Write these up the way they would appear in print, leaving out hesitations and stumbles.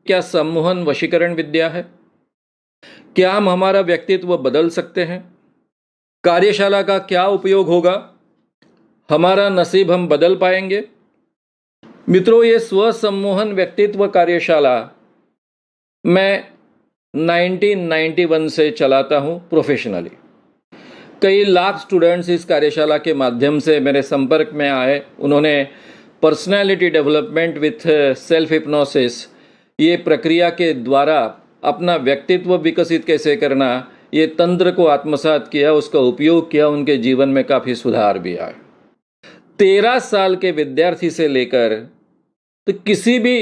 क्या सम्मोहन वशीकरण विद्या है? क्या हम हमारा व्यक्तित्व बदल सकते हैं? कार्यशाला का क्या उपयोग होगा? हमारा नसीब हम बदल पाएंगे? मित्रों, ये स्व सम्मोहन व्यक्तित्व कार्यशाला मैं 1991 से चलाता हूँ प्रोफेशनली। कई लाख स्टूडेंट्स इस कार्यशाला के माध्यम से मेरे संपर्क में आए। उन्होंने personality development with self hypnosis, ये प्रक्रिया के द्वारा अपना व्यक्तित्व विकसित कैसे करना, ये तंत्र को आत्मसात किया, उसका उपयोग किया, उनके जीवन में काफ़ी सुधार भी आए। 13 साल के विद्यार्थी से लेकर तो किसी भी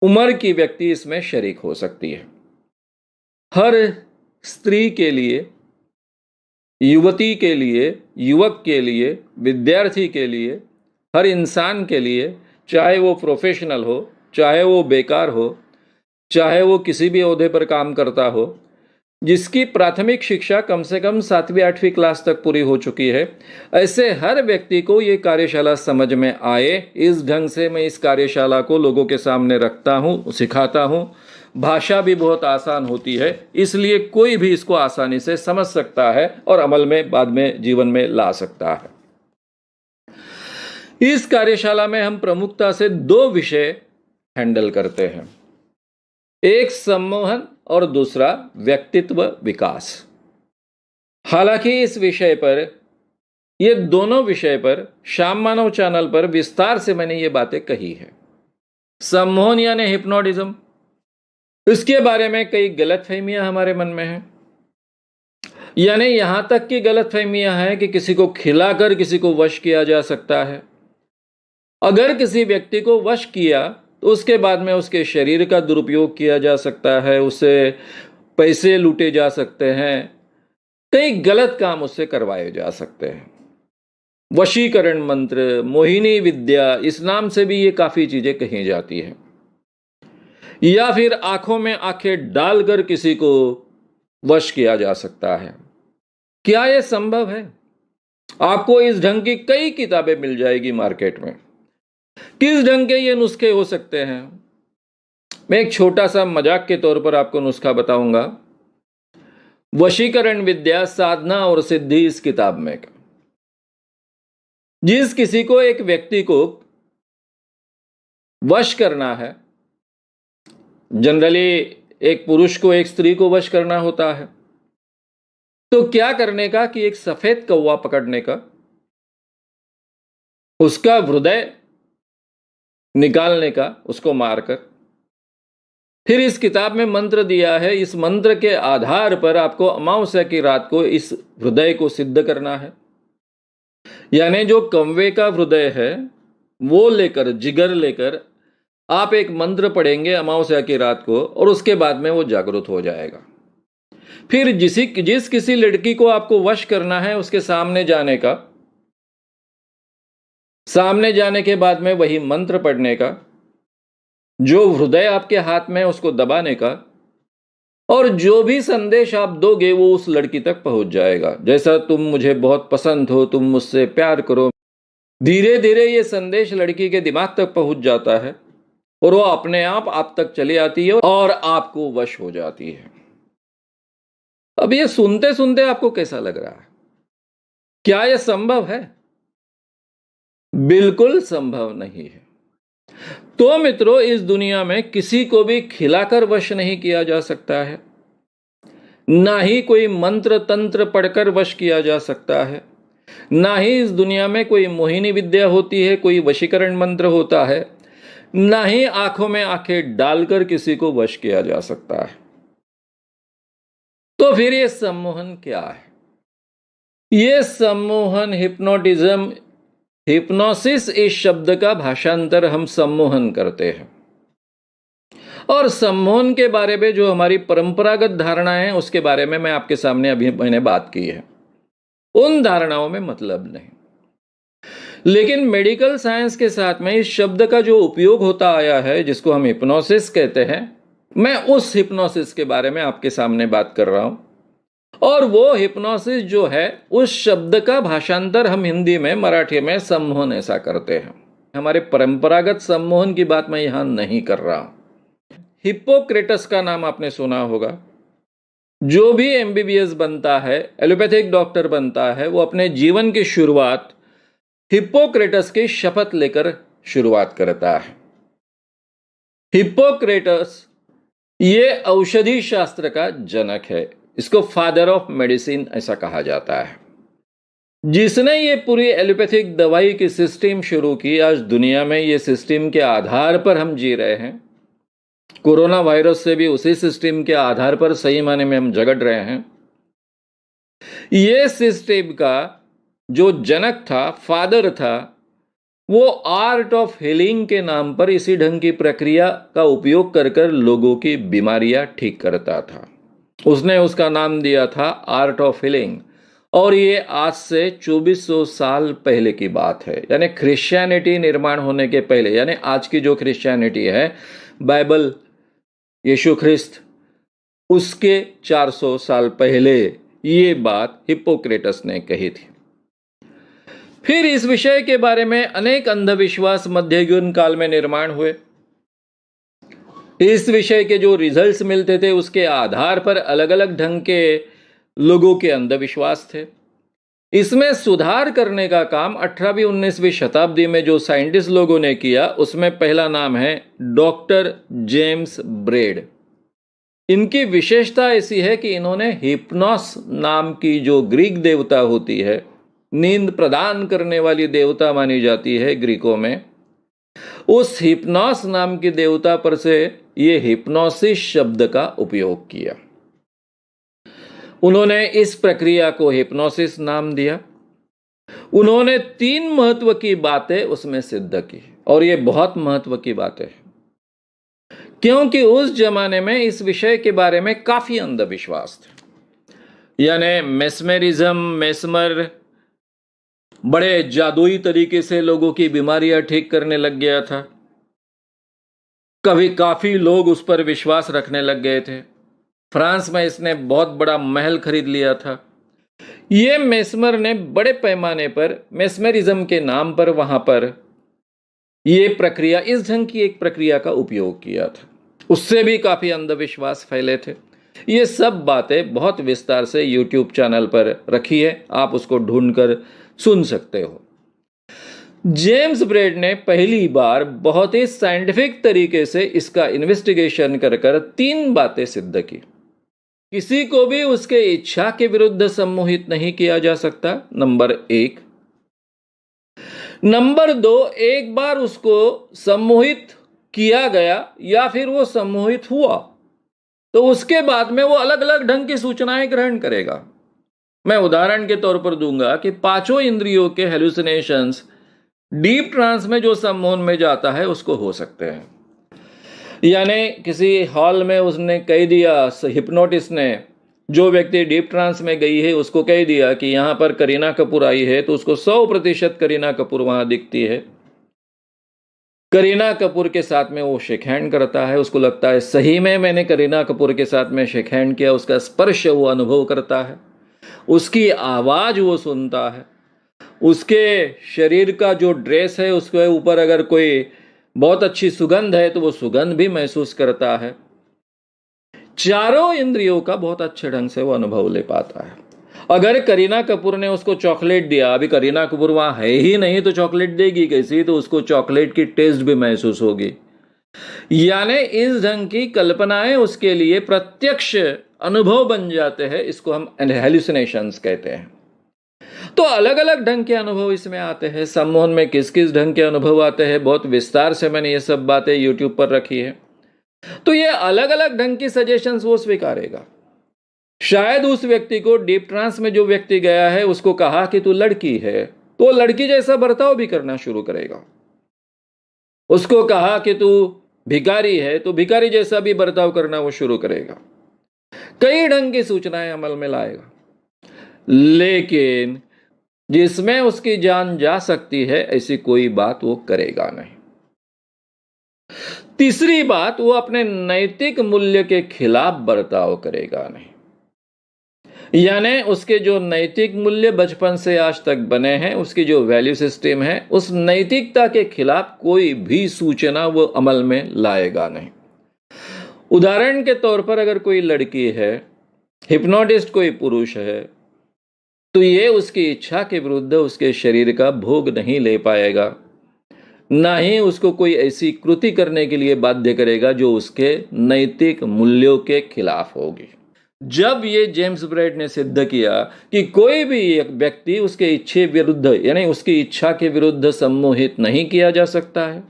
उम्र की व्यक्ति इसमें शरीक हो सकती है। हर स्त्री के लिए, युवती के लिए, युवक के लिए, विद्यार्थी के लिए, हर इंसान के लिए, चाहे वो प्रोफेशनल हो, चाहे वो बेकार हो, चाहे वो किसी भी ओहदे पर काम करता हो, जिसकी प्राथमिक शिक्षा कम से कम 7वीं 8वीं क्लास तक पूरी हो चुकी है, ऐसे हर व्यक्ति को ये कार्यशाला समझ में आए, इस ढंग से मैं इस कार्यशाला को लोगों के सामने रखता हूँ, सिखाता हूँ। भाषा भी बहुत आसान होती है, इसलिए कोई भी इसको आसानी से समझ सकता है और अमल में बाद में जीवन में ला सकता है। इस कार्यशाला में हम प्रमुखता से 2 विषय हैंडल करते हैं, एक सम्मोहन और दूसरा व्यक्तित्व विकास। हालांकि इस विषय पर, ये दोनों विषय पर श्याम मानव चैनल पर विस्तार से मैंने ये बातें कही है। सम्मोहन यानी हिप्नोटिज्म, इसके बारे में कई गलतफहमियां हमारे मन में हैं। यानी यहां तक की गलतफहमियां हैं कि किसी को खिलाकर किसी को वश किया जा सकता है। अगर किसी व्यक्ति को वश किया तो उसके बाद में उसके शरीर का दुरुपयोग किया जा सकता है, उससे पैसे लूटे जा सकते हैं, कई गलत काम उससे करवाए जा सकते हैं। वशीकरण मंत्र, मोहिनी विद्या, इस नाम से भी ये काफ़ी चीज़ें कही जाती हैं। या फिर आंखों में आंखें डालकर किसी को वश किया जा सकता है। क्या यह संभव है? आपको इस ढंग की कई किताबें मिल जाएगी मार्केट में। किस ढंग के ये नुस्खे हो सकते हैं? मैं एक छोटा सा मजाक के तौर पर आपको नुस्खा बताऊंगा। वशीकरण विद्या, साधना और सिद्धि, इस किताब में जिस किसी को, एक व्यक्ति को वश करना है, जनरली एक पुरुष को एक स्त्री को वश करना होता है, तो क्या करने का कि एक सफेद कौवा पकड़ने का, उसका हृदय निकालने का, उसको मारकर, फिर इस किताब में मंत्र दिया है, इस मंत्र के आधार पर आपको अमावस्या की रात को इस हृदय को सिद्ध करना है। यानी जो कौवे का हृदय है वो लेकर, जिगर लेकर आप एक मंत्र पढ़ेंगे अमावस्या की रात को, और उसके बाद में वो जागृत हो जाएगा। फिर जिस किसी लड़की को आपको वश करना है, उसके सामने जाने का, सामने जाने के बाद में वही मंत्र पढ़ने का, जो हृदय आपके हाथ में उसको दबाने का, और जो भी संदेश आप दोगे वो उस लड़की तक पहुंच जाएगा। जैसा तुम मुझे बहुत पसंद हो, तुम मुझसे प्यार करो, धीरे धीरे ये संदेश लड़की के दिमाग तक पहुंच जाता है और वो अपने आप तक चली आती है और आपको वश हो जाती है। अब ये सुनते सुनते आपको कैसा लग रहा है? क्या यह संभव है? बिल्कुल संभव नहीं है। तो मित्रों, इस दुनिया में किसी को भी खिलाकर वश नहीं किया जा सकता है, ना ही कोई मंत्र तंत्र पढ़कर वश किया जा सकता है, ना ही इस दुनिया में कोई मोहिनी विद्या होती है, कोई वशीकरण मंत्र होता है, ना ही आंखों में आंखें डालकर किसी को वश किया जा सकता है। तो फिर ये सम्मोहन क्या है? ये सम्मोहन, हिप्नोटिज्म, हिप्नोसिस, इस शब्द का भाषांतर हम सम्मोहन करते हैं। और सम्मोहन के बारे में जो हमारी परंपरागत धारणाएं हैं उसके बारे में मैं आपके सामने अभी मैंने बात की है। उन धारणाओं में मतलब नहीं। लेकिन मेडिकल साइंस के साथ में इस शब्द का जो उपयोग होता आया है, जिसको हम हिप्नोसिस कहते हैं, मैं उस हिप्नोसिस के बारे में आपके सामने बात कर रहा हूं। और वो हिप्नोसिस जो है, उस शब्द का भाषांतर हम हिंदी में, मराठी में सम्मोहन ऐसा करते हैं। हमारे परंपरागत सम्मोहन की बात मैं यहां नहीं कर रहा हूं। हिप्पोक्रेटस का नाम आपने सुना होगा। जो भी एमबीबीएस बनता है, एलोपैथिक डॉक्टर बनता है, वो अपने जीवन की शुरुआत हिप्पोक्रेटस की शपथ लेकर शुरुआत करता है। हिप्पोक्रेटस ये औषधि शास्त्र का जनक है। इसको फादर ऑफ मेडिसिन ऐसा कहा जाता है। जिसने ये पूरी एलोपैथिक दवाई की सिस्टम शुरू की, आज दुनिया में ये सिस्टम के आधार पर हम जी रहे हैं। कोरोना वायरस से भी उसी सिस्टम के आधार पर सही माने में हम झगड़ रहे हैं। ये सिस्टम का जो जनक था, फादर था, वो आर्ट ऑफ हीलिंग के नाम पर इसी ढंग की प्रक्रिया का उपयोग कर कर लोगों की बीमारियां ठीक करता था। उसने उसका नाम दिया था आर्ट ऑफ हीलिंग। और ये आज से 2400 साल पहले की बात है, यानी क्रिश्चियनिटी निर्माण होने के पहले, यानी आज की जो क्रिश्चियनिटी है, बाइबल, यीशु ख्रिस्त, उसके 400 साल पहले ये बात हिप्पोक्रेटस ने कही थी। फिर इस विषय के बारे में अनेक अंधविश्वास मध्ययुगीन काल में निर्माण हुए। इस विषय के जो रिजल्ट्स मिलते थे उसके आधार पर अलग अलग ढंग के लोगों के अंधविश्वास थे। इसमें सुधार करने का काम 18वीं 19वीं शताब्दी में जो साइंटिस्ट लोगों ने किया, उसमें पहला नाम है डॉक्टर जेम्स ब्रेड। इनकी विशेषता ऐसी है कि इन्होंने हिप्नोस नाम की जो ग्रीक देवता होती है, नींद प्रदान करने वाली देवता मानी जाती है ग्रीकों में, उस हिप्नोस नाम की देवता पर से ये हिप्नोसिस शब्द का उपयोग किया। उन्होंने इस प्रक्रिया को हिप्नोसिस नाम दिया। उन्होंने 3 महत्व की बातें उसमें सिद्ध की, और ये बहुत महत्व की बातें हैं, क्योंकि उस जमाने में इस विषय के बारे में काफी अंधविश्वास थे। यानी मेस्मेरिज्म, मेस्मर बड़े जादुई तरीके से लोगों की बीमारियां ठीक करने लग गया था। काफी लोग उस पर विश्वास रखने लग गए थे। फ्रांस में इसने बहुत बड़ा महल खरीद लिया था। ये मेस्मर ने बड़े पैमाने पर मेस्मेरिज्म के नाम पर वहां पर ये प्रक्रिया, इस ढंग की एक प्रक्रिया का उपयोग किया था। उससे भी काफी अंधविश्वास फैले थे। ये सब बातें बहुत विस्तार से यूट्यूब चैनल पर रखी है, आप उसको ढूंढकर सुन सकते हो। जेम्स ब्रेड ने पहली बार बहुत ही साइंटिफिक तरीके से इसका इन्वेस्टिगेशन कर 3 बातें सिद्ध की। किसी को भी उसके इच्छा के विरुद्ध सम्मोहित नहीं किया जा सकता, नंबर 1। नंबर 2, एक बार उसको सम्मोहित किया गया या फिर वो सम्मोहित हुआ तो उसके बाद में वो अलग अलग ढंग की सूचनाएं ग्रहण करेगा। मैं उदाहरण के तौर पर दूंगा कि 5 इंद्रियों के हेलुसिनेशंस डीप ट्रांस में जो सम्मोहन में जाता है उसको हो सकते हैं। यानी किसी हॉल में उसने कह दिया, हिप्नोटिस्ट ने, जो व्यक्ति डीप ट्रांस में गई है उसको कह दिया कि यहां पर करीना कपूर आई है, तो उसको 100% करीना कपूर वहां दिखती है। करीना कपूर के साथ में वो शेक हैंड करता है, उसको लगता है सही में मैंने करीना कपूर के साथ में शेक हैंड किया। उसका स्पर्श वो अनुभव करता है, उसकी आवाज वो सुनता है, उसके शरीर का जो ड्रेस है उसके ऊपर अगर कोई बहुत अच्छी सुगंध है तो वो सुगंध भी महसूस करता है। चारों इंद्रियों का बहुत अच्छे ढंग से वो अनुभव ले पाता है। अगर करीना कपूर ने उसको चॉकलेट दिया, अभी करीना कपूर वहां है ही नहीं तो चॉकलेट देगी कैसी, तो उसको चॉकलेट की टेस्ट भी महसूस होगी। यानी इस ढंग की कल्पनाएं उसके लिए प्रत्यक्ष अनुभव बन जाते हैं। इसको हम हेलुसिनेशंस कहते हैं। तो अलग अलग ढंग के अनुभव इसमें आते हैं। सम्मोहन में किस किस ढंग के अनुभव आते हैं, बहुत विस्तार से मैंने ये सब बातें यूट्यूब पर रखी है। तो ये अलग अलग ढंग की सजेशंस वो स्वीकारेगा। शायद उस व्यक्ति को डीप ट्रांस में जो व्यक्ति गया है उसको कहा कि तू लड़की है, तो लड़की जैसा बर्ताव भी करना शुरू करेगा। उसको कहा कि तू भिखारी है, तो भिखारी जैसा भी बर्ताव करना वो शुरू करेगा। कई ढंग की सूचनाएं अमल में लाएगा, लेकिन जिसमें उसकी जान जा सकती है ऐसी कोई बात वो करेगा नहीं। तीसरी बात, वो अपने नैतिक मूल्य के खिलाफ बर्ताव करेगा नहीं। यानी उसके जो नैतिक मूल्य बचपन से आज तक बने हैं, उसकी जो वैल्यू सिस्टम है, उस नैतिकता के खिलाफ कोई भी सूचना वो अमल में लाएगा नहीं। उदाहरण के तौर पर अगर कोई लड़की है, हिप्नोटिस्ट कोई पुरुष है, तो ये उसकी इच्छा के विरुद्ध उसके शरीर का भोग नहीं ले पाएगा, ना ही उसको कोई ऐसी कृति करने के लिए बाध्य करेगा जो उसके नैतिक मूल्यों के खिलाफ होगी। जब ये जेम्स ब्राइट ने सिद्ध किया कि कोई भी एक व्यक्ति उसके इच्छे विरुद्ध यानी उसकी इच्छा के विरुद्ध सम्मोहित नहीं किया जा सकता है,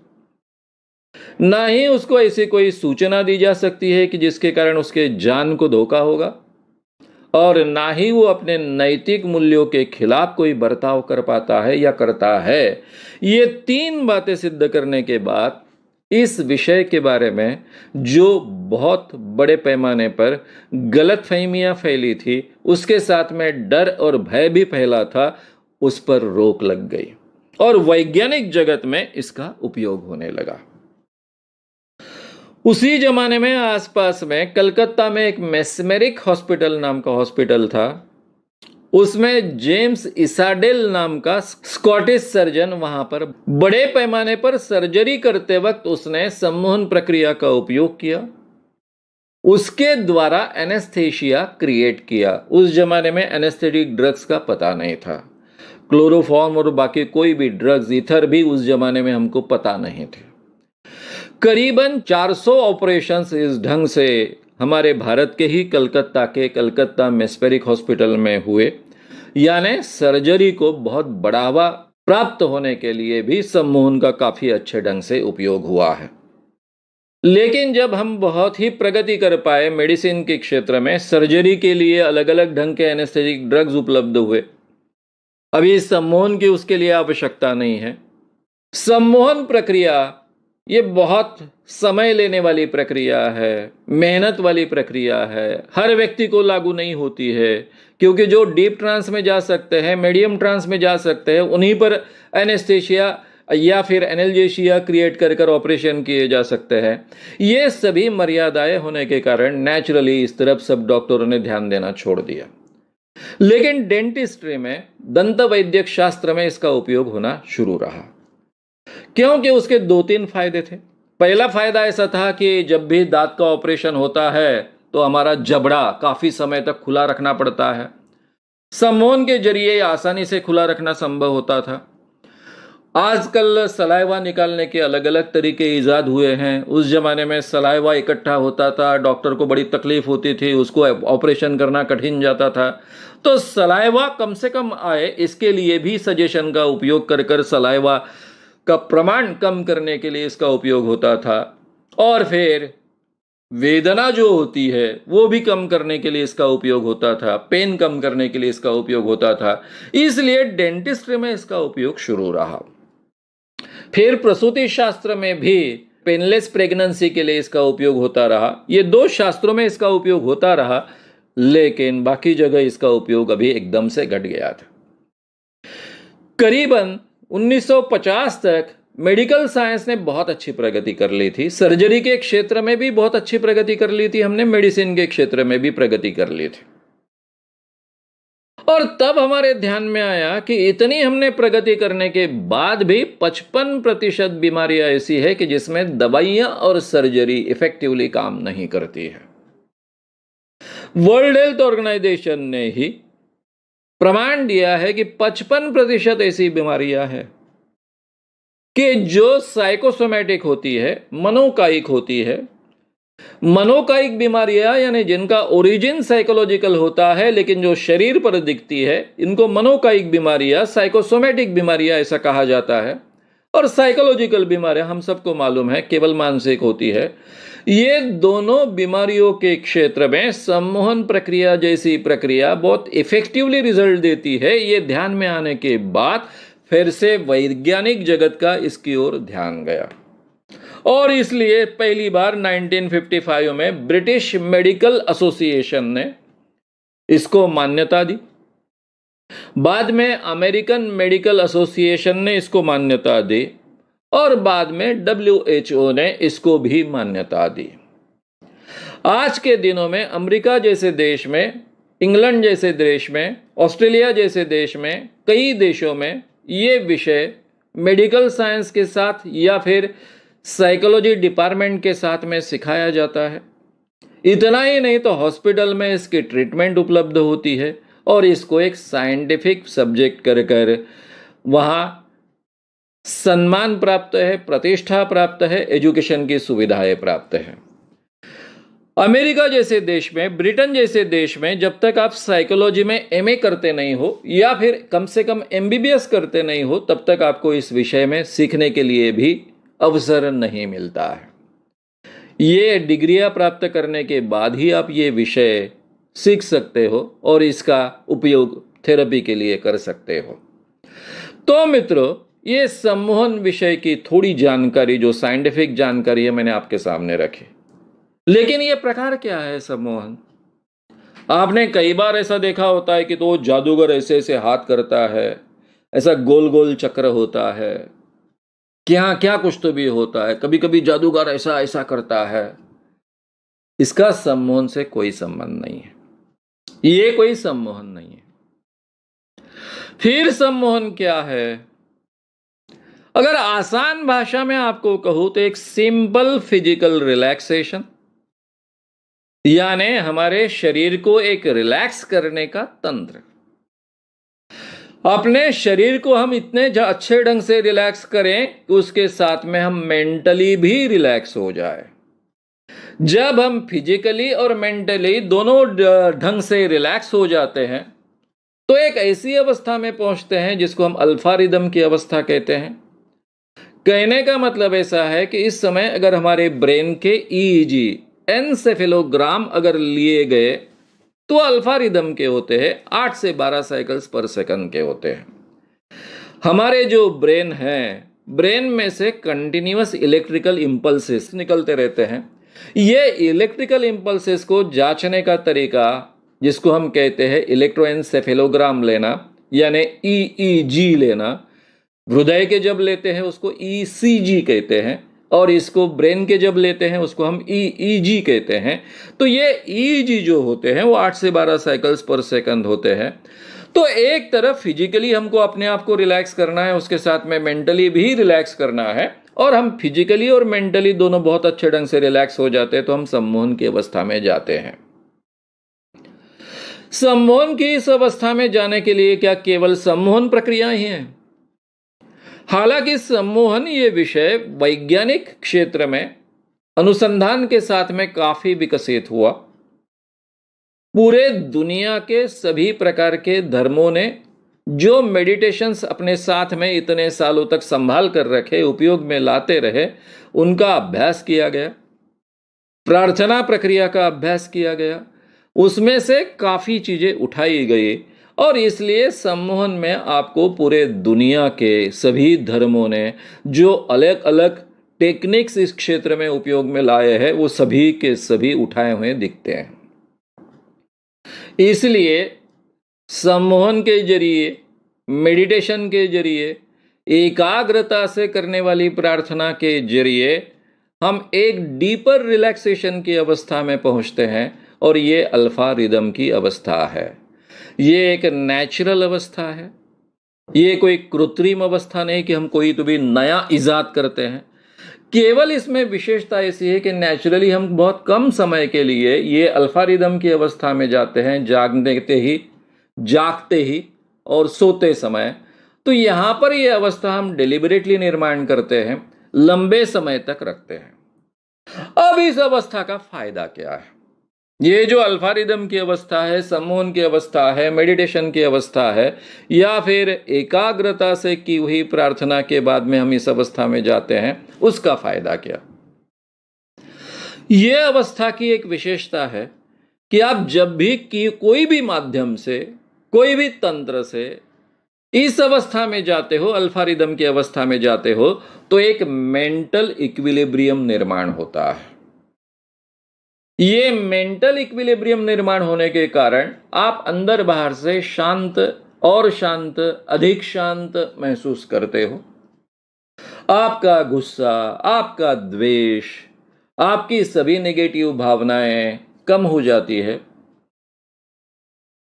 ना ही उसको ऐसी कोई सूचना दी जा सकती है कि जिसके कारण उसके जान को धोखा होगा, और ना ही वो अपने नैतिक मूल्यों के खिलाफ कोई बर्ताव कर पाता है या करता है। ये तीन बातें सिद्ध करने के बाद इस विषय के बारे में जो बहुत बड़े पैमाने पर गलतफहमियां फैली थी, उसके साथ में डर और भय भी फैला था, उस पर रोक लग गई और वैज्ञानिक जगत में इसका उपयोग होने लगा। उसी जमाने में आसपास में कलकत्ता में एक मेस्मेरिक हॉस्पिटल नाम का हॉस्पिटल था। उसमें जेम्स इसाडेल नाम का स्कॉटिश सर्जन वहां पर बड़े पैमाने पर सर्जरी करते वक्त उसने सम्मोहन प्रक्रिया का उपयोग किया। उसके द्वारा एनेस्थेशिया क्रिएट किया। उस जमाने में एनेस्थेटिक ड्रग्स का पता नहीं था, क्लोरोफॉर्म और बाकी कोई भी ड्रग्स, ईथर भी उस जमाने में हमको पता नहीं थे। करीबन 400 ऑपरेशंस इस ढंग से हमारे भारत के ही कलकत्ता मेस्मेरिक हॉस्पिटल में हुए, यानी सर्जरी को बहुत बढ़ावा प्राप्त होने के लिए भी सम्मोहन का काफी अच्छे ढंग से उपयोग हुआ है। लेकिन जब हम बहुत ही प्रगति कर पाए मेडिसिन के क्षेत्र में, सर्जरी के लिए अलग अलग ढंग के एनेस्थेटिक ड्रग्स उपलब्ध हुए, अभी सम्मोहन की उसके लिए आवश्यकता नहीं है। सम्मोहन प्रक्रिया ये बहुत समय लेने वाली प्रक्रिया है, मेहनत वाली प्रक्रिया है, हर व्यक्ति को लागू नहीं होती है, क्योंकि जो डीप ट्रांस में जा सकते हैं, मीडियम ट्रांस में जा सकते हैं, उन्हीं पर एनेस्थेशिया या फिर एनाल्जेशिया क्रिएट कर कर ऑपरेशन किए जा सकते हैं। ये सभी मर्यादाएं होने के कारण नेचुरली इस तरफ सब डॉक्टरों ने ध्यान देना छोड़ दिया। लेकिन डेंटिस्ट्री में, दंत वैद्यक शास्त्र में इसका उपयोग होना शुरू रहा, क्योंकि उसके 2-3 फायदे थे। पहला फायदा ऐसा था कि जब भी दांत का ऑपरेशन होता है तो हमारा जबड़ा काफी समय तक खुला रखना पड़ता है। सम्मोहन के जरिए आसानी से खुला रखना संभव होता था। आजकल सलाइवा निकालने के अलग अलग तरीके ईजाद हुए हैं। उस जमाने में सलाइवा इकट्ठा होता था, डॉक्टर को बड़ी तकलीफ होती थी, उसको ऑपरेशन करना कठिन जाता था। तो सलाइवा कम से कम आए, इसके लिए भी सजेशन का उपयोग कर कर सलाइवा का प्रमाण कम करने के लिए इसका उपयोग होता था। और फिर वेदना जो होती है वो भी कम करने के लिए इसका उपयोग होता था, पेन कम करने के लिए इसका उपयोग होता था। इसलिए डेंटिस्ट्री में इसका उपयोग शुरू रहा। फिर प्रसूति शास्त्र में भी पेनलेस प्रेगनेंसी के लिए इसका उपयोग होता रहा। ये 2 शास्त्रों में इसका उपयोग होता रहा, लेकिन बाकी जगह इसका उपयोग अभी एकदम से घट गया था। करीबन 1950 तक मेडिकल साइंस ने बहुत अच्छी प्रगति कर ली थी। सर्जरी के क्षेत्र में भी बहुत अच्छी प्रगति कर ली थी हमने, मेडिसिन के क्षेत्र में भी प्रगति कर ली थी। और तब हमारे ध्यान में आया कि इतनी हमने प्रगति करने के बाद भी 55% बीमारियां ऐसी है कि जिसमें दवाइयां और सर्जरी इफेक्टिवली काम नहीं करती है। वर्ल्ड हेल्थ ऑर्गेनाइजेशन ने ही प्रमाण दिया है कि 55% ऐसी बीमारियां हैं कि जो साइकोसोमैटिक होती है, मनोकायिक होती है। मनोकायिक बीमारियां यानी जिनका ओरिजिन साइकोलॉजिकल होता है लेकिन जो शरीर पर दिखती है, इनको मनोकायिक बीमारियां, साइकोसोमैटिक बीमारियां ऐसा कहा जाता है। और साइकोलॉजिकल बीमारियां हम सबको मालूम है केवल मानसिक होती है। ये दोनों बीमारियों के क्षेत्र में सम्मोहन प्रक्रिया जैसी प्रक्रिया बहुत इफेक्टिवली रिजल्ट देती है। ये ध्यान में आने के बाद फिर से वैज्ञानिक जगत का इसकी ओर ध्यान गया और इसलिए पहली बार 1955 में ब्रिटिश मेडिकल एसोसिएशन ने इसको मान्यता दी। बाद में अमेरिकन मेडिकल एसोसिएशन ने इसको मान्यता दी और बाद में WHO ने इसको भी मान्यता दी। आज के दिनों में अमेरिका जैसे देश में, इंग्लैंड जैसे देश में, ऑस्ट्रेलिया जैसे देश में, कई देशों में ये विषय मेडिकल साइंस के साथ या फिर साइकोलॉजी डिपार्टमेंट के साथ में सिखाया जाता है। इतना ही नहीं तो हॉस्पिटल में इसकी ट्रीटमेंट उपलब्ध होती है और इसको एक साइंटिफिक सब्जेक्ट कर कर वहाँ सम्मान प्राप्त है, प्रतिष्ठा प्राप्त है, एजुकेशन की सुविधाएं प्राप्त है। अमेरिका जैसे देश में, ब्रिटेन जैसे देश में जब तक आप साइकोलॉजी में एमए करते नहीं हो या फिर कम से कम एमबीबीएस करते नहीं हो, तब तक आपको इस विषय में सीखने के लिए भी अवसर नहीं मिलता है। ये डिग्रियां प्राप्त करने के बाद ही आप ये विषय सीख सकते हो और इसका उपयोग थेरेपी के लिए कर सकते हो। तो मित्रों, ये सम्मोहन विषय की थोड़ी जानकारी, जो साइंटिफिक जानकारी है, मैंने आपके सामने रखी। लेकिन ये प्रकार क्या है सम्मोहन? आपने कई बार ऐसा देखा होता है कि तो जादूगर ऐसे ऐसे हाथ करता है, ऐसा गोल गोल चक्र होता है, क्या क्या कुछ तो भी होता है, कभी कभी जादूगर ऐसा ऐसा करता है। इसका सम्मोहन से कोई संबंध नहीं है, ये कोई सम्मोहन नहीं है। फिर सम्मोहन क्या है? अगर आसान भाषा में आपको कहूं तो एक सिंपल फिजिकल रिलैक्सेशन, यानी हमारे शरीर को एक रिलैक्स करने का तंत्र। अपने शरीर को हम इतने अच्छे ढंग से रिलैक्स करें कि उसके साथ में हम मेंटली भी रिलैक्स हो जाए। जब हम फिजिकली और मेंटली दोनों ढंग से रिलैक्स हो जाते हैं तो एक ऐसी अवस्था में पहुंचते हैं जिसको हम अल्फा रिदम की अवस्था कहते हैं। कहने का मतलब ऐसा है कि इस समय अगर हमारे ब्रेन के ईईजी एनसेफेलोग्राम अगर लिए गए तो अल्फा रिदम के होते हैं, 8 से 12 साइकिल्स पर सेकंड के होते हैं। हमारे जो ब्रेन है, ब्रेन में से कंटिन्यूअस इलेक्ट्रिकल इंपल्सेस निकलते रहते हैं। ये इलेक्ट्रिकल इंपल्सेस को जांचने का तरीका, जिसको हम कहते हैं इलेक्ट्रोएन्सेफेलोग्राम लेना, यानी ईईजी लेना। हृदय के जब लेते हैं उसको ईसीजी कहते हैं और इसको ब्रेन के जब लेते हैं उसको हम ईईजी कहते हैं। तो ये ईईजी जो होते हैं वो 8 से 12 साइकिल्स पर सेकंड होते हैं। तो एक तरफ फिजिकली हमको अपने आप को रिलैक्स करना है, उसके साथ में मेंटली भी रिलैक्स करना है, और हम फिजिकली और मेंटली दोनों बहुत अच्छे ढंग से रिलैक्स हो जाते हैं तो हम सम्मोहन की अवस्था में जाते हैं। सम्मोहन की इस अवस्था में जाने के लिए क्या केवल सम्मोहन प्रक्रिया ही है? हालांकि सम्मोहन ये विषय वैज्ञानिक क्षेत्र में अनुसंधान के साथ में काफी विकसित हुआ। पूरे दुनिया के सभी प्रकार के धर्मों ने जो मेडिटेशंस अपने साथ में इतने सालों तक संभाल कर रखे, उपयोग में लाते रहे, उनका अभ्यास किया गया। प्रार्थना प्रक्रिया का अभ्यास किया गया, उसमें से काफी चीजें उठाई गई और इसलिए सम्मोहन में आपको पूरे दुनिया के सभी धर्मों ने जो अलग अलग टेक्निक्स इस क्षेत्र में उपयोग में लाए हैं वो सभी के सभी उठाए हुए दिखते हैं। इसलिए सम्मोहन के जरिए, मेडिटेशन के जरिए, एकाग्रता से करने वाली प्रार्थना के जरिए हम एक डीपर रिलैक्सेशन की अवस्था में पहुंचते हैं और ये अल्फा रिदम की अवस्था है। ये एक नेचुरल अवस्था है, ये कोई कृत्रिम अवस्था नहीं कि हम कोई तो भी नया इजाद करते हैं। केवल इसमें विशेषता ऐसी है कि नेचुरली हम बहुत कम समय के लिए ये अल्फा रिदम की अवस्था में जाते हैं, जागते ही और सोते समय। तो यहाँ पर ये अवस्था हम डिलिबरेटली निर्माण करते हैं, लंबे समय तक रखते हैं। अब इस अवस्था का फायदा क्या है? ये जो अल्फा रिदम की अवस्था है, सम्मोहन की अवस्था है, मेडिटेशन की अवस्था है, या फिर एकाग्रता से की हुई प्रार्थना के बाद में हम इस अवस्था में जाते हैं, उसका फायदा क्या? ये अवस्था की एक विशेषता है कि आप जब भी कोई भी माध्यम से, कोई भी तंत्र से इस अवस्था में जाते हो, अल्फा रिदम की अवस्था में जाते हो, तो एक मेंटल इक्विलिब्रियम निर्माण होता है। ये मेंटल इक्विलिब्रियम निर्माण होने के कारण आप अंदर बाहर से शांत और शांत, अधिक शांत महसूस करते हो। आपका गुस्सा, आपका द्वेष, आपकी सभी नेगेटिव भावनाएं कम हो जाती है।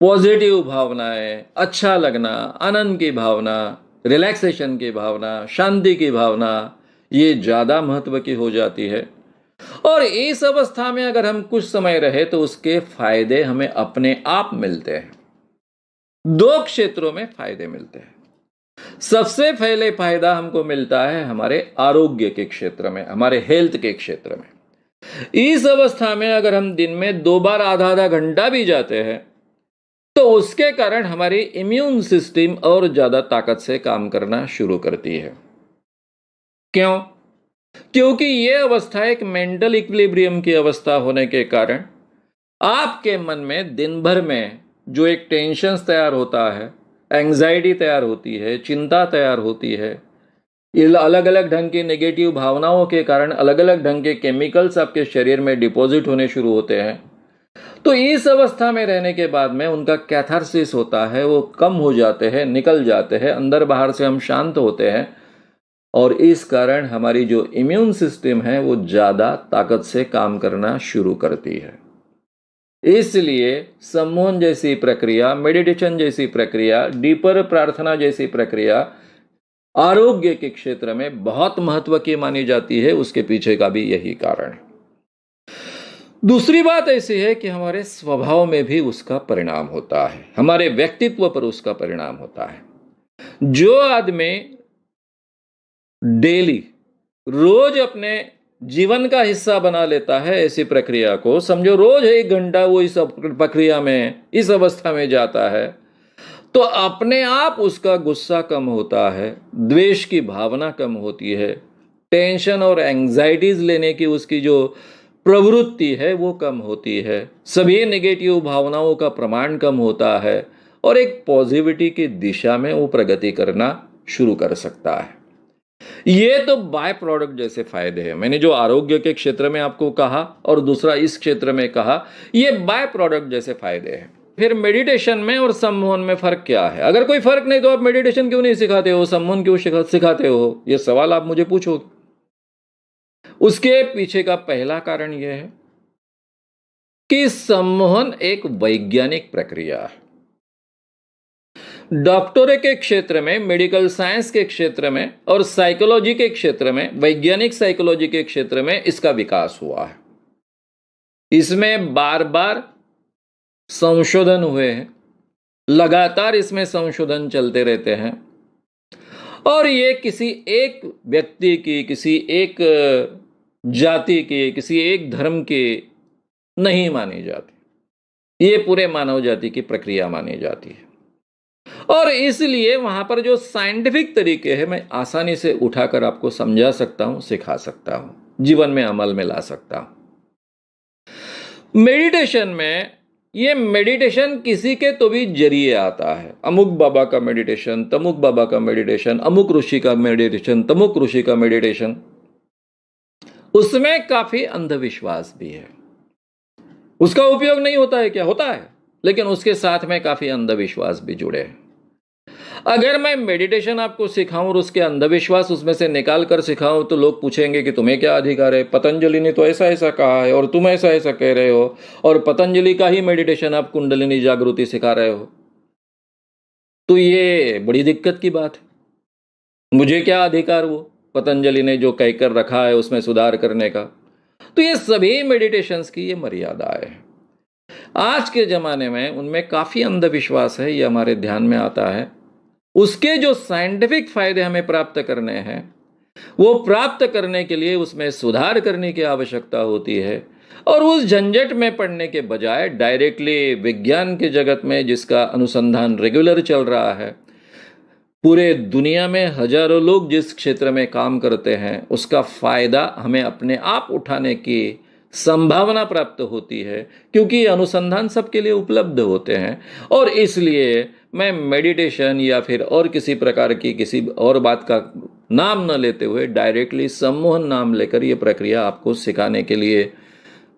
पॉजिटिव भावनाएं, अच्छा लगना, आनंद की भावना, रिलैक्सेशन की भावना, शांति की भावना, ये ज्यादा महत्व की हो जाती है। और इस अवस्था में अगर हम कुछ समय रहे तो उसके फायदे हमें अपने आप मिलते हैं। दो क्षेत्रों में फायदे मिलते हैं। सबसे पहले फायदा हमको मिलता है हमारे आरोग्य के क्षेत्र में, हमारे हेल्थ के क्षेत्र में। इस अवस्था में अगर हम दिन में 2 बार आधा आधा घंटा भी जाते हैं तो उसके कारण हमारी इम्यून सिस्टम और ज्यादा ताकत से काम करना शुरू करती है। क्यों? क्योंकि यह अवस्था एक मेंटल इक्विलिब्रियम की अवस्था होने के कारण आपके मन में दिन भर में जो एक टेंशन तैयार होता है, एंजाइटी तैयार होती है, चिंता तैयार होती है, ये अलग अलग ढंग की नेगेटिव भावनाओं के कारण अलग अलग ढंग के केमिकल्स आपके शरीर में डिपॉजिट होने शुरू होते हैं। तो इस अवस्था में रहने के बाद में उनका कैथारसिस होता है, वो कम हो जाते हैं, निकल जाते हैं, अंदर बाहर से हम शांत होते हैं और इस कारण हमारी जो इम्यून सिस्टम है वो ज्यादा ताकत से काम करना शुरू करती है। इसलिए सम्मोहन जैसी प्रक्रिया, मेडिटेशन जैसी प्रक्रिया, डीपर प्रार्थना जैसी प्रक्रिया आरोग्य के क्षेत्र में बहुत महत्व की मानी जाती है। उसके पीछे का भी यही कारण है। दूसरी बात ऐसी है कि हमारे स्वभाव में भी उसका परिणाम होता है, हमारे व्यक्तित्व पर उसका परिणाम होता है। जो आदमी डेली रोज अपने जीवन का हिस्सा बना लेता है ऐसी प्रक्रिया को, समझो रोज 1 घंटा वो इस प्रक्रिया में, इस अवस्था में जाता है, तो अपने आप उसका गुस्सा कम होता है, द्वेष की भावना कम होती है, टेंशन और एंजाइटीज लेने की उसकी जो प्रवृत्ति है वो कम होती है, सभी नेगेटिव भावनाओं का प्रमाण कम होता है और एक पॉजिटिविटी की दिशा में वो प्रगति करना शुरू कर सकता है। ये तो बाय प्रोडक्ट जैसे फायदे हैं। मैंने जो आरोग्य के क्षेत्र में आपको कहा और दूसरा इस क्षेत्र में कहा, ये बाय प्रोडक्ट जैसे फायदे हैं। फिर मेडिटेशन में और सम्मोहन में फर्क क्या है? अगर कोई फर्क नहीं तो आप मेडिटेशन क्यों नहीं सिखाते हो, सम्मोहन क्यों सिखाते हो? ये सवाल आप मुझे पूछोगे। उसके पीछे का पहला कारण यह है कि सम्मोहन एक वैज्ञानिक प्रक्रिया है। डॉक्टरी के क्षेत्र में, मेडिकल साइंस के क्षेत्र में और साइकोलॉजी के क्षेत्र में, वैज्ञानिक साइकोलॉजी के क्षेत्र में इसका विकास हुआ है। इसमें बार बार संशोधन हुए हैं, लगातार इसमें संशोधन चलते रहते हैं और ये किसी एक व्यक्ति की, किसी एक जाति की, किसी एक धर्म की नहीं मानी जाती। ये पूरे मानव जाति की प्रक्रिया मानी जाती है और इसलिए वहां पर जो साइंटिफिक तरीके हैं मैं आसानी से उठाकर आपको समझा सकता हूं, सिखा सकता हूं, जीवन में अमल में ला सकता हूं। मेडिटेशन में, ये मेडिटेशन किसी के तो भी जरिए आता है। अमुक बाबा का मेडिटेशन, तमुक बाबा का मेडिटेशन, अमुक ऋषि का मेडिटेशन, तमुक ऋषि का मेडिटेशन, उसमें काफी अंधविश्वास भी है। उसका उपयोग नहीं होता है क्या? होता है, लेकिन उसके साथ में काफी अंधविश्वास भी जुड़े हैं। अगर मैं मेडिटेशन आपको सिखाऊं और उसके अंधविश्वास उसमें से निकाल कर सिखाऊं तो लोग पूछेंगे कि तुम्हें क्या अधिकार है, पतंजलि ने तो ऐसा ऐसा कहा है और तुम ऐसा ऐसा कह रहे हो, और पतंजलि का ही मेडिटेशन आप कुंडलिनी जागृति सिखा रहे हो। तो ये बड़ी दिक्कत की बात है। मुझे क्या अधिकार वो पतंजलि ने जो कहकर रखा है उसमें सुधार करने का? तो ये सभी मेडिटेशंस की ये मर्यादा है। आज के जमाने में उनमें काफी अंधविश्वास है, ये हमारे ध्यान में आता है। उसके जो साइंटिफिक फायदे हमें प्राप्त करने हैं वो प्राप्त करने के लिए उसमें सुधार करने की आवश्यकता होती है और उस झंझट में पड़ने के बजाय डायरेक्टली विज्ञान के जगत में जिसका अनुसंधान रेगुलर चल रहा है, पूरे दुनिया में हजारों लोग जिस क्षेत्र में काम करते हैं उसका फायदा हमें अपने आप उठाने की संभावना प्राप्त होती है, क्योंकि अनुसंधान सबके लिए उपलब्ध होते हैं। और इसलिए मैं मेडिटेशन या फिर और किसी प्रकार की किसी और बात का नाम न लेते हुए डायरेक्टली सम्मोहन नाम लेकर यह प्रक्रिया आपको सिखाने के लिए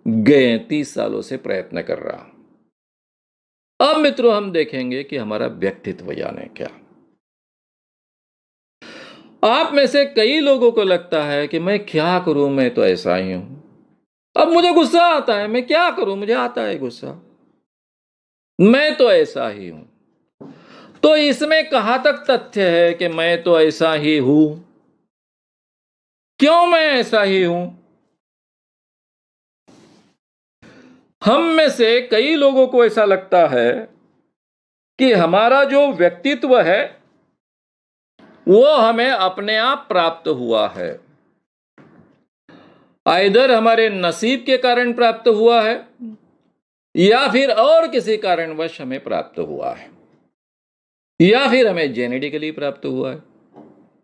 गए 30 सालों से प्रयत्न कर रहा हूं। अब मित्रों हम देखेंगे कि हमारा व्यक्तित्व यानी क्या। आप में से कई लोगों को लगता है कि मैं क्या करूं, मैं तो ऐसा ही हूं। अब मुझे गुस्सा आता है, मैं क्या करूं, मुझे आता है गुस्सा, मैं तो ऐसा ही हूं। तो इसमें कहां तक तथ्य है कि मैं तो ऐसा ही हूं? क्यों मैं ऐसा ही हूं? हम में से कई लोगों को ऐसा लगता है कि हमारा जो व्यक्तित्व है वो हमें अपने आप प्राप्त हुआ है, आइदर हमारे नसीब के कारण प्राप्त हुआ है या फिर और किसी कारणवश हमें प्राप्त हुआ है, या फिर हमें जेनेटिकली प्राप्त हुआ है।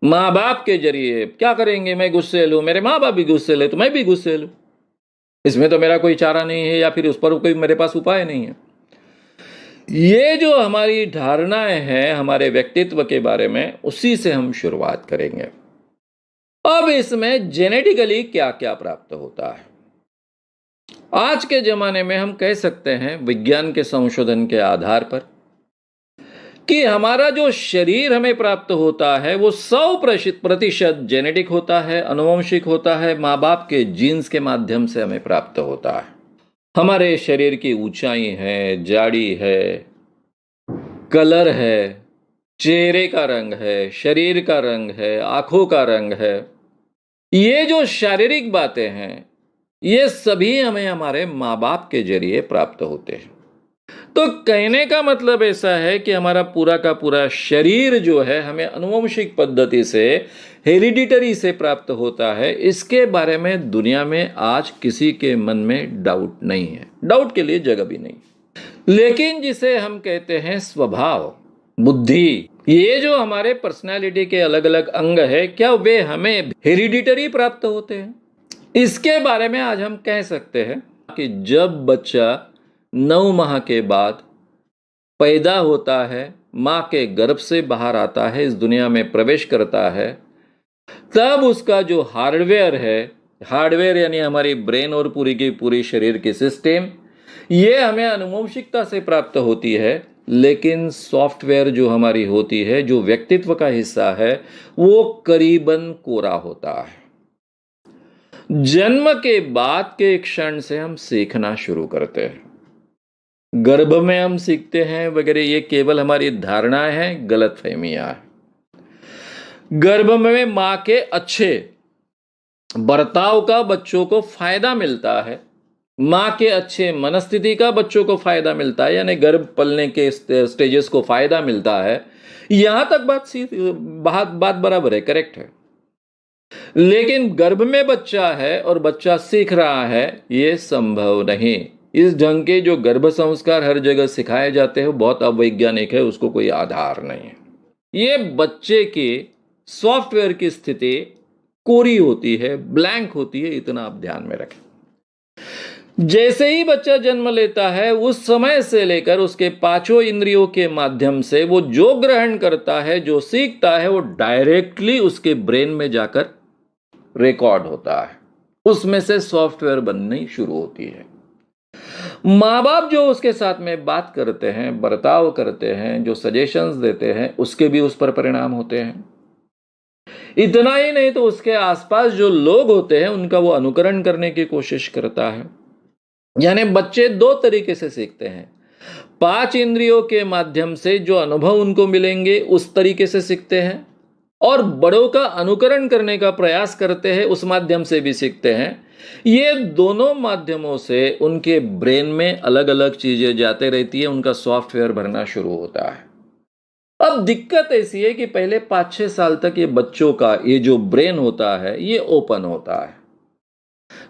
माँ बाप के जरिए क्या करेंगे, मैं गुस्सैल हूं, मेरे माँ बाप भी गुस्सैल है तो मैं भी गुस्सैल हूं, इसमें तो मेरा कोई चारा नहीं है या फिर उस पर कोई मेरे पास उपाय नहीं है। ये जो हमारी धारणाएं हैं हमारे व्यक्तित्व के बारे में, उसी से हम शुरुआत करेंगे। अब इसमें जेनेटिकली क्या क्या प्राप्त होता है। आज के जमाने में हम कह सकते हैं विज्ञान के संशोधन के आधार पर कि हमारा जो शरीर हमें प्राप्त होता है वो 100% जेनेटिक होता है, अनुवंशिक होता है, माँ बाप के जीन्स के माध्यम से हमें प्राप्त होता है। हमारे शरीर की ऊंचाई है, जाड़ी है, कलर है, चेहरे का रंग है, शरीर का रंग है, आंखों का रंग है, ये जो शारीरिक बातें हैं ये सभी हमें हमारे माँ बाप के जरिए प्राप्त होते हैं। तो कहने का मतलब ऐसा है कि हमारा पूरा का पूरा शरीर जो है हमें अनुवंशिक पद्धति से, हेरिडिटरी से प्राप्त होता है। इसके बारे में दुनिया में आज किसी के मन में डाउट नहीं है, डाउट के लिए जगह भी नहीं। लेकिन जिसे हम कहते हैं स्वभाव, बुद्धि, ये जो हमारे पर्सनालिटी के अलग अलग अंग है, क्या वे हमें हेरिडिटरी प्राप्त होते हैं? इसके बारे में आज हम कह सकते हैं कि जब बच्चा 9 माह के बाद पैदा होता है, माँ के गर्भ से बाहर आता है, इस दुनिया में प्रवेश करता है, तब उसका जो हार्डवेयर है, हार्डवेयर यानी हमारी ब्रेन और पूरी की पूरी शरीर की सिस्टम, ये हमें आनुवंशिकता से प्राप्त होती है। लेकिन सॉफ्टवेयर जो हमारी होती है, जो व्यक्तित्व का हिस्सा है, वो करीबन कोरा होता है। जन्म के बाद के क्षण से हम सीखना शुरू करते हैं। गर्भ में हम सीखते हैं वगैरह, ये केवल हमारी धारणाएं हैं, गलतफहमियां हैं। गर्भ में मां के अच्छे बर्ताव का बच्चों को फायदा मिलता है, मां के अच्छे मनस्थिति का बच्चों को फायदा मिलता है, यानी गर्भ पलने के स्टेजेस को फायदा मिलता है। यहां तक बात बराबर है, करेक्ट है। लेकिन गर्भ में बच्चा है और बच्चा सीख रहा है, यह संभव नहीं। इस ढंग के जो गर्भ संस्कार हर जगह सिखाए जाते हैं बहुत अवैज्ञानिक है, उसको कोई आधार नहीं है। ये बच्चे के सॉफ्टवेयर की स्थिति कोरी होती है, ब्लैंक होती है, इतना आप ध्यान में रखें। जैसे ही बच्चा जन्म लेता है उस समय से लेकर उसके पांचों इंद्रियों के माध्यम से वो जो ग्रहण करता है, जो सीखता है, वो डायरेक्टली उसके ब्रेन में जाकर रिकॉर्ड होता है, उसमें से सॉफ्टवेयर बननी शुरू होती है। माँ बाप जो उसके साथ में बात करते हैं, बर्ताव करते हैं, जो सजेशंस देते हैं, उसके भी उस पर परिणाम होते हैं। इतना ही नहीं तो उसके आसपास जो लोग होते हैं उनका वो अनुकरण करने की कोशिश करता है। यानी बच्चे दो तरीके से सीखते हैं, 5 इंद्रियों के माध्यम से जो अनुभव उनको मिलेंगे उस तरीके से सीखते हैं, और बड़ों का अनुकरण करने का प्रयास करते हैं, उस माध्यम से भी सीखते हैं। ये दोनों माध्यमों से उनके ब्रेन में अलग अलग चीजें जाते रहती है, उनका सॉफ्टवेयर भरना शुरू होता है। अब दिक्कत ऐसी है कि पहले 5-6 साल तक ये बच्चों का ये जो ब्रेन होता है ये ओपन होता है,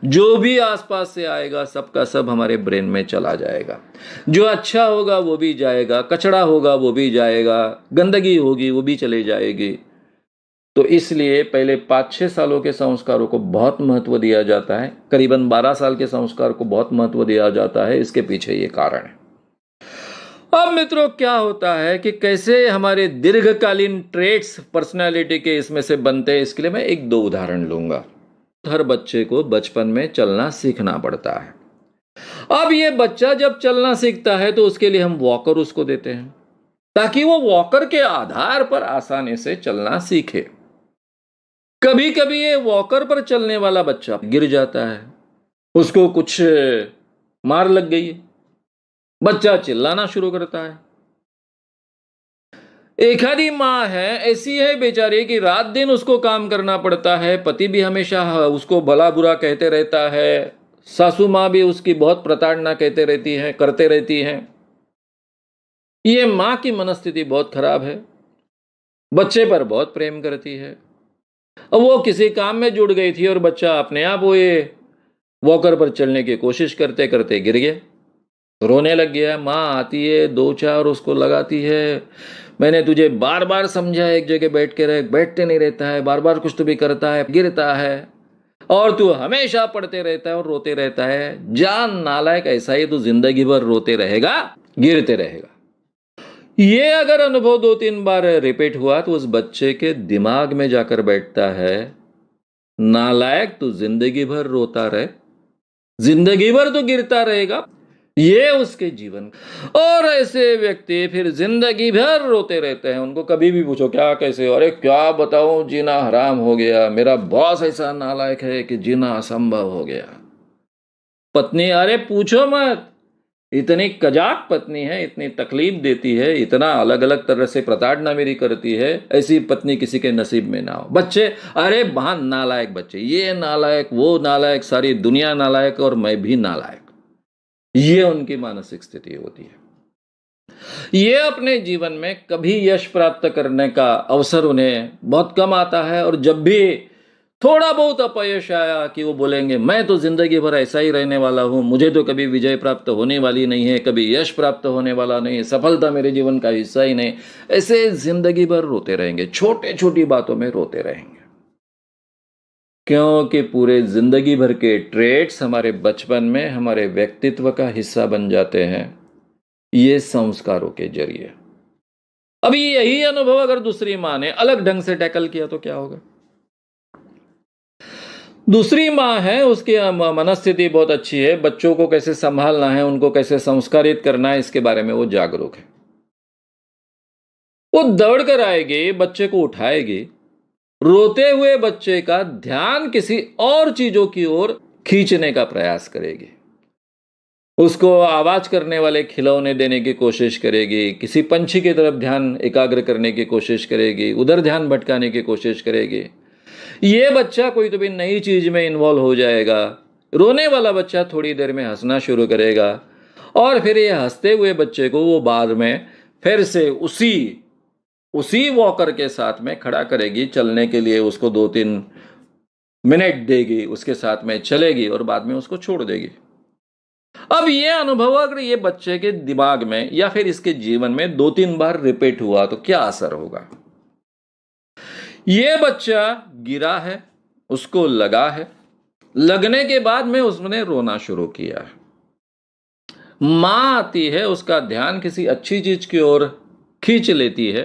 जो भी आसपास से आएगा सबका सब हमारे ब्रेन में चला जाएगा। जो अच्छा होगा वो भी जाएगा, कचरा होगा वो भी जाएगा, गंदगी होगी वो भी चले जाएगी। तो इसलिए पहले 5-6 सालों के संस्कारों को बहुत महत्व दिया जाता है, करीबन 12 साल के संस्कार को बहुत महत्व दिया जाता है। इसके पीछे ये कारण है। अब मित्रों क्या होता है कि कैसे हमारे दीर्घकालीन ट्रेट्स पर्सनालिटी के इसमें से बनते हैं, इसके लिए मैं 1-2 उदाहरण लूंगा। हर बच्चे को बचपन में चलना सीखना पड़ता है। अब ये बच्चा जब चलना सीखता है तो उसके लिए हम वॉकर उसको देते हैं, ताकि वो वॉकर के आधार पर आसानी से चलना सीखे। कभी कभी ये वॉकर पर चलने वाला बच्चा गिर जाता है, उसको कुछ मार लग गई है, बच्चा चिल्लाना शुरू करता है। एक आधी माँ है ऐसी है बेचारी कि रात दिन उसको काम करना पड़ता है, पति भी हमेशा उसको भला बुरा कहते रहता है, सासू माँ भी उसकी बहुत प्रताड़ना करते रहती हैं। ये माँ की मनस्थिति बहुत खराब है, बच्चे पर बहुत प्रेम करती है। अब वो किसी काम में जुड़ गई थी और बच्चा अपने आप वो ये वॉकर पर चलने की कोशिश करते करते गिर गया, रोने लग गया। माँ आती है, दो चार उसको लगाती है, मैंने तुझे बार बार समझा एक जगह बैठ के रह, बैठते नहीं रहता है, बार बार कुछ तो भी करता है, गिरता है और तू हमेशा पढ़ते रहता है और रोते रहता है। जान नालायक, ऐसा ही तू जिंदगी भर रोते रहेगा, गिरते रहेगा। ये अगर अनुभव 2-3 बार रिपीट हुआ तो उस बच्चे के दिमाग में जाकर बैठता है, नालायक तू जिंदगी भर रोता रहे, जिंदगी भर तो गिरता रहेगा। ये उसके जीवन। और ऐसे व्यक्ति फिर जिंदगी भर रोते रहते हैं। उनको कभी भी पूछो क्या कैसे हो, अरे क्या बताऊं, जीना हराम हो गया, मेरा बॉस ऐसा नालायक है कि जीना असंभव हो गया। पत्नी, अरे पूछो मत, इतनी कजाक पत्नी है, इतनी तकलीफ देती है, इतना अलग अलग तरह से प्रताड़ना मेरी करती है, ऐसी पत्नी किसी के नसीब में ना हो। बच्चे, अरे महान नालायक बच्चे, ये नालायक वो नालायक, सारी दुनिया नालायक और मैं भी नालायक। ये उनकी मानसिक स्थिति होती है। ये अपने जीवन में कभी यश प्राप्त करने का अवसर उन्हें बहुत कम आता है, और जब भी थोड़ा बहुत अपयश आया कि वो बोलेंगे मैं तो जिंदगी भर ऐसा ही रहने वाला हूं, मुझे तो कभी विजय प्राप्त होने वाली नहीं है, कभी यश प्राप्त होने वाला नहीं है, सफलता मेरे जीवन का हिस्सा ही नहीं। ऐसे जिंदगी भर रोते रहेंगे, छोटे छोटी बातों में रोते रहेंगे, क्योंकि पूरे जिंदगी भर के ट्रेट्स हमारे बचपन में हमारे व्यक्तित्व का हिस्सा बन जाते हैं, ये संस्कारों के जरिए। अभी यही अनुभव अगर दूसरी मां ने अलग ढंग से टैकल किया तो क्या होगा? दूसरी मां है, उसकी मनस्थिति बहुत अच्छी है, बच्चों को कैसे संभालना है, उनको कैसे संस्कारित करना है, इसके बारे में वो जागरूक है। वो दौड़ कर आएगी, बच्चे को उठाएगी, रोते हुए बच्चे का ध्यान किसी और चीजों की ओर खींचने का प्रयास करेगी, उसको आवाज करने वाले खिलौने देने की कोशिश करेगी, किसी पंछी की तरफ ध्यान एकाग्र करने की कोशिश करेगी, उधर ध्यान भटकाने की कोशिश करेगी। ये बच्चा कोई तो भी नई चीज में इन्वॉल्व हो जाएगा। रोने वाला बच्चा थोड़ी देर में हंसना शुरू करेगा, और फिर ये हंसते हुए बच्चे को वो बाद में फिर से उसी वॉकर के साथ में खड़ा करेगी, चलने के लिए उसको 2-3 मिनट देगी, उसके साथ में चलेगी और बाद में उसको छोड़ देगी। अब ये अनुभव अगर ये बच्चे के दिमाग में या फिर इसके जीवन में 2-3 बार रिपीट हुआ तो क्या असर होगा? ये बच्चा गिरा है, उसको लगा है, लगने के बाद में उसने रोना शुरू किया है। मां आती है, उसका ध्यान किसी अच्छी चीज की ओर खींच लेती है,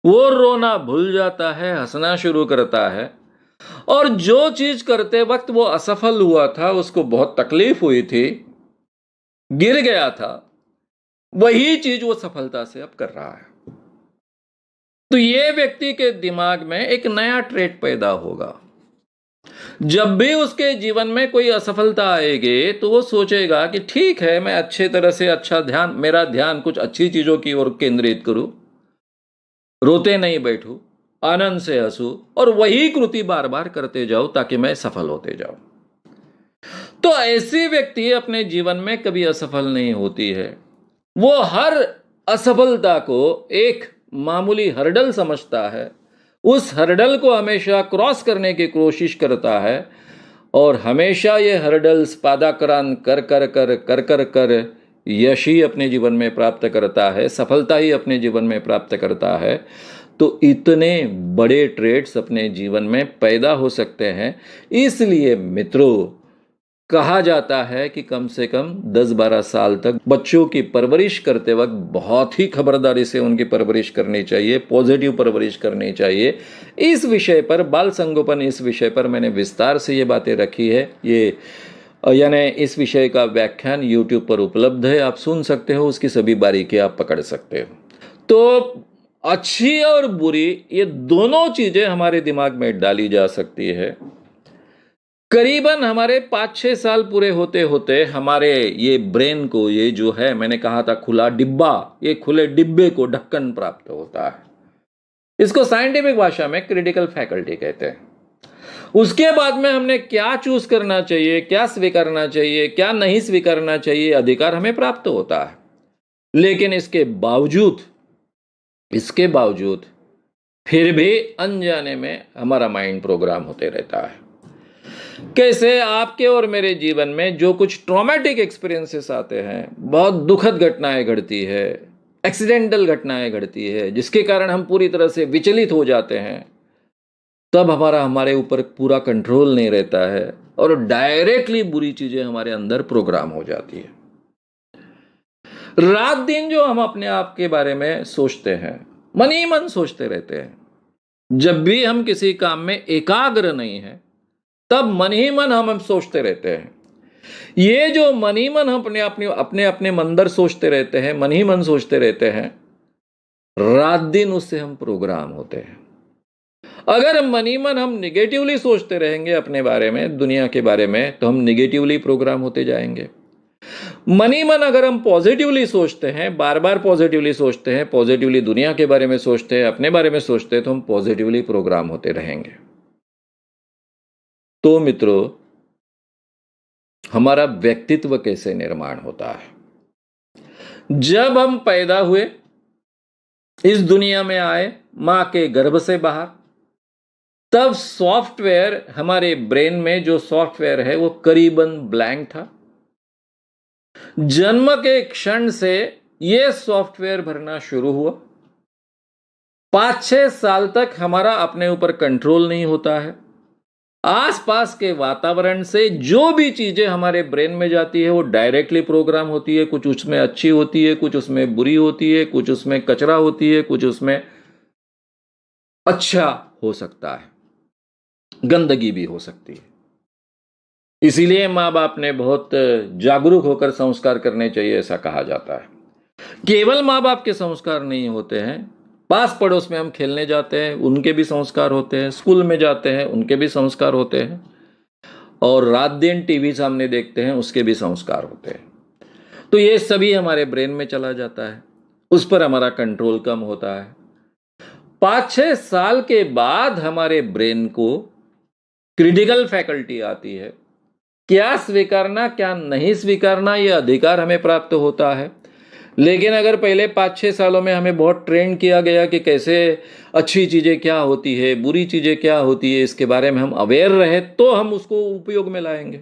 वो रोना भूल जाता है, हंसना शुरू करता है, और जो चीज करते वक्त वो असफल हुआ था, उसको बहुत तकलीफ हुई थी, गिर गया था, वही चीज वो सफलता से अब कर रहा है। तो ये व्यक्ति के दिमाग में एक नया ट्रेट पैदा होगा। जब भी उसके जीवन में कोई असफलता आएगी तो वो सोचेगा कि ठीक है, मैं अच्छे तरह से मेरा ध्यान कुछ अच्छी चीजों की ओर केंद्रित करूं, रोते नहीं बैठूं, आनंद से हंसूं और वही कृति बार बार करते जाऊं ताकि मैं सफल होते जाऊं। तो ऐसी व्यक्ति अपने जीवन में कभी असफल नहीं होती है। वो हर असफलता को एक मामूली हर्डल समझता है, उस हर्डल को हमेशा क्रॉस करने की कोशिश करता है, और हमेशा ये हर्डल्स पादाक्रांत कर कर कर कर कर कर यश ही अपने जीवन में प्राप्त करता है, सफलता ही अपने जीवन में प्राप्त करता है। तो इतने बड़े ट्रेड्स अपने जीवन में पैदा हो सकते हैं। इसलिए मित्रों, कहा जाता है कि कम से कम 10-12 साल तक बच्चों की परवरिश करते वक्त बहुत ही खबरदारी से उनकी परवरिश करनी चाहिए, पॉजिटिव परवरिश करनी चाहिए। इस विषय पर, बाल संगोपन, इस विषय पर मैंने विस्तार से ये बातें रखी है। यानी इस विषय का व्याख्यान YouTube पर उपलब्ध है, आप सुन सकते हो, उसकी सभी बारीकियां आप पकड़ सकते हो। तो अच्छी और बुरी ये दोनों चीजें हमारे दिमाग में डाली जा सकती है। करीबन हमारे 5-6 साल पूरे होते होते हमारे ये ब्रेन को, ये जो है मैंने कहा था खुला डिब्बा, ये खुले डिब्बे को ढक्कन प्राप्त होता है। इसको साइंटिफिक भाषा में क्रिटिकल फैकल्टी कहते हैं। उसके बाद में हमने क्या चूज करना चाहिए, क्या स्वीकारना चाहिए, क्या नहीं स्वीकारना चाहिए, अधिकार हमें प्राप्त होता है। लेकिन इसके बावजूद फिर भी अनजाने में हमारा माइंड प्रोग्राम होते रहता है। कैसे आपके और मेरे जीवन में जो कुछ ट्रॉमेटिक एक्सपीरियंसेस आते हैं, बहुत दुखद घटनाएं घटती है, एक्सीडेंटल घटनाएं घटती है, जिसके कारण हम पूरी तरह से विचलित हो जाते हैं, तब हमारे ऊपर पूरा कंट्रोल नहीं रहता है और डायरेक्टली बुरी चीजें हमारे अंदर प्रोग्राम हो जाती है। रात दिन जो हम अपने आप के बारे में सोचते हैं, मन ही मन सोचते रहते हैं। जब भी हम किसी काम में एकाग्र नहीं है, तब मन ही मन हम सोचते रहते हैं। ये जो मन ही मन हम अपने अपने मंदर सोचते रहते हैं, मन ही मन सोचते रहते हैं, रात दिन उससे हम प्रोग्राम होते हैं। अगर मन ही मन हम निगेटिवली सोचते रहेंगे अपने बारे में, दुनिया के बारे में, तो हम निगेटिवली प्रोग्राम होते जाएंगे। मन ही मन अगर हम पॉजिटिवली सोचते हैं, बार बार पॉजिटिवली सोचते हैं, पॉजिटिवली दुनिया के बारे में सोचते हैं, अपने बारे में सोचते हैं, तो हम पॉजिटिवली प्रोग्राम होते रहेंगे। तो मित्रों, हमारा व्यक्तित्व कैसे निर्माण होता है? जब हम पैदा हुए, इस दुनिया में आए, मां के गर्भ से बाहर, तब सॉफ्टवेयर, हमारे ब्रेन में जो सॉफ्टवेयर है वो करीबन ब्लैंक था। जन्म के क्षण से यह सॉफ्टवेयर भरना शुरू हुआ। 5-6 साल तक हमारा अपने ऊपर कंट्रोल नहीं होता है। आसपास के वातावरण से जो भी चीजें हमारे ब्रेन में जाती है वो डायरेक्टली प्रोग्राम होती है। कुछ उसमें अच्छी होती है, कुछ उसमें बुरी होती है, कुछ उसमें कचरा होती है, कुछ उसमें अच्छा हो सकता है, गंदगी भी हो सकती है। इसीलिए माँ बाप ने बहुत जागरूक होकर संस्कार करने चाहिए, ऐसा कहा जाता है। केवल माँ बाप के संस्कार नहीं होते हैं, पास पड़ोस में हम खेलने जाते हैं, उनके भी संस्कार होते हैं, स्कूल में जाते हैं, उनके भी संस्कार होते हैं, और रात दिन टीवी सामने देखते हैं, उसके भी संस्कार होते हैं। तो ये सभी हमारे ब्रेन में चला जाता है, उस पर हमारा कंट्रोल कम होता है। 5-6 साल के बाद हमारे ब्रेन को क्रिटिकल फैकल्टी आती है, क्या स्वीकारना क्या नहीं स्वीकारना, यह अधिकार हमें प्राप्त होता है। लेकिन अगर पहले 5-6 सालों में हमें बहुत ट्रेन किया गया कि कैसे अच्छी चीज़ें क्या होती है, बुरी चीज़ें क्या होती है, इसके बारे में हम अवेयर रहे, तो हम उसको उपयोग में लाएंगे,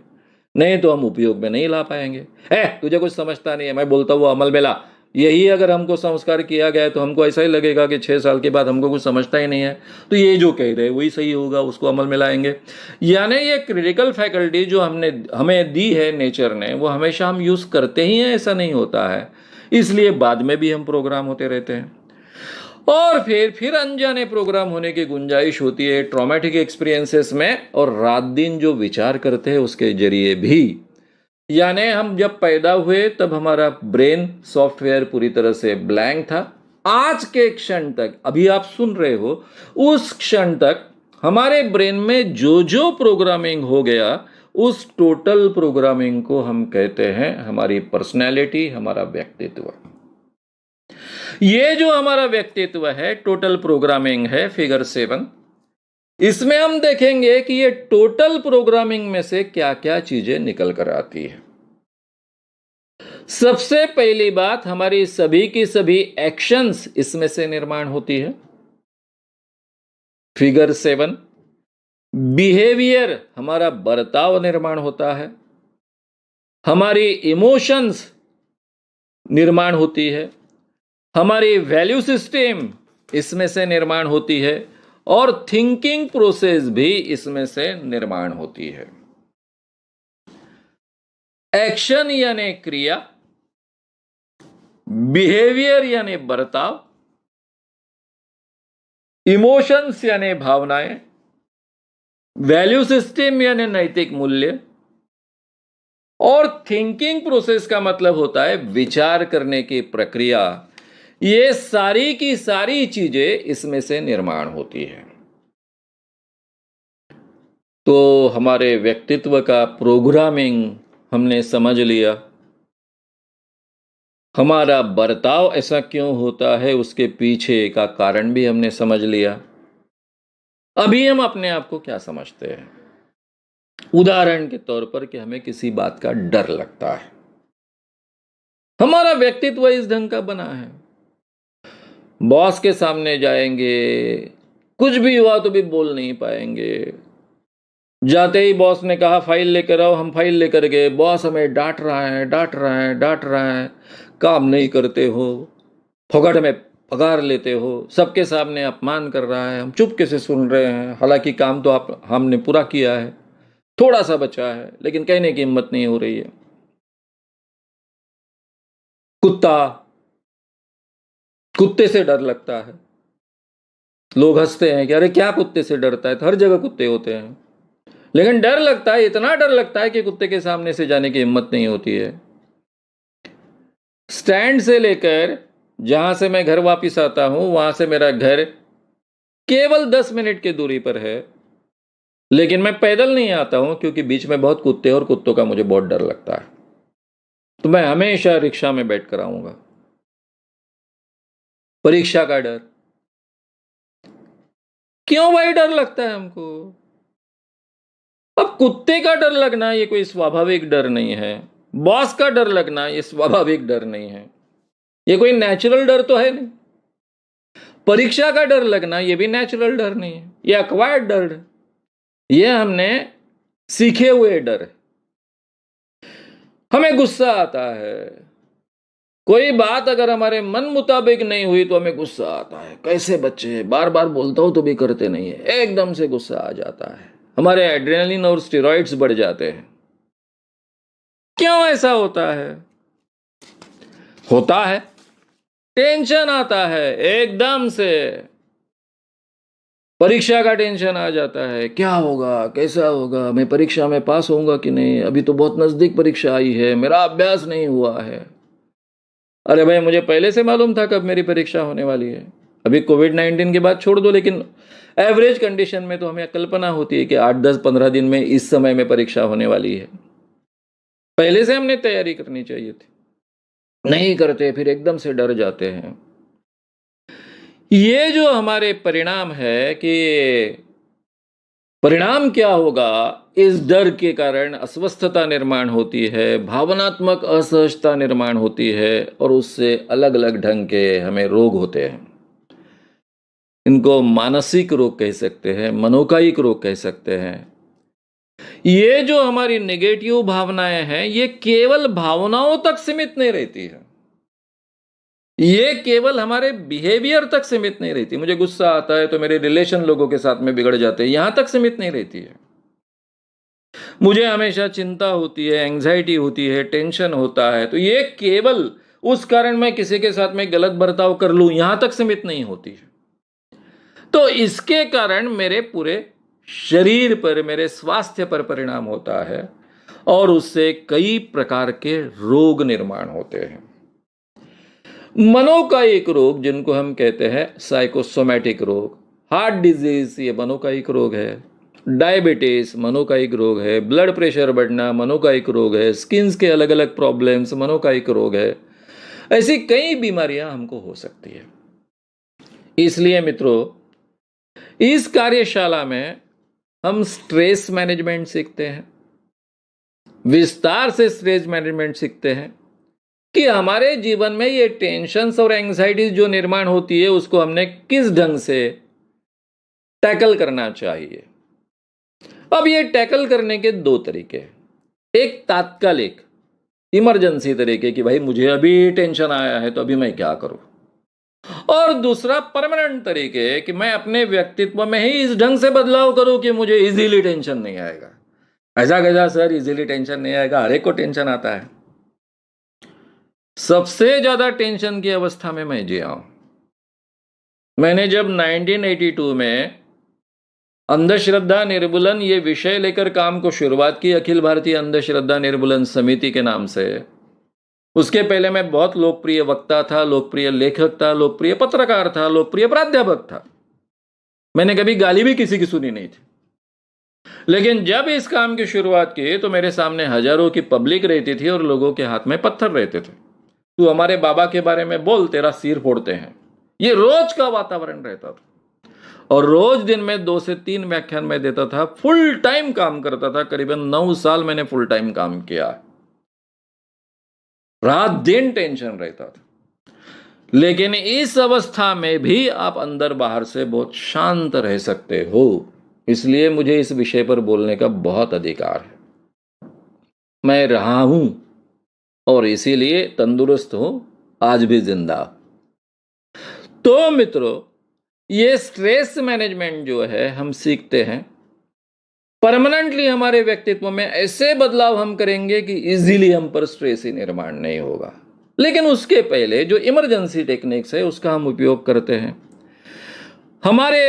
नहीं तो हम उपयोग में नहीं ला पाएंगे। तुझे कुछ समझता नहीं है, मैं बोलता हूँ अमल में ला, यही अगर हमको संस्कार किया गया है तो हमको ऐसा ही लगेगा कि 6 साल के बाद हमको कुछ समझता ही नहीं है, तो ये जो कह रहे हैं वही सही होगा, उसको अमल में लाएंगे। यानी ये क्रिटिकल फैकल्टी जो हमें दी है नेचर ने, वो हमेशा हम यूज़ करते ही हैं, ऐसा नहीं होता है। इसलिए बाद में भी हम प्रोग्राम होते रहते हैं, और फिर अनजाने प्रोग्राम होने की गुंजाइश होती है ट्रॉमेटिक एक्सपीरियंसेस में, और रात दिन जो विचार करते हैं उसके जरिए भी। यानी हम जब पैदा हुए तब हमारा ब्रेन सॉफ्टवेयर पूरी तरह से ब्लैंक था। आज के क्षण तक, अभी आप सुन रहे हो, उस क्षण तक हमारे ब्रेन में जो जो प्रोग्रामिंग हो गया, उस टोटल प्रोग्रामिंग को हम कहते हैं हमारी पर्सनैलिटी, हमारा व्यक्तित्व। ये जो हमारा व्यक्तित्व है, टोटल प्रोग्रामिंग है, फिगर 7, इसमें हम देखेंगे कि ये टोटल प्रोग्रामिंग में से क्या क्या चीजें निकल कर आती है। सबसे पहली बात, हमारी सभी की सभी एक्शंस इसमें से निर्माण होती है। फिगर 7, बिहेवियर, हमारा बर्ताव निर्माण होता है। हमारी इमोशंस निर्माण होती है। हमारी वैल्यू सिस्टम इसमें से निर्माण होती है, और थिंकिंग प्रोसेस भी इसमें से निर्माण होती है। एक्शन यानी क्रिया, बिहेवियर यानी बर्ताव, इमोशंस यानी भावनाएं, वैल्यू सिस्टम यानी नैतिक मूल्य, और थिंकिंग प्रोसेस का मतलब होता है विचार करने की प्रक्रिया। ये सारी की सारी चीजें इसमें से निर्माण होती है। तो हमारे व्यक्तित्व का प्रोग्रामिंग हमने समझ लिया। हमारा बर्ताव ऐसा क्यों होता है, उसके पीछे का कारण भी हमने समझ लिया। अभी हम अपने आप को क्या समझते हैं? उदाहरण के तौर पर कि हमें किसी बात का डर लगता है। हमारा व्यक्तित्व इस ढंग का बना है, बॉस के सामने जाएंगे, कुछ भी हुआ तो भी बोल नहीं पाएंगे। जाते ही बॉस ने कहा फाइल लेकर आओ, हम फाइल लेकर गए, बॉस हमें डांट रहा है, डांट रहा है, डांट रहा है, काम नहीं करते हो, फोकट में पगार लेते हो, सबके सामने अपमान कर रहा है, हम चुप कैसे सुन रहे हैं, हालांकि काम तो आप हमने पूरा किया है, थोड़ा सा बचा है, लेकिन कहने की हिम्मत नहीं हो रही है। कुत्ते से डर लगता है। लोग हंसते हैं कि अरे क्या कुत्ते से डरता है, तो हर जगह कुत्ते होते हैं, लेकिन डर लगता है, इतना डर लगता है कि कुत्ते के सामने से जाने की हिम्मत नहीं होती है। स्टैंड से लेकर जहां से मैं घर वापस आता हूं, वहां से मेरा घर केवल 10 मिनट की दूरी पर है, लेकिन मैं पैदल नहीं आता हूं क्योंकि बीच में बहुत कुत्ते और कुत्तों का मुझे बहुत डर लगता है, तो मैं हमेशा रिक्शा में बैठ कर आऊंगा। परीक्षा का डर, क्यों भाई डर लगता है हमको? अब कुत्ते का डर लगना ये कोई स्वाभाविक डर नहीं है, बॉस का डर लगना ये स्वाभाविक डर नहीं है, ये कोई नेचुरल डर तो है नहीं। परीक्षा का डर लगना ये भी नेचुरल डर नहीं है, ये एक्वायर्ड डर है, ये हमने सीखे हुए डर है। हमें गुस्सा आता है, कोई बात अगर हमारे मन मुताबिक नहीं हुई तो हमें गुस्सा आता है। कैसे बच्चे, बार बार बोलता हूं तो भी करते नहीं है, एकदम से गुस्सा आ जाता है, हमारे एड्रेनलिन और स्टेरॉइड्स बढ़ जाते हैं। क्यों ऐसा होता है? होता है, टेंशन आता है, एकदम से परीक्षा का टेंशन आ जाता है, क्या होगा, कैसा होगा, मैं परीक्षा में पास होऊंगा कि नहीं, अभी तो बहुत नजदीक परीक्षा आई है, मेरा अभ्यास नहीं हुआ है। अरे भाई मुझे पहले से मालूम था कब मेरी परीक्षा होने वाली है, अभी कोविड-19 के बाद छोड़ दो, लेकिन एवरेज कंडीशन में तो हमें कल्पना होती है कि 8-10-15 दिन में इस समय में परीक्षा होने वाली है। पहले से हमने तैयारी करनी चाहिए थी, नहीं करते, फिर एकदम से डर जाते हैं। ये जो हमारे परिणाम है कि परिणाम क्या होगा, इस डर के कारण अस्वस्थता निर्माण होती है, भावनात्मक असहजता निर्माण होती है, और उससे अलग अलग ढंग के हमें रोग होते हैं। इनको मानसिक रोग कह सकते हैं, मनोकायिक रोग कह सकते हैं। ये जो हमारी नेगेटिव भावनाएं हैं, ये केवल भावनाओं तक सीमित नहीं रहती है, ये केवल हमारे बिहेवियर तक सीमित नहीं रहती। मुझे गुस्सा आता है तो मेरे रिलेशन लोगों के साथ में बिगड़ जाते हैं, यहां तक सीमित नहीं रहती है। मुझे हमेशा चिंता होती है, एंग्जाइटी होती है, टेंशन होता है, तो ये केवल उस कारण मैं किसी के साथ में गलत बर्ताव कर लूं, यहां तक सीमित नहीं होती है। तो इसके कारण मेरे पूरे शरीर पर, मेरे स्वास्थ्य पर परिणाम होता है, और उससे कई प्रकार के रोग निर्माण होते हैं। मनोकायिक रोग, जिनको हम कहते हैं साइकोसोमैटिक रोग, हार्ट डिजीज ये मनोकायिक रोग है, डायबिटीज मनोकायिक रोग है, ब्लड प्रेशर बढ़ना मनोकायिक रोग है, स्किन्स के अलग अलग प्रॉब्लम्स मनोकायिक रोग है, ऐसी कई बीमारियां हमको हो सकती है। इसलिए मित्रों, इस कार्यशाला में हम स्ट्रेस मैनेजमेंट सीखते हैं, विस्तार से स्ट्रेस मैनेजमेंट सीखते हैं कि हमारे जीवन में ये टेंशन्स और एंग्जाइटीज जो निर्माण होती है उसको हमने किस ढंग से टैकल करना चाहिए। अब ये टैकल करने के दो तरीके, एक तात्कालिक इमरजेंसी तरीके कि भाई मुझे अभी टेंशन आया है तो अभी मैं क्या करूं, और दूसरा परमानेंट तरीके कि मैं अपने व्यक्तित्व में ही इस ढंग से बदलाव करूं कि मुझे इजीली टेंशन नहीं आएगा। ऐसा कैसा सर, इजीली टेंशन नहीं आएगा? हर एक को टेंशन आता है। सबसे ज्यादा टेंशन की अवस्था में मैं जिया हूं। मैंने जब 1982 में अंधश्रद्धा निर्मूलन ये विषय लेकर काम को शुरुआत की, अखिल भारतीय अंधश्रद्धा निर्मूलन समिति के नाम से, उसके पहले मैं बहुत लोकप्रिय वक्ता था, लोकप्रिय लेखक था, लोकप्रिय पत्रकार था, लोकप्रिय प्राध्यापक था। मैंने कभी गाली भी किसी की सुनी नहीं थी। लेकिन जब इस काम की शुरुआत की तो मेरे सामने हजारों की पब्लिक रहती थी और लोगों के हाथ में पत्थर रहते थे। तू हमारे बाबा के बारे में बोल, तेरा सिर फोड़ते हैं, ये रोज का वातावरण रहता था। और रोज दिन में 2 से 3 व्याख्यान मैं देता था, फुल टाइम काम करता था। करीबन 9 साल मैंने फुल टाइम काम किया, रात दिन टेंशन रहता था। लेकिन इस अवस्था में भी आप अंदर बाहर से बहुत शांत रह सकते हो, इसलिए मुझे इस विषय पर बोलने का बहुत अधिकार है। मैं रहा हूं और इसीलिए तंदुरुस्त हूं, आज भी जिंदा। तो मित्रों, ये स्ट्रेस मैनेजमेंट जो है हम सीखते हैं, परमानेंटली हमारे व्यक्तित्व में ऐसे बदलाव हम करेंगे कि इजीली हम पर स्ट्रेस ही निर्माण नहीं होगा। लेकिन उसके पहले जो इमरजेंसी टेक्निक्स है उसका हम उपयोग करते हैं। हमारे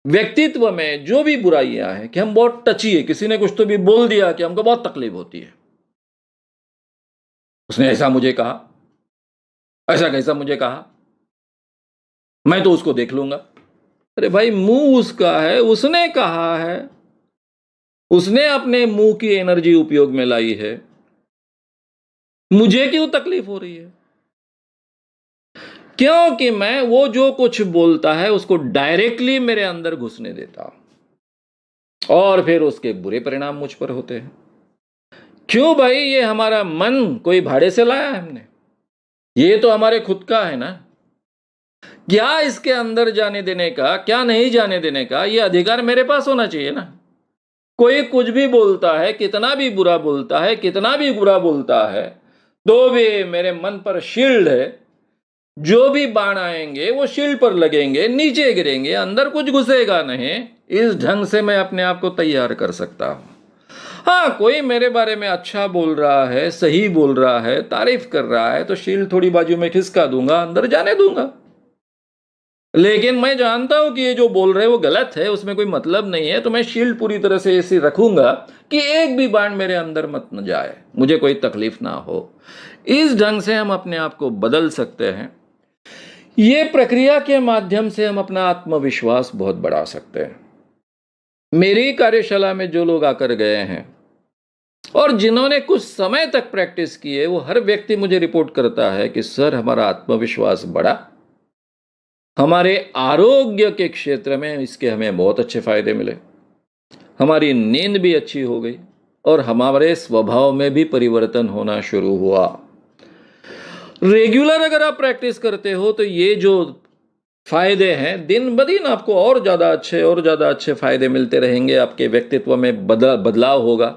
व्यक्तित्व में जो भी बुराइयां हैं कि हम बहुत टची है, किसी ने कुछ तो भी बोल दिया कि हमको बहुत तकलीफ होती है, उसने ऐसा मुझे कहा, ऐसा कैसा मुझे कहा, मैं तो उसको देख लूंगा। अरे भाई, मुंह उसका है, उसने कहा है, उसने अपने मुंह की एनर्जी उपयोग में लाई है, मुझे क्यों तकलीफ हो रही है? क्योंकि मैं वो जो कुछ बोलता है उसको डायरेक्टली मेरे अंदर घुसने देता हूं और फिर उसके बुरे परिणाम मुझ पर होते हैं। क्यों भाई? ये हमारा मन कोई भाड़े से लाया है हमने? ये तो हमारे खुद का है ना। क्या इसके अंदर जाने देने का, क्या नहीं जाने देने का, ये अधिकार मेरे पास होना चाहिए ना। कोई कुछ भी बोलता है, कितना भी बुरा बोलता है, कितना भी बुरा बोलता है, तो भी मेरे मन पर शील्ड है। जो भी बाण आएंगे वो शील्ड पर लगेंगे, नीचे गिरेंगे, अंदर कुछ घुसेगा नहीं। इस ढंग से मैं अपने आप को तैयार कर सकता हूं। हाँ, कोई मेरे बारे में अच्छा बोल रहा है, सही बोल रहा है, तारीफ कर रहा है, तो शील्ड थोड़ी बाजू में खिसका दूंगा, अंदर जाने दूंगा। लेकिन मैं जानता हूं कि ये जो बोल रहे हैं वो गलत है, उसमें कोई मतलब नहीं है, तो मैं शील्ड पूरी तरह से ऐसी रखूंगा कि एक भी बाण मेरे अंदर मत न जाए, मुझे कोई तकलीफ ना हो। इस ढंग से हम अपने आप को बदल सकते हैं। ये प्रक्रिया के माध्यम से हम अपना आत्मविश्वास बहुत बढ़ा सकते हैं। मेरी कार्यशाला में जो लोग आकर गए हैं और जिन्होंने कुछ समय तक प्रैक्टिस की है, वो हर व्यक्ति मुझे रिपोर्ट करता है कि सर, हमारा आत्मविश्वास बढ़ा, हमारे आरोग्य के क्षेत्र में इसके हमें बहुत अच्छे फायदे मिले, हमारी नींद भी अच्छी हो गई और हमारे स्वभाव में भी परिवर्तन होना शुरू हुआ। रेगुलर अगर आप प्रैक्टिस करते हो तो ये जो फायदे हैं, दिन ब दिन आपको और ज़्यादा अच्छे फायदे मिलते रहेंगे, आपके व्यक्तित्व में बदलाव होगा।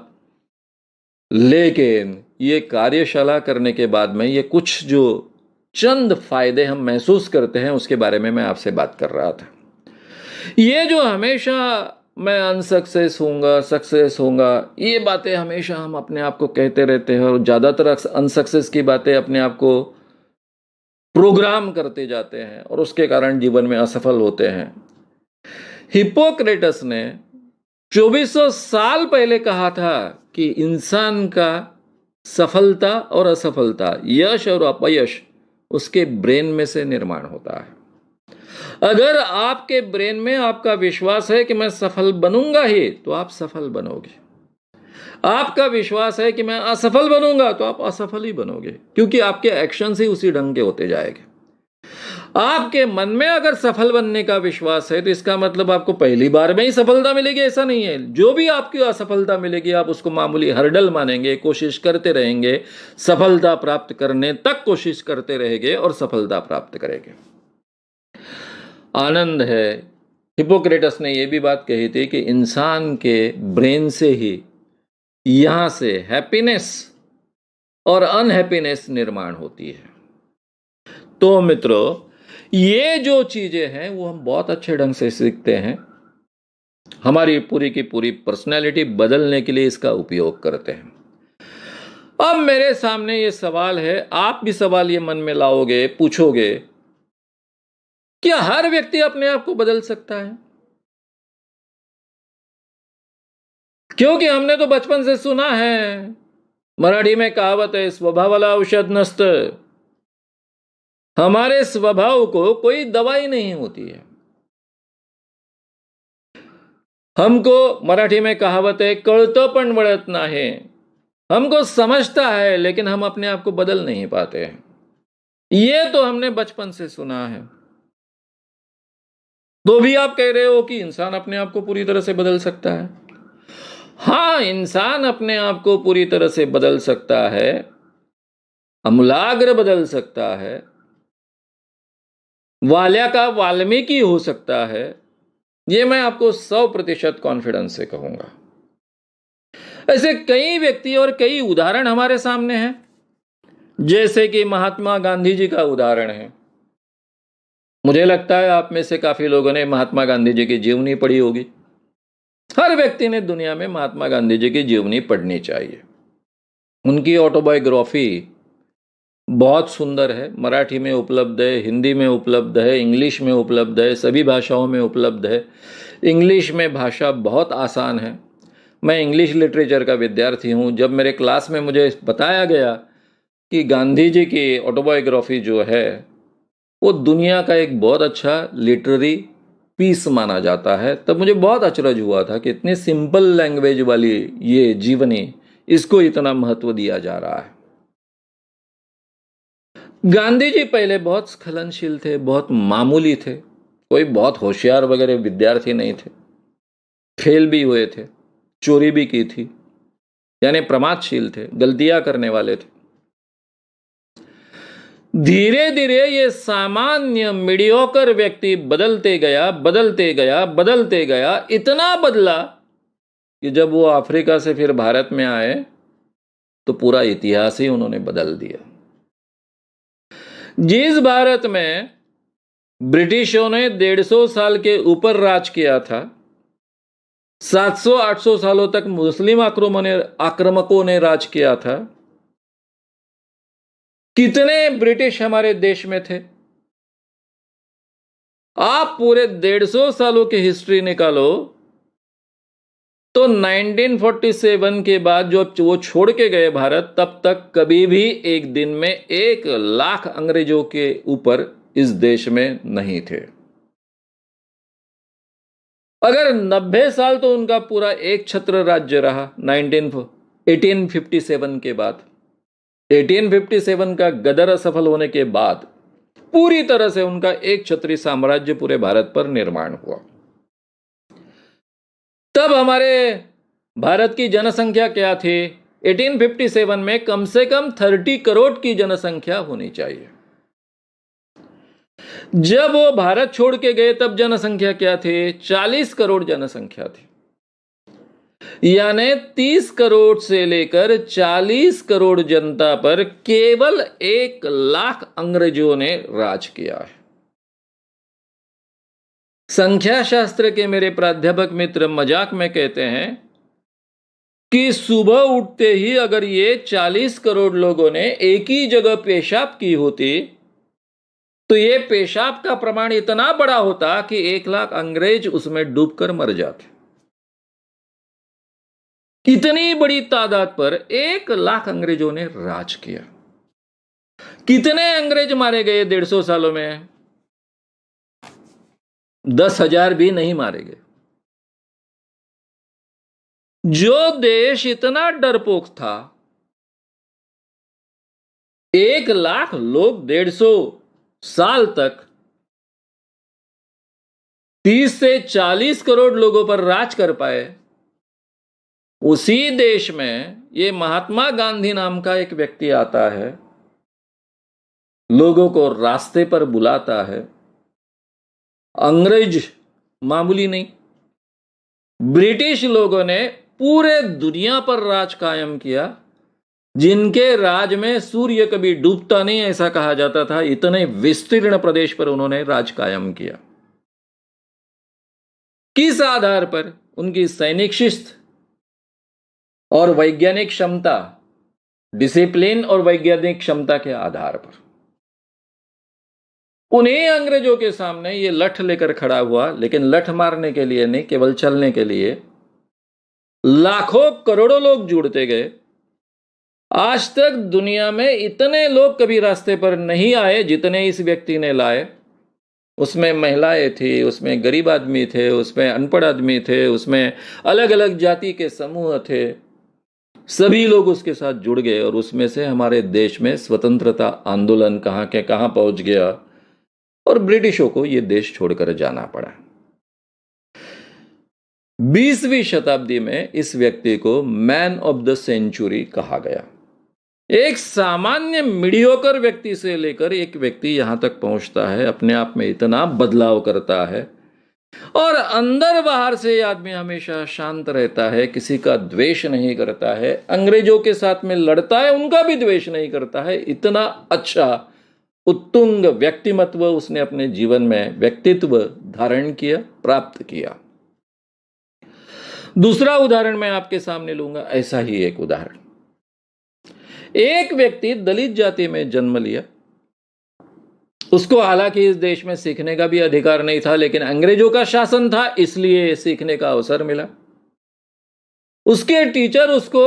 लेकिन ये कार्यशाला करने के बाद में ये कुछ जो चंद फायदे हम महसूस करते हैं, उसके बारे में मैं आपसे बात कर रहा था। ये जो हमेशा मैं अनसक्सेस होऊंगा, सक्सेस होऊंगा, ये बातें हमेशा हम अपने आप को कहते रहते हैं और ज़्यादातर अनसक्सेस की बातें अपने आप को प्रोग्राम करते जाते हैं और उसके कारण जीवन में असफल होते हैं। हिप्पोक्रेटस ने 2400 साल पहले कहा था कि इंसान का सफलता और असफलता, यश और अपयश उसके ब्रेन में से निर्माण होता है। अगर आपके ब्रेन में आपका विश्वास है कि मैं सफल बनूंगा ही, तो आप सफल बनोगे। आपका विश्वास है कि मैं असफल बनूंगा, तो आप असफल ही बनोगे, क्योंकि आपके एक्शंस ही उसी ढंग के होते जाएंगे। आपके मन में अगर सफल बनने का विश्वास है, तो इसका मतलब आपको पहली बार में ही सफलता मिलेगी, ऐसा नहीं है। जो भी आपकी असफलता मिलेगी, आप उसको मामूली हर्डल मानेंगे, कोशिश करते रहेंगे, सफलता प्राप्त करने तक कोशिश करते रहेंगे और सफलता प्राप्त करेंगे। आनंद है, हिप्पोक्रेटस ने यह भी बात कही थी कि इंसान के ब्रेन से ही यहां से हैप्पीनेस और अनहैप्पीनेस निर्माण होती है। तो मित्रों, ये जो चीजें हैं वो हम बहुत अच्छे ढंग से सीखते हैं, हमारी पूरी की पूरी पर्सनैलिटी बदलने के लिए इसका उपयोग करते हैं। अब मेरे सामने ये सवाल है, आप भी सवाल ये मन में लाओगे, पूछोगे, क्या हर व्यक्ति अपने आप को बदल सकता है? क्योंकि हमने तो बचपन से सुना है, मराठी में कहावत है, स्वभावाला औषध नसतं। हमारे स्वभाव को कोई दवाई नहीं होती है। हमको मराठी में कहावत है, कळतं पण वळत नाही। हमको समझता है लेकिन हम अपने आप को बदल नहीं पाते। ये तो हमने बचपन से सुना है। तो भी आप कह रहे हो कि इंसान अपने आप को पूरी तरह से बदल सकता है। हाँ, इंसान अपने आप को पूरी तरह से बदल सकता है, अमूलाग्र बदल सकता है, वाल्या का वाल्मीकि हो सकता है, ये मैं आपको 100% कॉन्फिडेंस से कहूंगा। ऐसे कई व्यक्ति और कई उदाहरण हमारे सामने हैं, जैसे कि महात्मा गांधी जी का उदाहरण है। मुझे लगता है आप में से काफी लोगों ने महात्मा गांधी जी की जीवनी पढ़ी होगी। हर व्यक्ति ने दुनिया में महात्मा गांधी जी की जीवनी पढ़नी चाहिए। उनकी ऑटोबायोग्राफी बहुत सुंदर है, मराठी में उपलब्ध है, हिंदी में उपलब्ध है, इंग्लिश में उपलब्ध है, सभी भाषाओं में उपलब्ध है। इंग्लिश में भाषा बहुत आसान है। मैं इंग्लिश लिटरेचर का विद्यार्थी हूँ। जब मेरे क्लास में मुझे बताया गया कि गांधी जी की ऑटोबायोग्राफी जो है वो दुनिया का एक बहुत अच्छा लिटरेरी पीस माना जाता है, तब मुझे बहुत अचरज हुआ था कि इतनी सिंपल लैंग्वेज वाली ये जीवनी, इसको इतना महत्व दिया जा रहा है। गांधी जी पहले बहुत स्खलनशील थे, बहुत मामूली थे, कोई बहुत होशियार वगैरह विद्यार्थी नहीं थे। फेल भी हुए थे, चोरी भी की थी, यानी प्रमादशील थे, गलतियां करने वाले थे। धीरे धीरे ये सामान्य मीडियोकर व्यक्ति बदलते गया, बदलते गया, बदलते गया, इतना बदला कि जब वो अफ्रीका से फिर भारत में आए तो पूरा इतिहास ही उन्होंने बदल दिया। जिस भारत में ब्रिटिशों ने 150 साल के ऊपर राज किया था, 700-800 सालों तक मुस्लिम आक्रामकों ने राज किया था, कितने ब्रिटिश हमारे देश में थे? आप पूरे 150 सालों की हिस्ट्री निकालो तो 1947 के बाद जो वो छोड़ के गए भारत, तब तक कभी भी एक दिन में 1 लाख अंग्रेजों के ऊपर इस देश में नहीं थे। अगर 90 साल तो उनका पूरा एक छत्र राज्य रहा 1857 के बाद। 1857 का गदर असफल होने के बाद पूरी तरह से उनका एक छत्री साम्राज्य पूरे भारत पर निर्माण हुआ। तब हमारे भारत की जनसंख्या क्या थी? 1857 में कम से कम 30 करोड़ की जनसंख्या होनी चाहिए। जब वो भारत छोड़ के गए तब जनसंख्या क्या थी? 40 करोड़ जनसंख्या थी। यानी 30 करोड़ से लेकर 40 करोड़ जनता पर केवल 1 लाख अंग्रेजों ने राज किया है। संख्या शास्त्र के मेरे प्राध्यापक मित्र मजाक में कहते हैं कि सुबह उठते ही अगर ये 40 करोड़ लोगों ने एक ही जगह पेशाब की होती तो ये पेशाब का प्रमाण इतना बड़ा होता कि 1 लाख अंग्रेज उसमें डूबकर मर जाते। कितनी बड़ी तादाद पर 1 लाख अंग्रेजों ने राज किया। कितने अंग्रेज मारे गए 150 सालों में? 10,000 भी नहीं मारे गए। जो देश इतना डरपोक था, 1 लाख लोग 150 साल तक 30 से 40 करोड़ लोगों पर राज कर पाए, उसी देश में ये महात्मा गांधी नाम का एक व्यक्ति आता है, लोगों को रास्ते पर बुलाता है। अंग्रेज मामूली नहीं, ब्रिटिश लोगों ने पूरे दुनिया पर राज कायम किया। जिनके राज में सूर्य कभी डूबता नहीं, ऐसा कहा जाता था, इतने विस्तीर्ण प्रदेश पर उन्होंने राज कायम किया। किस आधार पर? उनकी सैनिक शिस्त और वैज्ञानिक क्षमता, डिसिप्लिन और वैज्ञानिक क्षमता के आधार पर। उन्हीं अंग्रेजों के सामने ये लठ लेकर खड़ा हुआ, लेकिन लठ मारने के लिए नहीं, केवल चलने के लिए। लाखों करोड़ों लोग जुड़ते गए। आज तक दुनिया में इतने लोग कभी रास्ते पर नहीं आए जितने इस व्यक्ति ने लाए। उसमें महिलाएं थी, उसमें गरीब आदमी थे, उसमें अनपढ़ आदमी थे, उसमें अलग अलग जाति के समूह थे। सभी लोग उसके साथ जुड़ गए और उसमें से हमारे देश में स्वतंत्रता आंदोलन कहां के कहां पहुंच गया और ब्रिटिशों को यह देश छोड़कर जाना पड़ा। 20वीं शताब्दी में इस व्यक्ति को मैन ऑफ द सेंचुरी कहा गया। एक सामान्य मीडियोकर व्यक्ति से लेकर एक व्यक्ति यहां तक पहुंचता है, अपने आप में इतना बदलाव करता है और अंदर बाहर से आदमी हमेशा शांत रहता है, किसी का द्वेष नहीं करता है, अंग्रेजों के साथ में लड़ता है, उनका भी द्वेष नहीं करता है। इतना अच्छा उत्तुंग व्यक्तिमत्व उसने अपने जीवन में व्यक्तित्व धारण किया, प्राप्त किया। दूसरा उदाहरण मैं आपके सामने लूंगा, ऐसा ही एक उदाहरण। एक व्यक्ति दलित जाति में जन्म लिया, उसको हालांकि इस देश में सीखने का भी अधिकार नहीं था, लेकिन अंग्रेजों का शासन था इसलिए सीखने का अवसर मिला। उसके टीचर उसको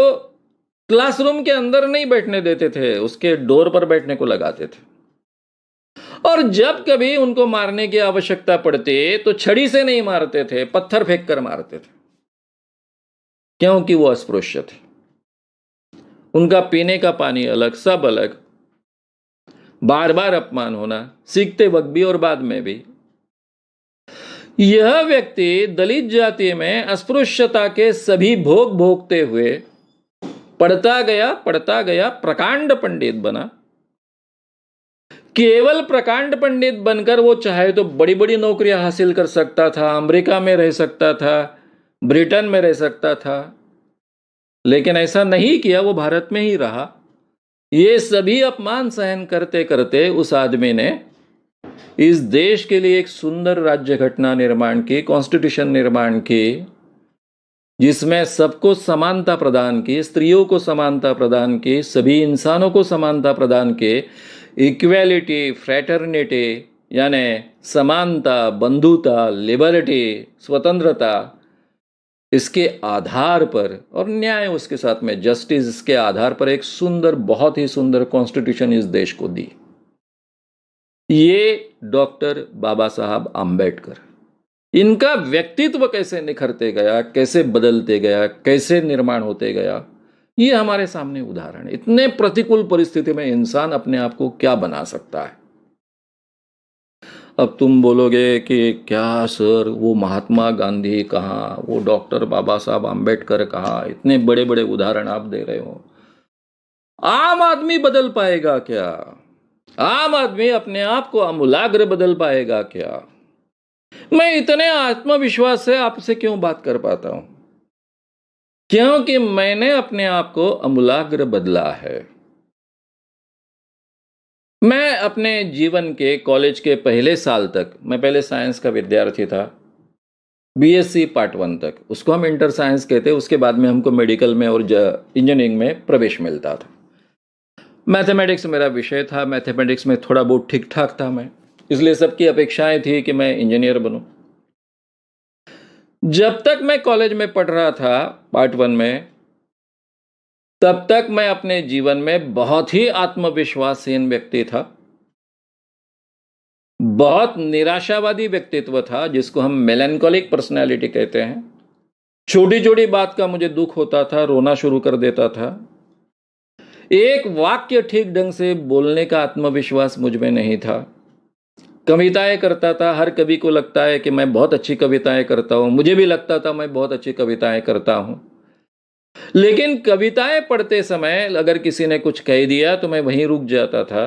क्लासरूम के अंदर नहीं बैठने देते थे, उसके डोर पर बैठने को लगाते थे और जब कभी उनको मारने की आवश्यकता पड़ती तो छड़ी से नहीं मारते थे, पत्थर फेंक कर मारते थे, क्योंकि वो अस्पृश्य थे। उनका पीने का पानी अलग, सब अलग, बार बार अपमान होना, सीखते वक्त भी और बाद में भी। यह व्यक्ति दलित जाति में अस्पृश्यता के सभी भोग भोगते हुए पढ़ता गया, प्रकांड पंडित बना। केवल प्रकांड पंडित बनकर वो चाहे तो बड़ी बड़ी नौकरियां हासिल कर सकता था, अमेरिका में रह सकता था, ब्रिटेन में रह सकता था, लेकिन ऐसा नहीं किया, वो भारत में ही रहा। ये सभी अपमान सहन करते करते उस आदमी ने इस देश के लिए एक सुंदर राज्य घटना निर्माण की, कॉन्स्टिट्यूशन निर्माण की, जिसमें सबको समानता प्रदान की, स्त्रियों को समानता प्रदान की, सभी इंसानों को समानता प्रदान की, इक्वेलिटी, फ्रैटर्निटी यानी समानता, बंधुता, लिबर्टी, स्वतंत्रता, इसके आधार पर, और न्याय उसके साथ में, जस्टिस, इसके आधार पर एक सुंदर, बहुत ही सुंदर कॉन्स्टिट्यूशन इस देश को दी। ये डॉक्टर बाबा साहब आम्बेडकर, इनका व्यक्तित्व कैसे निखरते गया, कैसे बदलते गया, कैसे निर्माण होते गया, ये हमारे सामने उदाहरण है। इतने प्रतिकूल परिस्थिति में इंसान अपने आप को क्या बना सकता है। अब तुम बोलोगे कि क्या सर, वो महात्मा गांधी कहाँ, वो डॉक्टर बाबा साहब आम्बेडकर कहाँ, इतने बड़े बड़े उदाहरण आप दे रहे हो, आम आदमी बदल पाएगा क्या? आम आदमी अपने आप को आमूलाग्र बदल पाएगा क्या? मैं इतने आत्मविश्वास से आपसे क्यों बात कर पाता हूं? क्योंकि मैंने अपने आप को आमूलाग्र बदला है। मैं अपने जीवन के कॉलेज के पहले साल तक, मैं पहले साइंस का विद्यार्थी था, बीएससी पार्ट 1 तक, उसको हम इंटर साइंस कहते, उसके बाद में हमको मेडिकल में और इंजीनियरिंग में प्रवेश मिलता था। मैथमेटिक्स मेरा विषय था, मैथमेटिक्स में थोड़ा बहुत ठीक ठाक था मैं, इसलिए सबकी अपेक्षाएं थी कि मैं इंजीनियर बनूं। जब तक मैं कॉलेज में पढ़ रहा था पार्ट 1 में, तब तक मैं अपने जीवन में बहुत ही आत्मविश्वासहीन व्यक्ति था, बहुत निराशावादी व्यक्तित्व था, जिसको हम मेलैंकोलिक पर्सनैलिटी कहते हैं। छोटी छोटी बात का मुझे दुख होता था, रोना शुरू कर देता था। एक वाक्य ठीक ढंग से बोलने का आत्मविश्वास मुझ में नहीं था। कविताएं करता था, हर कवि को लगता है कि मैं बहुत अच्छी कविताएं करता हूं, मुझे भी लगता था मैं बहुत अच्छी कविताएं करता हूं, लेकिन कविताएं पढ़ते समय अगर किसी ने कुछ कह दिया तो मैं वहीं रुक जाता था।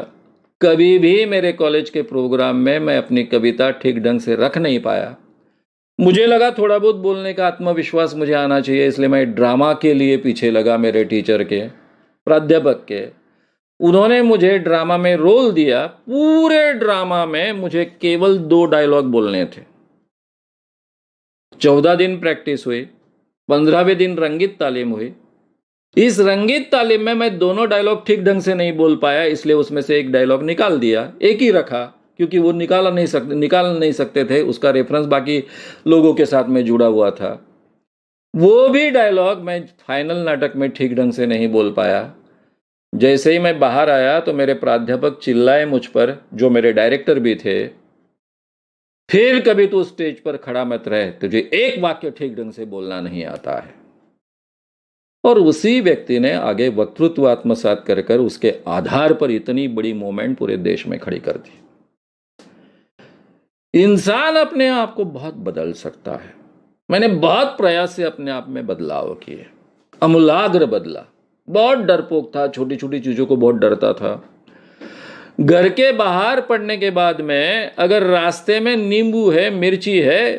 कभी भी मेरे कॉलेज के प्रोग्राम में मैं अपनी कविता ठीक ढंग से रख नहीं पाया। मुझे लगा थोड़ा बहुत बोलने का आत्मविश्वास मुझे आना चाहिए, इसलिए मैं ड्रामा के लिए पीछे लगा मेरे टीचर के, प्राध्यापक के। उन्होंने मुझे ड्रामा में रोल दिया। पूरे ड्रामा में मुझे केवल 2 डायलॉग बोलने थे। 14 दिन प्रैक्टिस हुई, 15वें दिन रंगीत तालीम हुई। इस रंगीत तालीम में मैं दोनों डायलॉग ठीक ढंग से नहीं बोल पाया, इसलिए उसमें से एक डायलॉग निकाल दिया, एक ही रखा, क्योंकि वो निकाल नहीं सकते थे, उसका रेफरेंस बाकी लोगों के साथ में जुड़ा हुआ था। वो भी डायलॉग मैं फाइनल नाटक में ठीक ढंग से नहीं बोल पाया। जैसे ही मैं बाहर आया तो मेरे प्राध्यापक चिल्लाए मुझ पर, जो मेरे डायरेक्टर भी थे, फिर कभी तू स्टेज पर खड़ा मत रहे, तुझे एक वाक्य ठीक ढंग से बोलना नहीं आता है। और उसी व्यक्ति ने आगे वक्तृत्व आत्मसात कर कर उसके आधार पर इतनी बड़ी मूवमेंट पूरे देश में खड़ी कर दी। इंसान अपने आप को बहुत बदल सकता है। मैंने बहुत प्रयास से अपने आप में बदलाव किए, आमूलाग्र बदला। बहुत डरपोक था, छोटी छोटी चीजों को बहुत डरता था। घर के बाहर पड़ने के बाद में अगर रास्ते में नींबू है, मिर्ची है,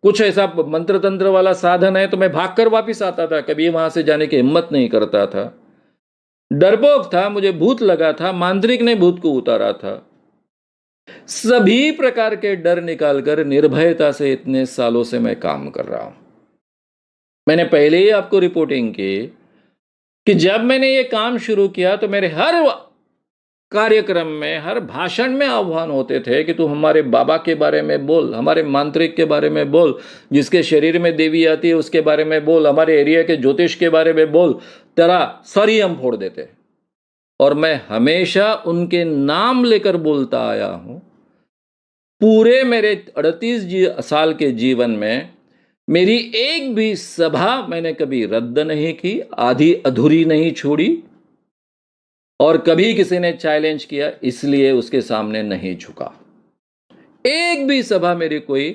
कुछ ऐसा मंत्र तंत्र वाला साधन है, तो मैं भागकर वापस आता था, कभी वहां से जाने की हिम्मत नहीं करता था। डरपोक था, मुझे भूत लगा था, मांत्रिक ने भूत को उतारा था। सभी प्रकार के डर निकालकर निर्भयता से इतने सालों से मैं काम कर रहा हूं। मैंने पहले ही आपको रिपोर्टिंग की कि जब मैंने ये काम शुरू किया तो मेरे हर कार्यक्रम में, हर भाषण में आह्वान होते थे कि तू हमारे बाबा के बारे में बोल, हमारे मांत्रिक के बारे में बोल, जिसके शरीर में देवी आती है उसके बारे में बोल, हमारे एरिया के ज्योतिष के बारे में बोल, तेरा सर ही हम फोड़ देते। और मैं हमेशा उनके नाम लेकर बोलता आया हूं। पूरे मेरे 38 साल के जीवन में मेरी एक भी सभा मैंने कभी रद्द नहीं की, आधी अधूरी नहीं छोड़ी, और कभी किसी ने चैलेंज किया इसलिए उसके सामने नहीं झुका। एक भी सभा मेरी कोई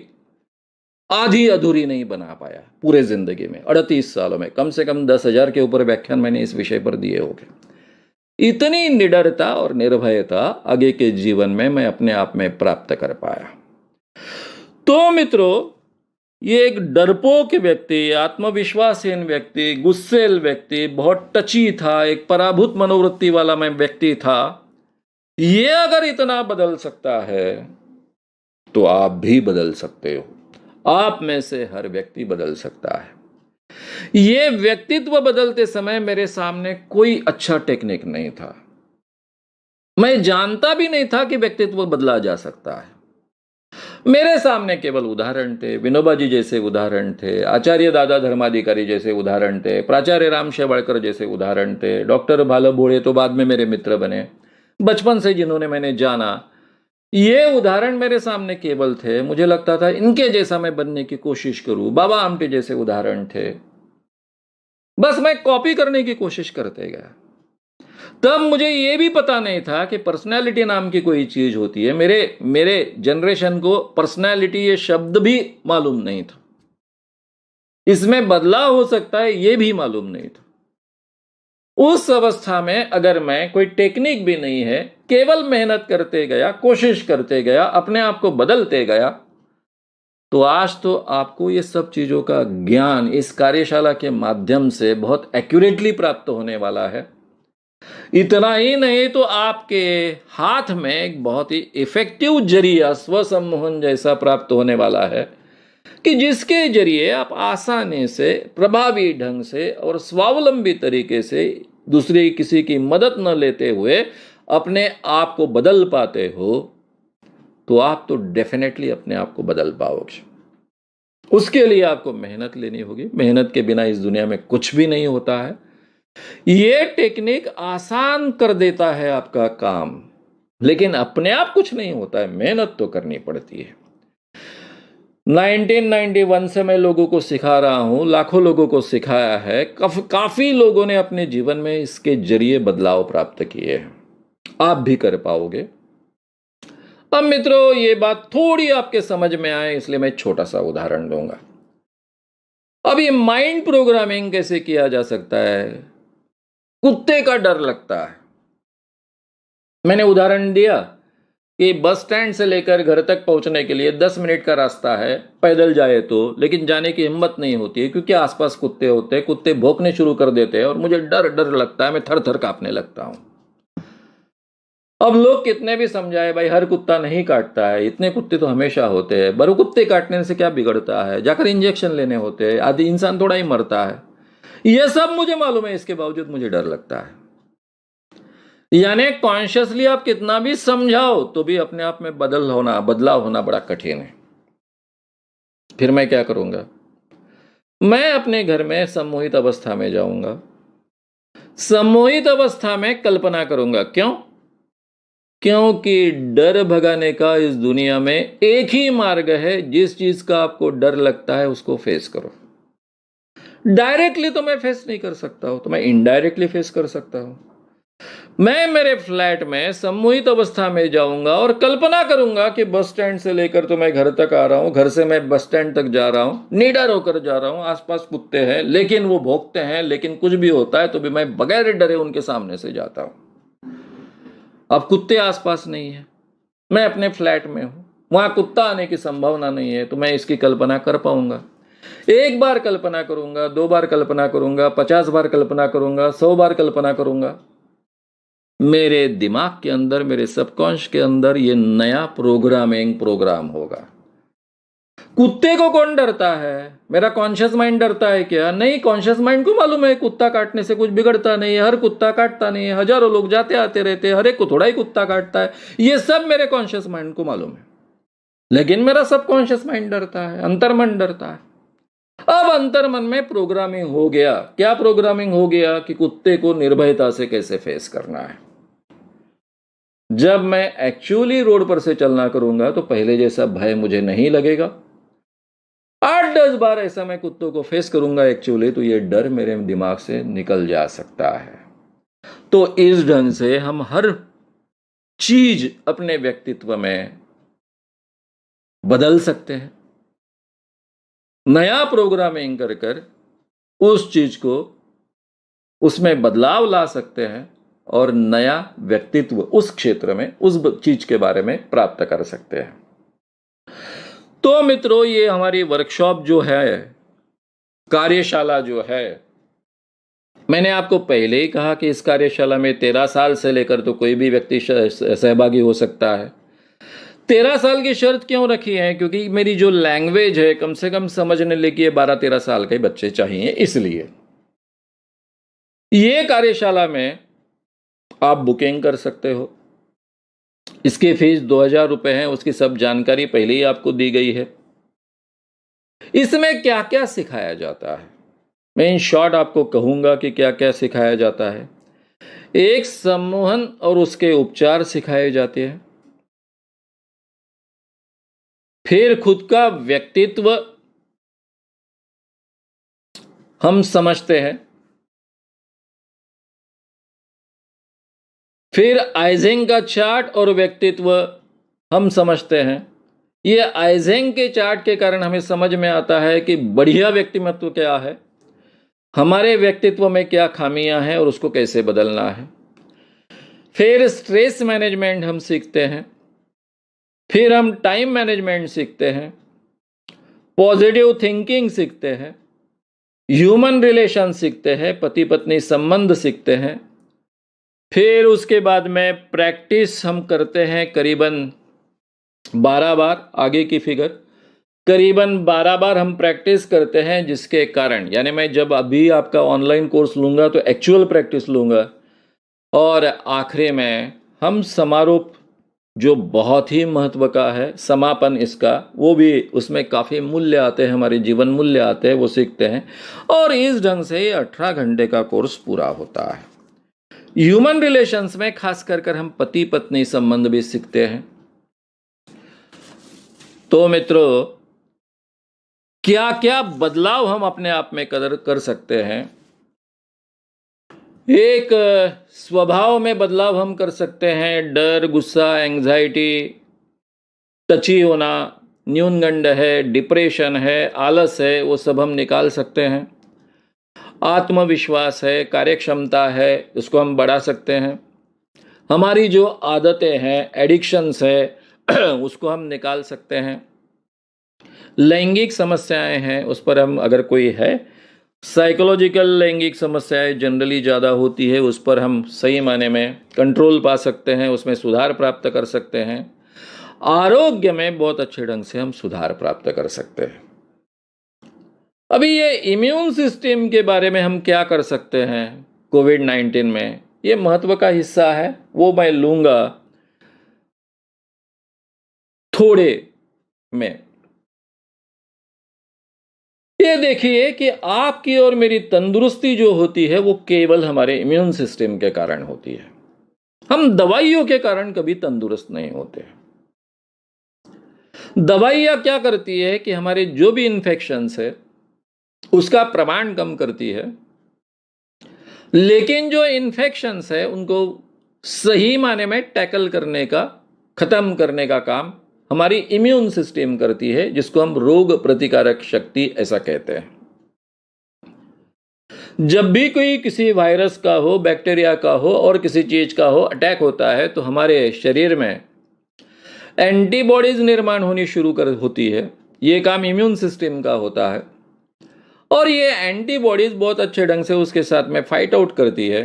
आधी अधूरी नहीं बना पाया पूरे जिंदगी में। 38 सालों में कम से कम 10,000 के ऊपर व्याख्यान मैंने इस विषय पर दिए होंगे। इतनी निडरता और निर्भयता आगे के जीवन में मैं अपने आप में प्राप्त कर पाया। तो मित्रों, ये एक डरपोक व्यक्ति, आत्मविश्वासहीन व्यक्ति, गुस्सेल व्यक्ति, बहुत टची था, एक पराभूत मनोवृत्ति वाला मैं व्यक्ति था। ये अगर इतना बदल सकता है तो आप भी बदल सकते हो। आप में से हर व्यक्ति बदल सकता है। ये व्यक्तित्व बदलते समय मेरे सामने कोई अच्छा टेक्निक नहीं था। मैं जानता भी नहीं था कि व्यक्तित्व बदला जा सकता है। मेरे सामने केवल उदाहरण थे, विनोबा जी जैसे उदाहरण थे, आचार्य दादा धर्माधिकारी जैसे उदाहरण थे, प्राचार्य राम शेवाड़कर जैसे उदाहरण थे, डॉक्टर भाला भोड़े तो बाद में मेरे मित्र बने, बचपन से जिन्होंने मैंने जाना, ये उदाहरण मेरे सामने केवल थे। मुझे लगता था इनके जैसा मैं बनने की कोशिश करूं। बाबा आमटे जैसे उदाहरण थे। बस मैं कॉपी करने की कोशिश करते गया। तब मुझे यह भी पता नहीं था कि पर्सनैलिटी नाम की कोई चीज होती है। मेरे जनरेशन को पर्सनैलिटी ये शब्द भी मालूम नहीं था। इसमें बदलाव हो सकता है यह भी मालूम नहीं था। उस अवस्था में अगर मैं, कोई टेक्निक भी नहीं है, केवल मेहनत करते गया, कोशिश करते गया, अपने आप को बदलते गया, तो आज तो आपको ये सब चीजों का ज्ञान इस कार्यशाला के माध्यम से बहुत एक्यूरेटली प्राप्त होने वाला है। इतना ही नहीं तो आपके हाथ में एक बहुत ही इफेक्टिव जरिया स्वसम्मोहन जैसा प्राप्त होने वाला है कि जिसके जरिए आप आसानी से, प्रभावी ढंग से और स्वावलंबी तरीके से, दूसरे किसी की मदद न लेते हुए अपने आप को बदल पाते हो। तो आप तो डेफिनेटली अपने आप को बदल पाओगे। उसके लिए आपको मेहनत लेनी होगी। मेहनत के बिना इस दुनिया में कुछ भी नहीं होता है। ये टेक्निक आसान कर देता है आपका काम, लेकिन अपने आप कुछ नहीं होता है, मेहनत तो करनी पड़ती है। 1991 से मैं लोगों को सिखा रहा हूं, लाखों लोगों को सिखाया है। काफी लोगों ने अपने जीवन में इसके जरिए बदलाव प्राप्त किए हैं। आप भी कर पाओगे। अब मित्रों, ये बात थोड़ी आपके समझ में आए इसलिए मैं छोटा सा उदाहरण दूंगा। अब ये माइंड प्रोग्रामिंग कैसे किया जा सकता है। कुत्ते का डर लगता है। मैंने उदाहरण दिया कि बस स्टैंड से लेकर घर तक पहुंचने के लिए 10 मिनट का रास्ता है, पैदल जाए तो, लेकिन जाने की हिम्मत नहीं होती है क्योंकि आसपास कुत्ते होते हैं। कुत्ते भौंकने शुरू कर देते हैं और मुझे डर डर लगता है, मैं थर थर कांपने लगता हूं। अब लोग कितने भी समझाए, भाई हर कुत्ता नहीं काटता है, इतने कुत्ते तो हमेशा होते हैं, बड़े कुत्ते काटने से क्या बिगड़ता है, जाकर इंजेक्शन लेने होते हैं, आदि इंसान थोड़ा ही मरता है। यह सब मुझे मालूम है, इसके बावजूद मुझे डर लगता है। यानी कॉन्शियसली आप कितना भी समझाओ तो भी अपने आप में बदलाव होना बड़ा कठिन है। फिर मैं क्या करूंगा? मैं अपने घर में सम्मोहित अवस्था में जाऊंगा। सम्मोहित अवस्था में कल्पना करूंगा। क्यों? क्योंकि डर भगाने का इस दुनिया में एक ही मार्ग है। जिस चीज का आपको डर लगता है उसको फेस करो। डायरेक्टली तो मैं फेस नहीं कर सकता हूं, तो मैं इनडायरेक्टली फेस कर सकता हूं। मैं मेरे फ्लैट में सम्मोहित अवस्था में जाऊंगा और कल्पना करूंगा कि बस स्टैंड से लेकर तो मैं घर तक आ रहा हूं, घर से मैं बस स्टैंड तक जा रहा हूं, निडर होकर जा रहा हूं, आसपास कुत्ते हैं लेकिन वो भौंकते हैं, लेकिन कुछ भी होता है तो भी मैं बगैर डरे उनके सामने से जाता हूं। अब कुत्ते आसपास नहीं है, मैं अपने फ्लैट में हूं, वहां कुत्ता आने की संभावना नहीं है, तो मैं इसकी कल्पना कर पाऊंगा? एक बार कल्पना करूंगा, 2 बार कल्पना करूंगा, 50 बार कल्पना करूंगा, 100 बार कल्पना करूंगा, मेरे दिमाग के अंदर, मेरे सबकॉन्शियस के अंदर ये नया प्रोग्राम होगा। कुत्ते को कौन डरता है? मेरा कॉन्शियस माइंड डरता है क्या? नहीं, कॉन्शियस माइंड को मालूम है कुत्ता काटने से कुछ बिगड़ता नहीं है, हर कुत्ता काटता नहीं है, हजारों लोग जाते आते रहते हैं, हर एक को थोड़ा ही कुत्ता काटता है, ये सब मेरे कॉन्शियस माइंड को मालूम है। लेकिन मेरा सबकॉन्शियस माइंड डरता है, अंतर्मन डरता है। अब अंतर्मन में प्रोग्रामिंग हो गया। क्या प्रोग्रामिंग हो गया? कि कुत्ते को निर्भयता से कैसे फेस करना है। जब मैं एक्चुअली रोड पर से चलना करूंगा तो पहले जैसा भय मुझे नहीं लगेगा। 8-10 बार ऐसा मैं कुत्तों को फेस करूंगा एक्चुअली, तो ये डर मेरे दिमाग से निकल जा सकता है। तो इस ढंग से हम हर चीज अपने व्यक्तित्व में बदल सकते हैं, नया प्रोग्रामिंग कर कर उस चीज को, उसमें बदलाव ला सकते हैं और नया व्यक्तित्व उस क्षेत्र में, उस चीज के बारे में प्राप्त कर सकते हैं। तो मित्रों, ये हमारी वर्कशॉप जो है, कार्यशाला जो है, मैंने आपको पहले ही कहा कि इस कार्यशाला में 13 साल से लेकर तो कोई भी व्यक्ति सहभागी हो सकता है। 13 साल की शर्त क्यों रखी है? क्योंकि मेरी जो लैंग्वेज है कम से कम समझने लेके 12-13 साल के बच्चे चाहिए, इसलिए ये कार्यशाला में आप बुकिंग कर सकते हो। इसकी फीस 2000 रुपए है, उसकी सब जानकारी पहले ही आपको दी गई है। इसमें क्या क्या सिखाया जाता है, मैं इन शॉर्ट आपको कहूंगा कि क्या क्या सिखाया जाता है। एक, सम्मोहन और उसके उपचार सिखाए जाते हैं। फिर खुद का व्यक्तित्व हम समझते हैं। फिर आइजेंग का चार्ट और व्यक्तित्व हम समझते हैं। ये आइजेंग के चार्ट के कारण हमें समझ में आता है कि बढ़िया व्यक्तिमत्व क्या है, हमारे व्यक्तित्व में क्या खामियां हैं और उसको कैसे बदलना है। फिर स्ट्रेस मैनेजमेंट हम सीखते हैं। फिर हम टाइम मैनेजमेंट सीखते हैं, पॉजिटिव थिंकिंग सीखते हैं, ह्यूमन रिलेशन सीखते हैं, पति पत्नी संबंध सीखते हैं। फिर उसके बाद में प्रैक्टिस हम करते हैं करीबन 12 बार, आगे की फिगर करीबन 12 बार हम प्रैक्टिस करते हैं, जिसके कारण, यानी मैं जब अभी आपका ऑनलाइन कोर्स लूंगा तो एक्चुअल प्रैक्टिस लूंगा, और आखिरी में हम समारोह, जो बहुत ही महत्व का है, समापन इसका, वो भी, उसमें काफ़ी मूल्य आते हैं, हमारे जीवन मूल्य आते हैं, वो सीखते हैं। और इस ढंग से ये 18 घंटे का कोर्स पूरा होता है। ह्यूमन रिलेशंस में खास कर हम पति पत्नी संबंध भी सीखते हैं। तो मित्रों, क्या क्या बदलाव हम अपने आप में कर सकते हैं। एक, स्वभाव में बदलाव हम कर सकते हैं। डर, गुस्सा, एंग्जाइटी, टची होना, न्यूनगंड है, डिप्रेशन है, आलस है, वो सब हम निकाल सकते हैं। आत्मविश्वास है, कार्यक्षमता है, उसको हम बढ़ा सकते हैं। हमारी जो आदतें हैं, एडिक्शंस है उसको हम निकाल सकते हैं। लैंगिक समस्याएं हैं, उस पर हम, अगर कोई है, साइकोलॉजिकल लैंगिक समस्याएं जनरली ज़्यादा होती है, उस पर हम सही माने में कंट्रोल पा सकते हैं, उसमें सुधार प्राप्त कर सकते हैं। आरोग्य में बहुत अच्छे ढंग से हम सुधार प्राप्त कर सकते हैं। अभी ये इम्यून सिस्टम के बारे में हम क्या कर सकते हैं कोविड-19 में, ये महत्व का हिस्सा है, वो मैं लूंगा थोड़े में। ये देखिए कि आपकी और मेरी तंदुरुस्ती जो होती है वो केवल हमारे इम्यून सिस्टम के कारण होती है। हम दवाइयों के कारण कभी तंदुरुस्त नहीं होते। दवाइयां क्या करती है कि हमारे जो भी इन्फेक्शंस है उसका प्रमाण कम करती है, लेकिन जो इन्फेक्शंस है उनको सही माने में टैकल करने का, खत्म करने का काम हमारी इम्यून सिस्टम करती है, जिसको हम रोग प्रतिकारक शक्ति ऐसा कहते हैं। जब भी कोई किसी वायरस का हो, बैक्टीरिया का हो और किसी चीज का हो अटैक होता है तो हमारे शरीर में एंटीबॉडीज निर्माण होनी शुरू होती है। ये काम इम्यून सिस्टम का होता है और ये एंटीबॉडीज बहुत अच्छे ढंग से उसके साथ में फाइट आउट करती है।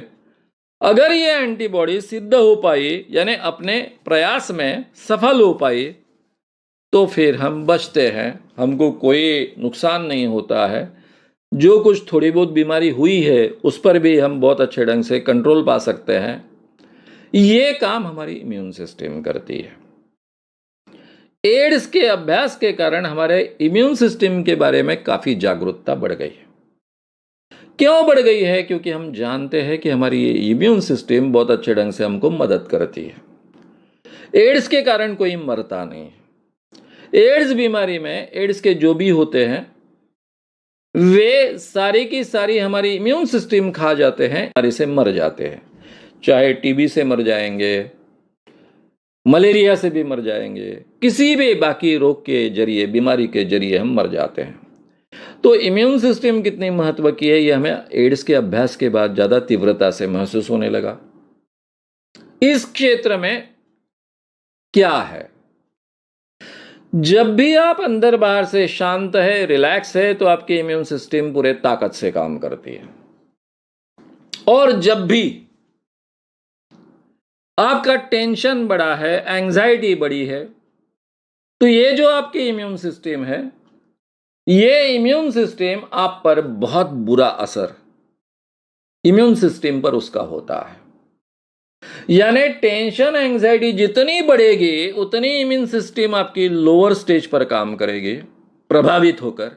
अगर ये एंटीबॉडी सिद्ध हो पाई, यानी अपने प्रयास में सफल हो पाई, तो फिर हम बचते हैं, हमको कोई नुकसान नहीं होता है। जो कुछ थोड़ी बहुत बीमारी हुई है उस पर भी हम बहुत अच्छे ढंग से कंट्रोल पा सकते हैं। ये काम हमारी इम्यून सिस्टम करती है। एड्स के अभ्यास के कारण हमारे इम्यून सिस्टम के बारे में काफी जागरूकता बढ़ गई है। क्यों बढ़ गई है? क्योंकि हम जानते हैं कि हमारी इम्यून सिस्टम बहुत अच्छे ढंग से हमको मदद करती है। एड्स के कारण कोई मरता नहीं है। एड्स बीमारी में एड्स के जो भी होते हैं वे सारी की सारी हमारी इम्यून सिस्टम खा जाते हैं, बीमारी से मर जाते हैं। चाहे टीबी से मर जाएंगे, मलेरिया से भी मर जाएंगे, किसी भी बाकी रोग के जरिए, बीमारी के जरिए हम मर जाते हैं। तो इम्यून सिस्टम कितनी महत्व की है ये हमें एड्स के अभ्यास के बाद ज्यादा तीव्रता से महसूस होने लगा। इस क्षेत्र में क्या है, जब भी आप अंदर बाहर से शांत है, रिलैक्स है, तो आपकी इम्यून सिस्टम पूरे ताकत से काम करती है। और जब भी आपका टेंशन बढ़ा है, एंजाइटी बढ़ी है, तो ये जो आपकी इम्यून सिस्टम है, ये इम्यून सिस्टम आप पर बहुत बुरा असर इम्यून सिस्टम पर उसका होता है। यानी टेंशन एंजाइटी जितनी बढ़ेगी उतनी इम्यून सिस्टम आपकी लोअर स्टेज पर काम करेगी, प्रभावित होकर।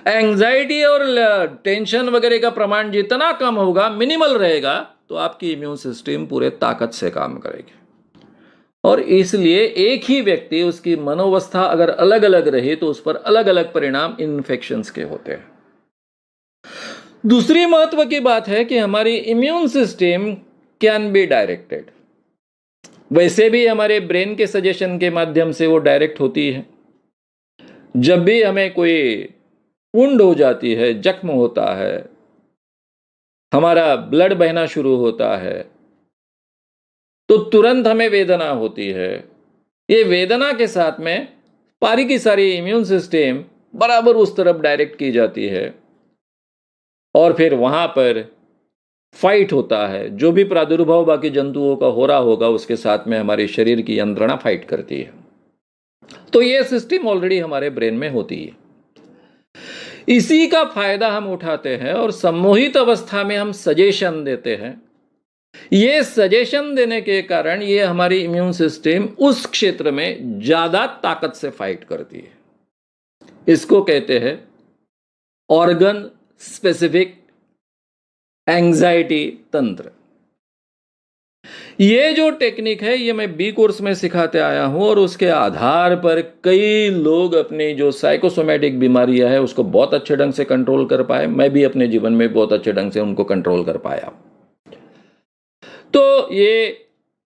एंजाइटी और टेंशन वगैरह का प्रमाण जितना कम होगा, मिनिमल रहेगा, तो आपकी इम्यून सिस्टम पूरे ताकत से काम करेगी। और इसलिए एक ही व्यक्ति, उसकी मनोवस्था अगर अलग अलग रहे तो उस पर अलग अलग परिणाम इन्फेक्शंस के होते हैं। दूसरी महत्व की बात है कि हमारी immune system can be directed. वैसे भी हमारे ब्रेन के सजेशन के माध्यम से वो डायरेक्ट होती है। जब भी हमें कोई वुंड हो जाती है, जख्म होता है, हमारा ब्लड बहना शुरू होता है, तो तुरंत हमें वेदना होती है। ये वेदना के साथ में सारी की सारी इम्यून सिस्टम बराबर उस तरफ डायरेक्ट की जाती है और फिर वहां पर फाइट होता है। जो भी प्रादुर्भाव बाकी जंतुओं का हो रहा होगा उसके साथ में हमारे शरीर की यंत्रणा फाइट करती है। तो ये सिस्टम ऑलरेडी हमारे ब्रेन में होती है। इसी का फायदा हम उठाते हैं और सम्मोहित अवस्था में हम सजेशन देते हैं। ये सजेशन देने के कारण ये हमारी इम्यून सिस्टम उस क्षेत्र में ज्यादा ताकत से फाइट करती है। इसको कहते हैं ऑर्गन स्पेसिफिक एंजाइटी तंत्र। ये जो टेक्निक है ये मैं बी कोर्स में सिखाते आया हूं और उसके आधार पर कई लोग अपनी जो साइकोसोमैटिक बीमारियां है उसको बहुत अच्छे ढंग से कंट्रोल कर पाए। मैं भी अपने जीवन में बहुत अच्छे ढंग से उनको कंट्रोल कर पाया। तो ये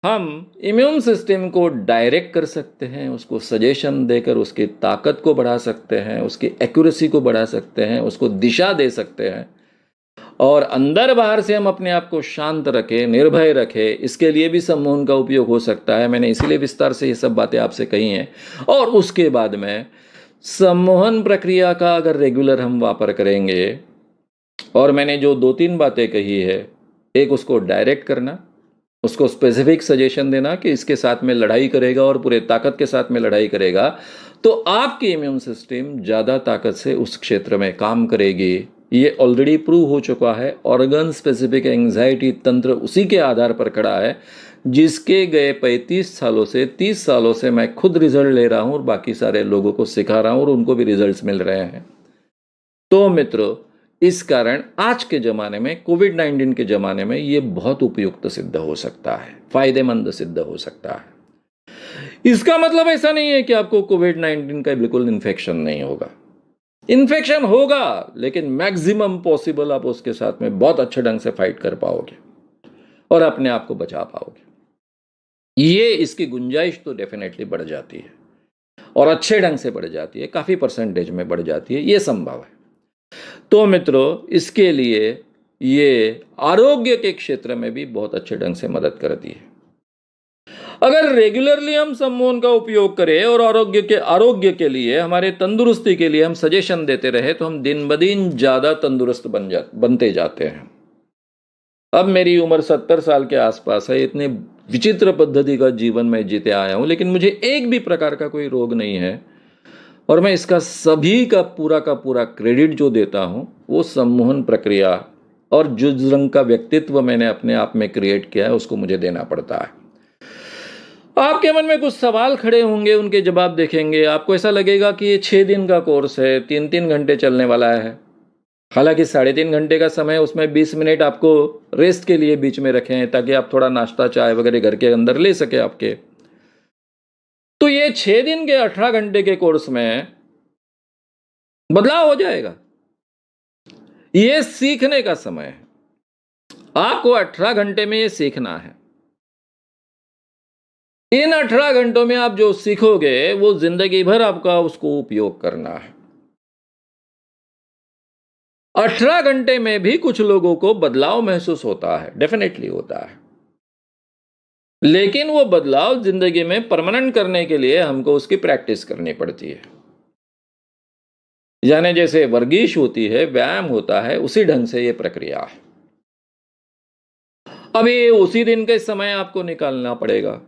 हम इम्यून सिस्टम को डायरेक्ट कर सकते हैं, उसको सजेशन देकर उसकी ताकत को बढ़ा सकते हैं, उसकी एक्यूरेसी को बढ़ा सकते हैं, उसको दिशा दे सकते हैं और अंदर बाहर से हम अपने आप को शांत रखें, निर्भय रखें। इसके लिए भी सम्मोहन का उपयोग हो सकता है। मैंने इसीलिए विस्तार से ये सब बातें आपसे कही हैं। और उसके बाद में सम्मोहन प्रक्रिया का अगर रेगुलर हम वापर करेंगे, और मैंने जो 2-3 बातें कही है, एक उसको डायरेक्ट करना, उसको स्पेसिफिक सजेशन देना कि इसके साथ में लड़ाई करेगा और पूरे ताकत के साथ में लड़ाई करेगा, तो आपकी इम्यून सिस्टम ज़्यादा ताकत से उस क्षेत्र में काम करेगी। ये ऑलरेडी प्रूव हो चुका है। ऑर्गन स्पेसिफिक एंजाइटी तंत्र उसी के आधार पर खड़ा है जिसके गए 35 सालों से 30 सालों से मैं खुद रिजल्ट ले रहा हूं और बाकी सारे लोगों को सिखा रहा हूं और उनको भी रिजल्ट्स मिल रहे हैं। तो मित्रों, इस कारण आज के ज़माने में, कोविड-19 के ज़माने में ये बहुत उपयुक्त सिद्ध हो सकता है, फायदेमंद सिद्ध हो सकता है। इसका मतलब ऐसा नहीं है कि आपको कोविड-19 का बिल्कुल इन्फेक्शन नहीं होगा। इन्फेक्शन होगा, लेकिन मैक्सिमम पॉसिबल आप उसके साथ में बहुत अच्छे ढंग से फाइट कर पाओगे और अपने आप को बचा पाओगे। ये इसकी गुंजाइश तो डेफिनेटली बढ़ जाती है और अच्छे ढंग से बढ़ जाती है, काफी परसेंटेज में बढ़ जाती है, ये संभव है। तो मित्रों, इसके लिए ये आरोग्य के क्षेत्र में भी बहुत अच्छे ढंग से मदद करती है। अगर रेगुलरली हम सम्मोहन का उपयोग करें और आरोग्य के लिए, हमारे तंदुरुस्ती के लिए हम सजेशन देते रहे, तो हम दिन ब दिन ज्यादा तंदुरुस्त बनते जाते हैं। अब मेरी उम्र 70 साल के आसपास है, इतने विचित्र पद्धति का जीवन में जीते आया हूं, लेकिन मुझे एक भी प्रकार का कोई रोग नहीं है। और मैं इसका सभी का पूरा क्रेडिट जो देता हूं, वो सम्मोहन प्रक्रिया और जिस रंग का व्यक्तित्व मैंने अपने आप में क्रिएट किया है, उसको मुझे देना पड़ता है। आपके मन में कुछ सवाल खड़े होंगे, उनके जवाब देखेंगे। आपको ऐसा लगेगा कि ये 6 दिन का कोर्स है, 3-3 घंटे चलने वाला है। हालांकि 3.5 घंटे का समय, उसमें 20 मिनट आपको रेस्ट के लिए बीच में रखे हैं, ताकि आप थोड़ा नाश्ता चाय वगैरह घर के अंदर ले सके आपके। तो ये 6 दिन के 18 घंटे के कोर्स में बदलाव हो जाएगा। ये सीखने का समय है, आपको 18 घंटे में ये सीखना है। इन 18 घंटों में आप जो सीखोगे, वो जिंदगी भर आपका उसको उपयोग करना है। 18 घंटे में भी कुछ लोगों को बदलाव महसूस होता है, डेफिनेटली होता है, लेकिन वो बदलाव जिंदगी में परमानेंट करने के लिए हमको उसकी प्रैक्टिस करनी पड़ती है। यानी जैसे वर्जिश होती है, व्यायाम होता है, उसी ढंग से ये प्रक्रिया है। अब ये उसी दिन के समय आपको निकालना पड़ेगा।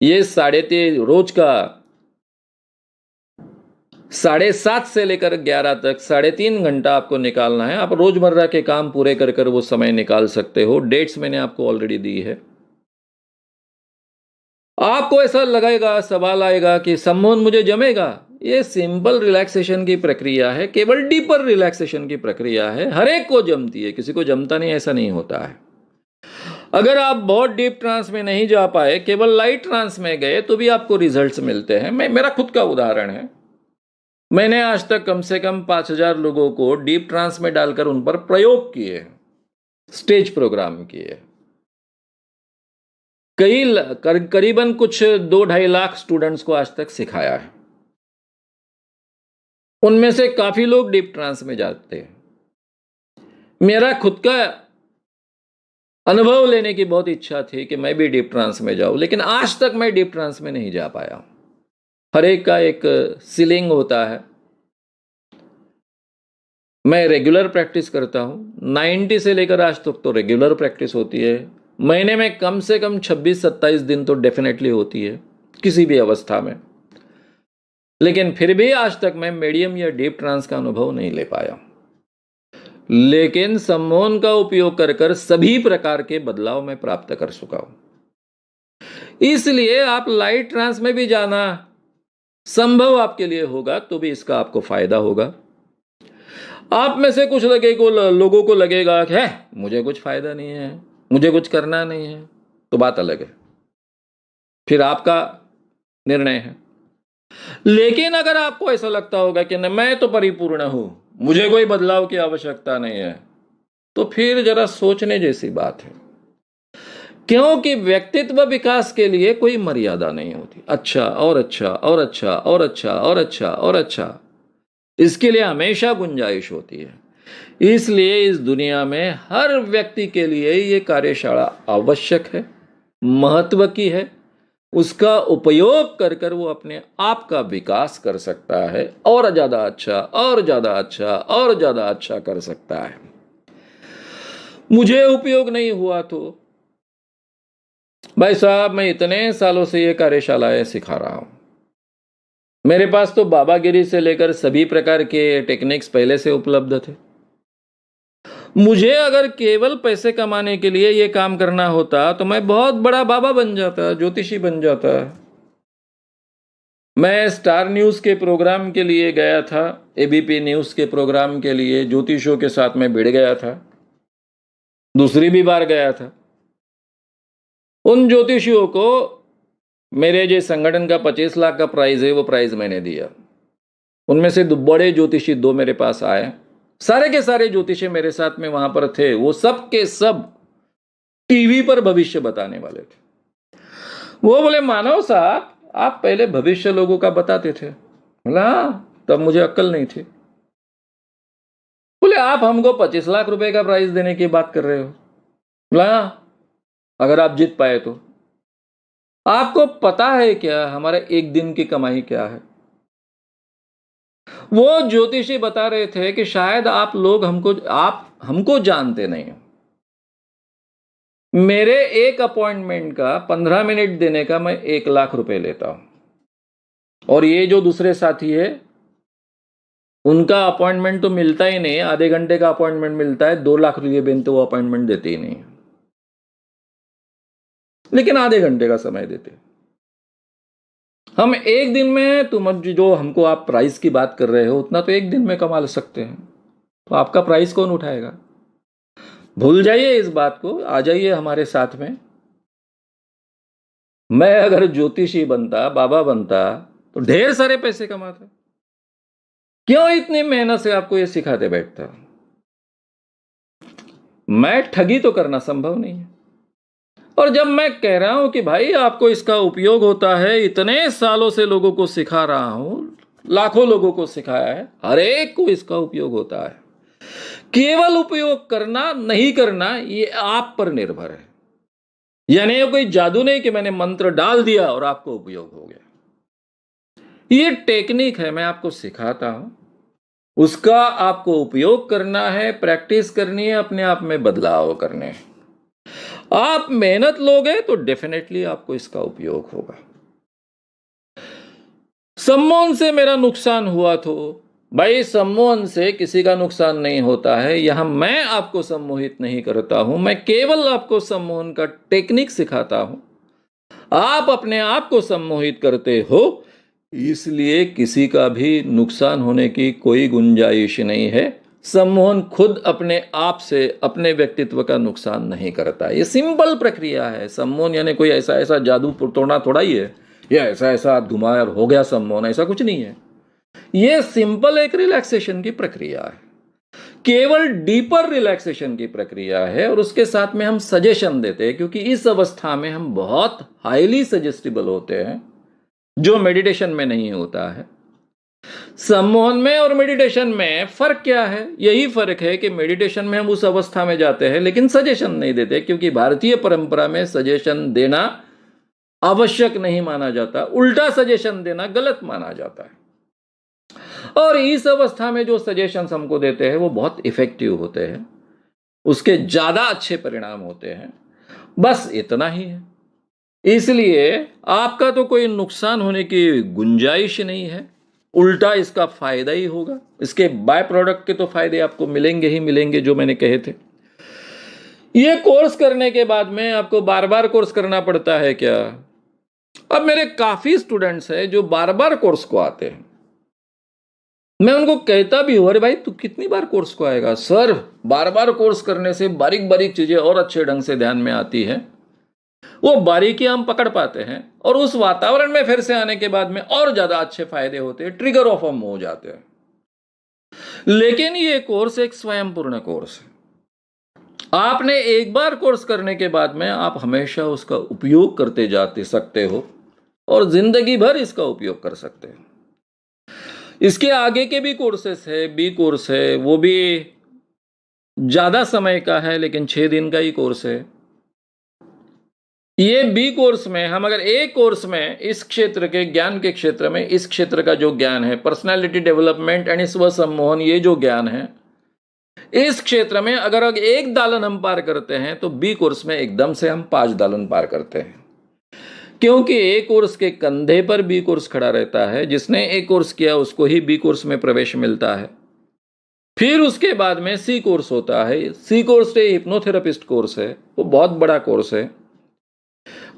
ये 3:30 रोज का 7:30 से लेकर 11 तक 3.5 घंटा आपको निकालना है। आप रोजमर्रा के काम पूरे कर कर वो समय निकाल सकते हो। डेट्स मैंने आपको ऑलरेडी दी है। आपको ऐसा लगेगा, सवाल आएगा कि सम्मोहन मुझे जमेगा? ये सिंपल रिलैक्सेशन की प्रक्रिया है, केवल डीपर रिलैक्सेशन की प्रक्रिया है। हर एक को जमती है, किसी को जमता नहीं, ऐसा नहीं होता है। अगर आप बहुत डीप ट्रांस में नहीं जा पाए, केवल लाइट ट्रांस में गए, तो भी आपको रिजल्ट्स मिलते हैं। मेरा खुद का उदाहरण है। मैंने आज तक कम से कम 5000 लोगों को डीप ट्रांस में डालकर उन पर प्रयोग किए, स्टेज प्रोग्राम किए। करीबन कुछ 2-2.5 लाख स्टूडेंट्स को आज तक सिखाया है। उनमें से काफी लोग डीप ट्रांस में जाते हैं। मेरा खुद का अनुभव लेने की बहुत इच्छा थी कि मैं भी डीप ट्रांस में जाऊं, लेकिन आज तक मैं डीप ट्रांस में नहीं जा पाया। हर एक का एक सीलिंग होता है। मैं रेगुलर प्रैक्टिस करता हूं, 90 से लेकर आज तक तो रेगुलर प्रैक्टिस होती है। महीने में कम से कम 26-27 दिन तो डेफिनेटली होती है, किसी भी अवस्था में। लेकिन फिर भी आज तक मैं मीडियम या डीप ट्रांस का अनुभव नहीं ले पाया। लेकिन सम्मोहन का उपयोग कर कर सभी प्रकार के बदलाव मैं प्राप्त कर चुका हूं। इसलिए आप लाइट ट्रांस में भी जाना संभव आपके लिए होगा, तो भी इसका आपको फायदा होगा। आप में से कुछ लोगों को लगेगा कि है मुझे कुछ फायदा नहीं है, मुझे कुछ करना नहीं है, तो बात अलग है, फिर आपका निर्णय है। लेकिन अगर आपको ऐसा लगता होगा कि नहीं, मैं तो परिपूर्ण हूं, मुझे कोई बदलाव की आवश्यकता नहीं है, तो फिर जरा सोचने जैसी बात है। क्योंकि व्यक्तित्व विकास के लिए कोई मर्यादा नहीं होती। अच्छा और अच्छा और अच्छा और अच्छा और अच्छा और अच्छा, इसके लिए हमेशा गुंजाइश होती है। इसलिए इस दुनिया में हर व्यक्ति के लिए ये कार्यशाला आवश्यक है, महत्व की है। उसका उपयोग कर कर वो अपने आप का विकास कर सकता है और ज्यादा अच्छा और ज्यादा अच्छा और ज्यादा अच्छा कर सकता है। मुझे उपयोग नहीं हुआ तो भाई साहब, मैं इतने सालों से ये कार्यशालाएं सिखा रहा हूं। मेरे पास तो बाबागिरी से लेकर सभी प्रकार के टेक्निक्स पहले से उपलब्ध थे। मुझे अगर केवल पैसे कमाने के लिए यह काम करना होता तो मैं बहुत बड़ा बाबा बन जाता, ज्योतिषी बन जाता। मैं स्टार न्यूज के प्रोग्राम के लिए गया था, एबीपी न्यूज के प्रोग्राम के लिए ज्योतिषियों के साथ में भिड़ गया था, दूसरी भी बार गया था। उन ज्योतिषियों को मेरे जो संगठन का 25 लाख का प्राइज है, वो प्राइज मैंने दिया। उनमें से बड़े ज्योतिषी 2 मेरे पास आए, सारे के सारे ज्योतिषी मेरे साथ में वहां पर थे, वो सब के सब टीवी पर भविष्य बताने वाले थे। वो बोले मानव साहब आप पहले भविष्य लोगों का बताते थे। बोला तब मुझे अक्ल नहीं थी। बोले आप हमको 25 लाख रुपए का प्राइस देने की बात कर रहे हो। बोला अगर आप जीत पाए तो। आपको पता है क्या हमारे एक दिन की कमाई क्या है? वो ज्योतिषी बता रहे थे कि शायद आप हमको जानते नहीं हो। मेरे एक अपॉइंटमेंट का 15 मिनट देने का मैं 1 लाख रुपए लेता हूं, और ये जो दूसरे साथी है उनका अपॉइंटमेंट तो मिलता ही नहीं, आधे घंटे का अपॉइंटमेंट मिलता है, 2 लाख रुपये बिन तो वो अपॉइंटमेंट देते ही नहीं, लेकिन आधे घंटे का समय देते। हम एक दिन में तुम जो हमको आप प्राइस की बात कर रहे हो उतना तो एक दिन में कमा सकते हैं, तो आपका प्राइस कौन उठाएगा? भूल जाइए इस बात को, आ जाइए हमारे साथ में। मैं अगर ज्योतिषी बनता, बाबा बनता, तो ढेर सारे पैसे कमाता। क्यों इतनी मेहनत से आपको ये सिखाते बैठता? मैं ठगी तो करना संभव नहीं है। और जब मैं कह रहा हूं कि भाई आपको इसका उपयोग होता है, इतने सालों से लोगों को सिखा रहा हूं, लाखों लोगों को सिखाया है, हर एक को इसका उपयोग होता है। केवल उपयोग करना नहीं करना ये आप पर निर्भर है। यानी ये कोई जादू नहीं कि मैंने मंत्र डाल दिया और आपको उपयोग हो गया। ये टेक्निक है, मैं आपको सिखाता हूं, उसका आपको उपयोग करना है, प्रैक्टिस करनी है, अपने आप में बदलाव करने हैं। आप मेहनत लोगे तो डेफिनेटली आपको इसका उपयोग होगा। सम्मोहन से मेरा नुकसान हुआ तो भाई सम्मोहन से किसी का नुकसान नहीं होता है। यहां मैं आपको सम्मोहित नहीं करता हूं, मैं केवल आपको सम्मोहन का टेक्निक सिखाता हूं। आप अपने आप को सम्मोहित करते हो, इसलिए किसी का भी नुकसान होने की कोई गुंजाइश नहीं है। सम्मोहन खुद अपने आप से अपने व्यक्तित्व का नुकसान नहीं करता। ये सिंपल प्रक्रिया है। सम्मोहन यानी कोई ऐसा जादू टोना थोड़ा ही है, या ऐसा हाथ घुमाया और हो गया सम्मोहन, ऐसा कुछ नहीं है। ये सिंपल एक रिलैक्सेशन की प्रक्रिया है, केवल डीपर रिलैक्सेशन की प्रक्रिया है। और उसके साथ में हम सजेशन देते हैं, क्योंकि इस अवस्था में हम बहुत हाईली सजेस्टिबल होते हैं, जो मेडिटेशन में नहीं होता है। सम्मोहन में और मेडिटेशन में फर्क क्या है? यही फर्क है कि मेडिटेशन में हम उस अवस्था में जाते हैं लेकिन सजेशन नहीं देते, क्योंकि भारतीय परंपरा में सजेशन देना आवश्यक नहीं माना जाता, उल्टा सजेशन देना गलत माना जाता है। और इस अवस्था में जो सजेशंस हमको देते हैं वो बहुत इफेक्टिव होते हैं, उसके ज्यादा अच्छे परिणाम होते हैं। बस इतना ही है। इसलिए आपका तो कोई नुकसान होने की गुंजाइश नहीं है, उल्टा इसका फायदा ही होगा। इसके बाय प्रोडक्ट के तो फायदे आपको मिलेंगे ही मिलेंगे, जो मैंने कहे थे। ये कोर्स करने के बाद में आपको बार बार कोर्स करना पड़ता है क्या? अब मेरे काफी स्टूडेंट्स हैं जो बार बार कोर्स को आते हैं। मैं उनको कहता भी हूं, अरे भाई तू कितनी बार कोर्स को आएगा? सर बार बार कोर्स करने से बारीक बारीक चीजें और अच्छे ढंग से ध्यान में आती है, वो बारीकियां हम पकड़ पाते हैं, और उस वातावरण में फिर से आने के बाद में और ज्यादा अच्छे फायदे होते हैं, ट्रिगर ऑफ हम हो जाते हैं। लेकिन ये कोर्स एक स्वयंपूर्ण कोर्स है। आपने एक बार कोर्स करने के बाद में आप हमेशा उसका उपयोग करते जाते सकते हो, और जिंदगी भर इसका उपयोग कर सकते हैं। इसके आगे के भी कोर्सेस है, बी कोर्स है, वो भी ज्यादा समय का है, लेकिन 6 दिन का ही कोर्स है। ये बी कोर्स में हम अगर ए कोर्स में इस क्षेत्र के ज्ञान के क्षेत्र में, इस क्षेत्र का जो ज्ञान है, पर्सनालिटी डेवलपमेंट एंड स्व सम्मोहन, ये जो ज्ञान है, इस क्षेत्र में अगर एक दालन हम पार करते हैं तो बी कोर्स में एकदम से हम 5 दालन पार करते हैं। क्योंकि ए कोर्स के कंधे पर बी कोर्स खड़ा रहता है। जिसने ए कोर्स किया उसको ही बी कोर्स में प्रवेश मिलता है। फिर उसके बाद में सी कोर्स होता है। सी कोर्स एक हिप्नोथेरेपिस्ट कोर्स है, वो बहुत बड़ा कोर्स है।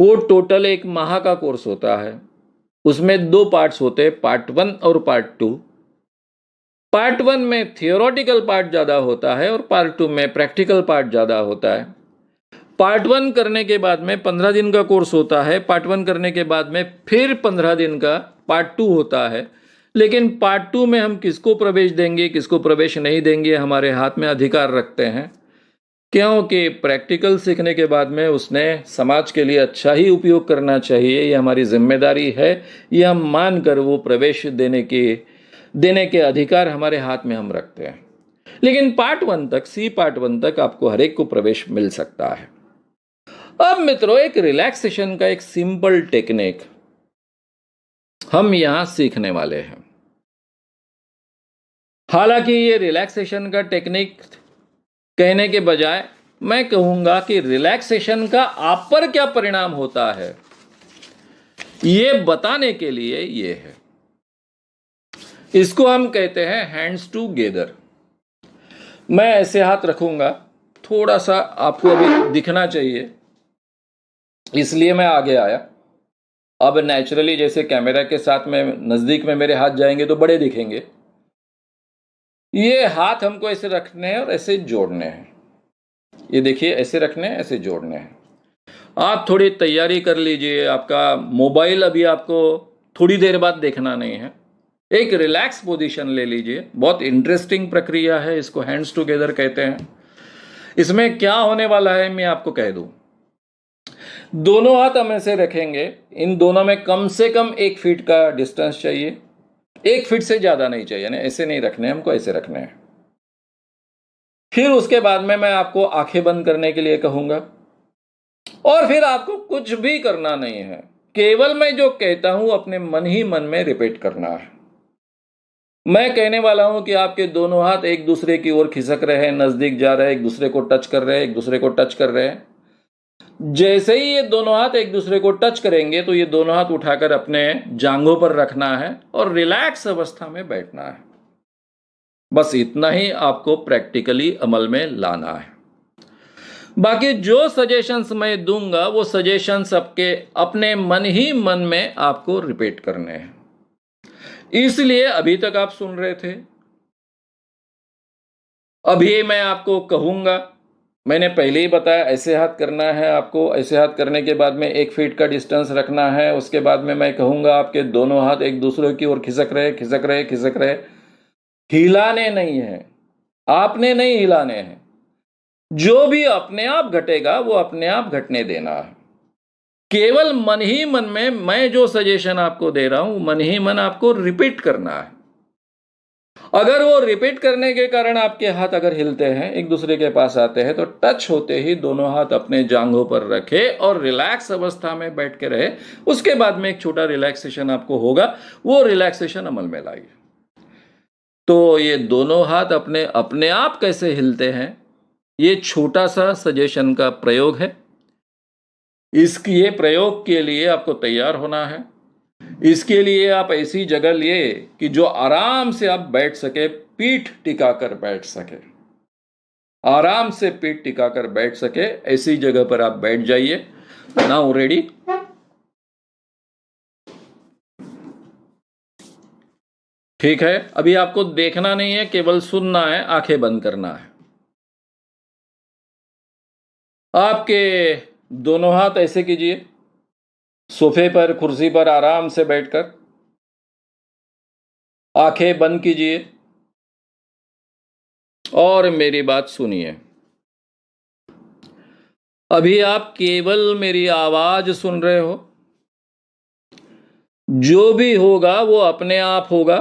वो टोटल 1 माह का कोर्स होता है। उसमें 2 पार्ट्स होते हैं, पार्ट 1 और पार्ट 2। पार्ट 1 में थियोरेटिकल पार्ट ज्यादा होता है और पार्ट 2 में प्रैक्टिकल पार्ट ज्यादा होता है। पार्ट 1 करने के बाद में 15 दिन का कोर्स होता है। पार्ट 1 करने के बाद में फिर 15 दिन का पार्ट 2 होता है। लेकिन पार्ट 2 में हम किसको प्रवेश देंगे, किसको प्रवेश नहीं देंगे, हमारे हाथ में अधिकार रखते हैं, क्योंकि प्रैक्टिकल सीखने के बाद में उसने समाज के लिए अच्छा ही उपयोग करना चाहिए, ये हमारी जिम्मेदारी है। ये हम मानकर वो प्रवेश देने के अधिकार हमारे हाथ में हम रखते हैं। लेकिन पार्ट 1 तक, सी पार्ट 1 तक आपको हर एक को प्रवेश मिल सकता है। अब मित्रों, एक रिलैक्सेशन का एक सिंपल टेक्निक हम यहां सीखने वाले हैं। हालांकि ये रिलैक्सेशन का टेक्निक कहने के बजाय मैं कहूंगा कि रिलैक्सेशन का आप पर क्या परिणाम होता है, ये बताने के लिए ये है। इसको हम कहते हैं हैंड्स टूगेदर। मैं ऐसे हाथ रखूंगा, थोड़ा सा आपको अभी दिखना चाहिए इसलिए मैं आगे आया। अब नेचुरली जैसे कैमरा के साथ में नजदीक में मेरे हाथ जाएंगे तो बड़े दिखेंगे। ये हाथ हमको ऐसे रखने हैं और ऐसे जोड़ने हैं। ये देखिए, ऐसे रखने हैं, ऐसे जोड़ने हैं। आप थोड़ी तैयारी कर लीजिए। आपका मोबाइल अभी आपको थोड़ी देर बाद देखना नहीं है। एक रिलैक्स पोजीशन ले लीजिए। बहुत इंटरेस्टिंग प्रक्रिया है, इसको हैंड्स टुगेदर कहते हैं। इसमें क्या होने वाला है मैं आपको कह दूं। दोनों हाथ हम ऐसे रखेंगे, इन दोनों में कम से कम 1 फीट का डिस्टेंस चाहिए। 1 फीट से ज्यादा नहीं चाहिए, यानी ऐसे नहीं रखने, हमको ऐसे रखने हैं। फिर उसके बाद में मैं आपको आंखें बंद करने के लिए कहूंगा और फिर आपको कुछ भी करना नहीं है। केवल मैं जो कहता हूं अपने मन ही मन में रिपीट करना है। मैं कहने वाला हूं कि आपके दोनों हाथ एक दूसरे की ओर खिसक रहे हैं, नजदीक जा रहे हैं, एक दूसरे को टच कर रहे हैं, एक दूसरे को टच कर रहे हैं। जैसे ही ये दोनों हाथ एक दूसरे को टच करेंगे तो ये दोनों हाथ उठाकर अपने जांघों पर रखना है और रिलैक्स अवस्था में बैठना है। बस इतना ही आपको प्रैक्टिकली अमल में लाना है। बाकी जो सजेशंस मैं दूंगा वो सजेशंस आपके अपने मन ही मन में आपको रिपीट करने हैं। इसलिए अभी तक आप सुन रहे थे, अभी मैं आपको कहूंगा, मैंने पहले ही बताया ऐसे हाथ करना है आपको। ऐसे हाथ करने के बाद में 1 फीट का डिस्टेंस रखना है। उसके बाद में मैं कहूंगा आपके दोनों हाथ एक दूसरे की ओर खिसक रहे, खिसक रहे, खिसक रहे। हिलाने नहीं है, आपने नहीं हिलाने हैं। जो भी अपने आप घटेगा वो अपने आप घटने देना है। केवल मन ही मन में मैं जो सजेशन आपको दे रहा हूं, मन ही मन आपको रिपीट करना है। अगर वो रिपीट करने के कारण आपके हाथ अगर हिलते हैं, एक दूसरे के पास आते हैं, तो टच होते ही दोनों हाथ अपने जांघों पर रखे और रिलैक्स अवस्था में बैठ के रहे। उसके बाद में एक छोटा रिलैक्सेशन आपको होगा, वो रिलैक्सेशन अमल में लाइए। तो ये दोनों हाथ अपने अपने आप कैसे हिलते हैं, ये छोटा सा सजेशन का प्रयोग है। इसके प्रयोग के लिए आपको तैयार होना है। इसके लिए आप ऐसी जगह लिए कि जो आराम से आप बैठ सके, पीठ टिकाकर बैठ सके, आराम से पीठ टिकाकर बैठ सके, ऐसी जगह पर आप बैठ जाइए। Now ready. ठीक है, अभी आपको देखना नहीं है, केवल सुनना है, आंखें बंद करना है। आपके दोनों हाथ ऐसे कीजिए, सोफे पर, कुर्सी पर आराम से बैठकर आंखें बंद कीजिए और मेरी बात सुनिए। अभी आप केवल मेरी आवाज सुन रहे हो। जो भी होगा वो अपने आप होगा।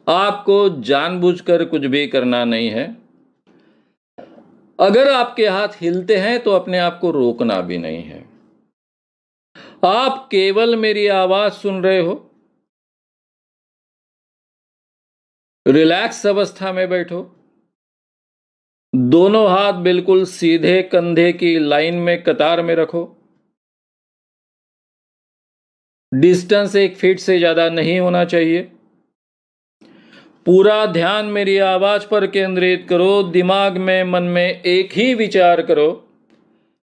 आपको जानबूझकर कुछ भी करना नहीं है। अगर आपके हाथ हिलते हैं तो अपने आप को रोकना भी नहीं है। आप केवल मेरी आवाज सुन रहे हो। रिलैक्स अवस्था में बैठो। दोनों हाथ बिल्कुल सीधे कंधे की लाइन में कतार में रखो। डिस्टेंस 1 फीट से ज्यादा नहीं होना चाहिए। पूरा ध्यान मेरी आवाज पर केंद्रित करो। दिमाग में, मन में एक ही विचार करो।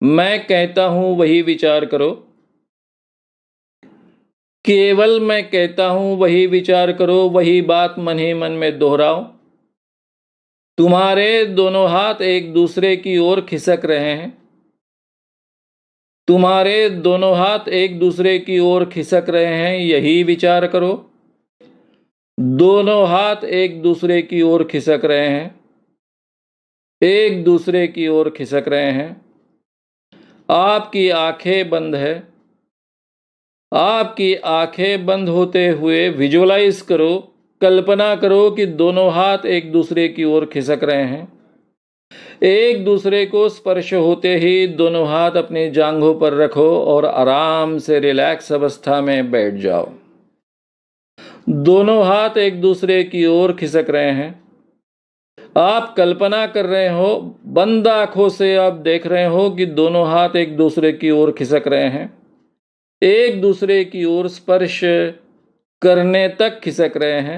मैं कहता हूं वही विचार करो। केवल मैं कहता हूं वही विचार करो, वही बात मन ही मन में दोहराओ। तुम्हारे दोनों हाथ एक दूसरे की ओर खिसक रहे हैं। तुम्हारे दोनों हाथ एक दूसरे की ओर खिसक रहे हैं, यही विचार करो। दोनों हाथ एक दूसरे की ओर खिसक रहे हैं, एक दूसरे की ओर खिसक रहे हैं। आपकी आंखें बंद है। आपकी आंखें बंद होते हुए विजुअलाइज करो, कल्पना करो कि दोनों हाथ एक दूसरे की ओर खिसक रहे हैं। एक दूसरे को स्पर्श होते ही दोनों हाथ अपनी जांघों पर रखो और आराम से रिलैक्स अवस्था में बैठ जाओ। दोनों हाथ एक दूसरे की ओर खिसक रहे हैं। आप कल्पना कर रहे हो, बंद आंखों से आप देख रहे हो कि दोनों हाथ एक दूसरे की ओर खिसक रहे हैं, एक दूसरे की ओर स्पर्श करने तक खिसक रहे हैं।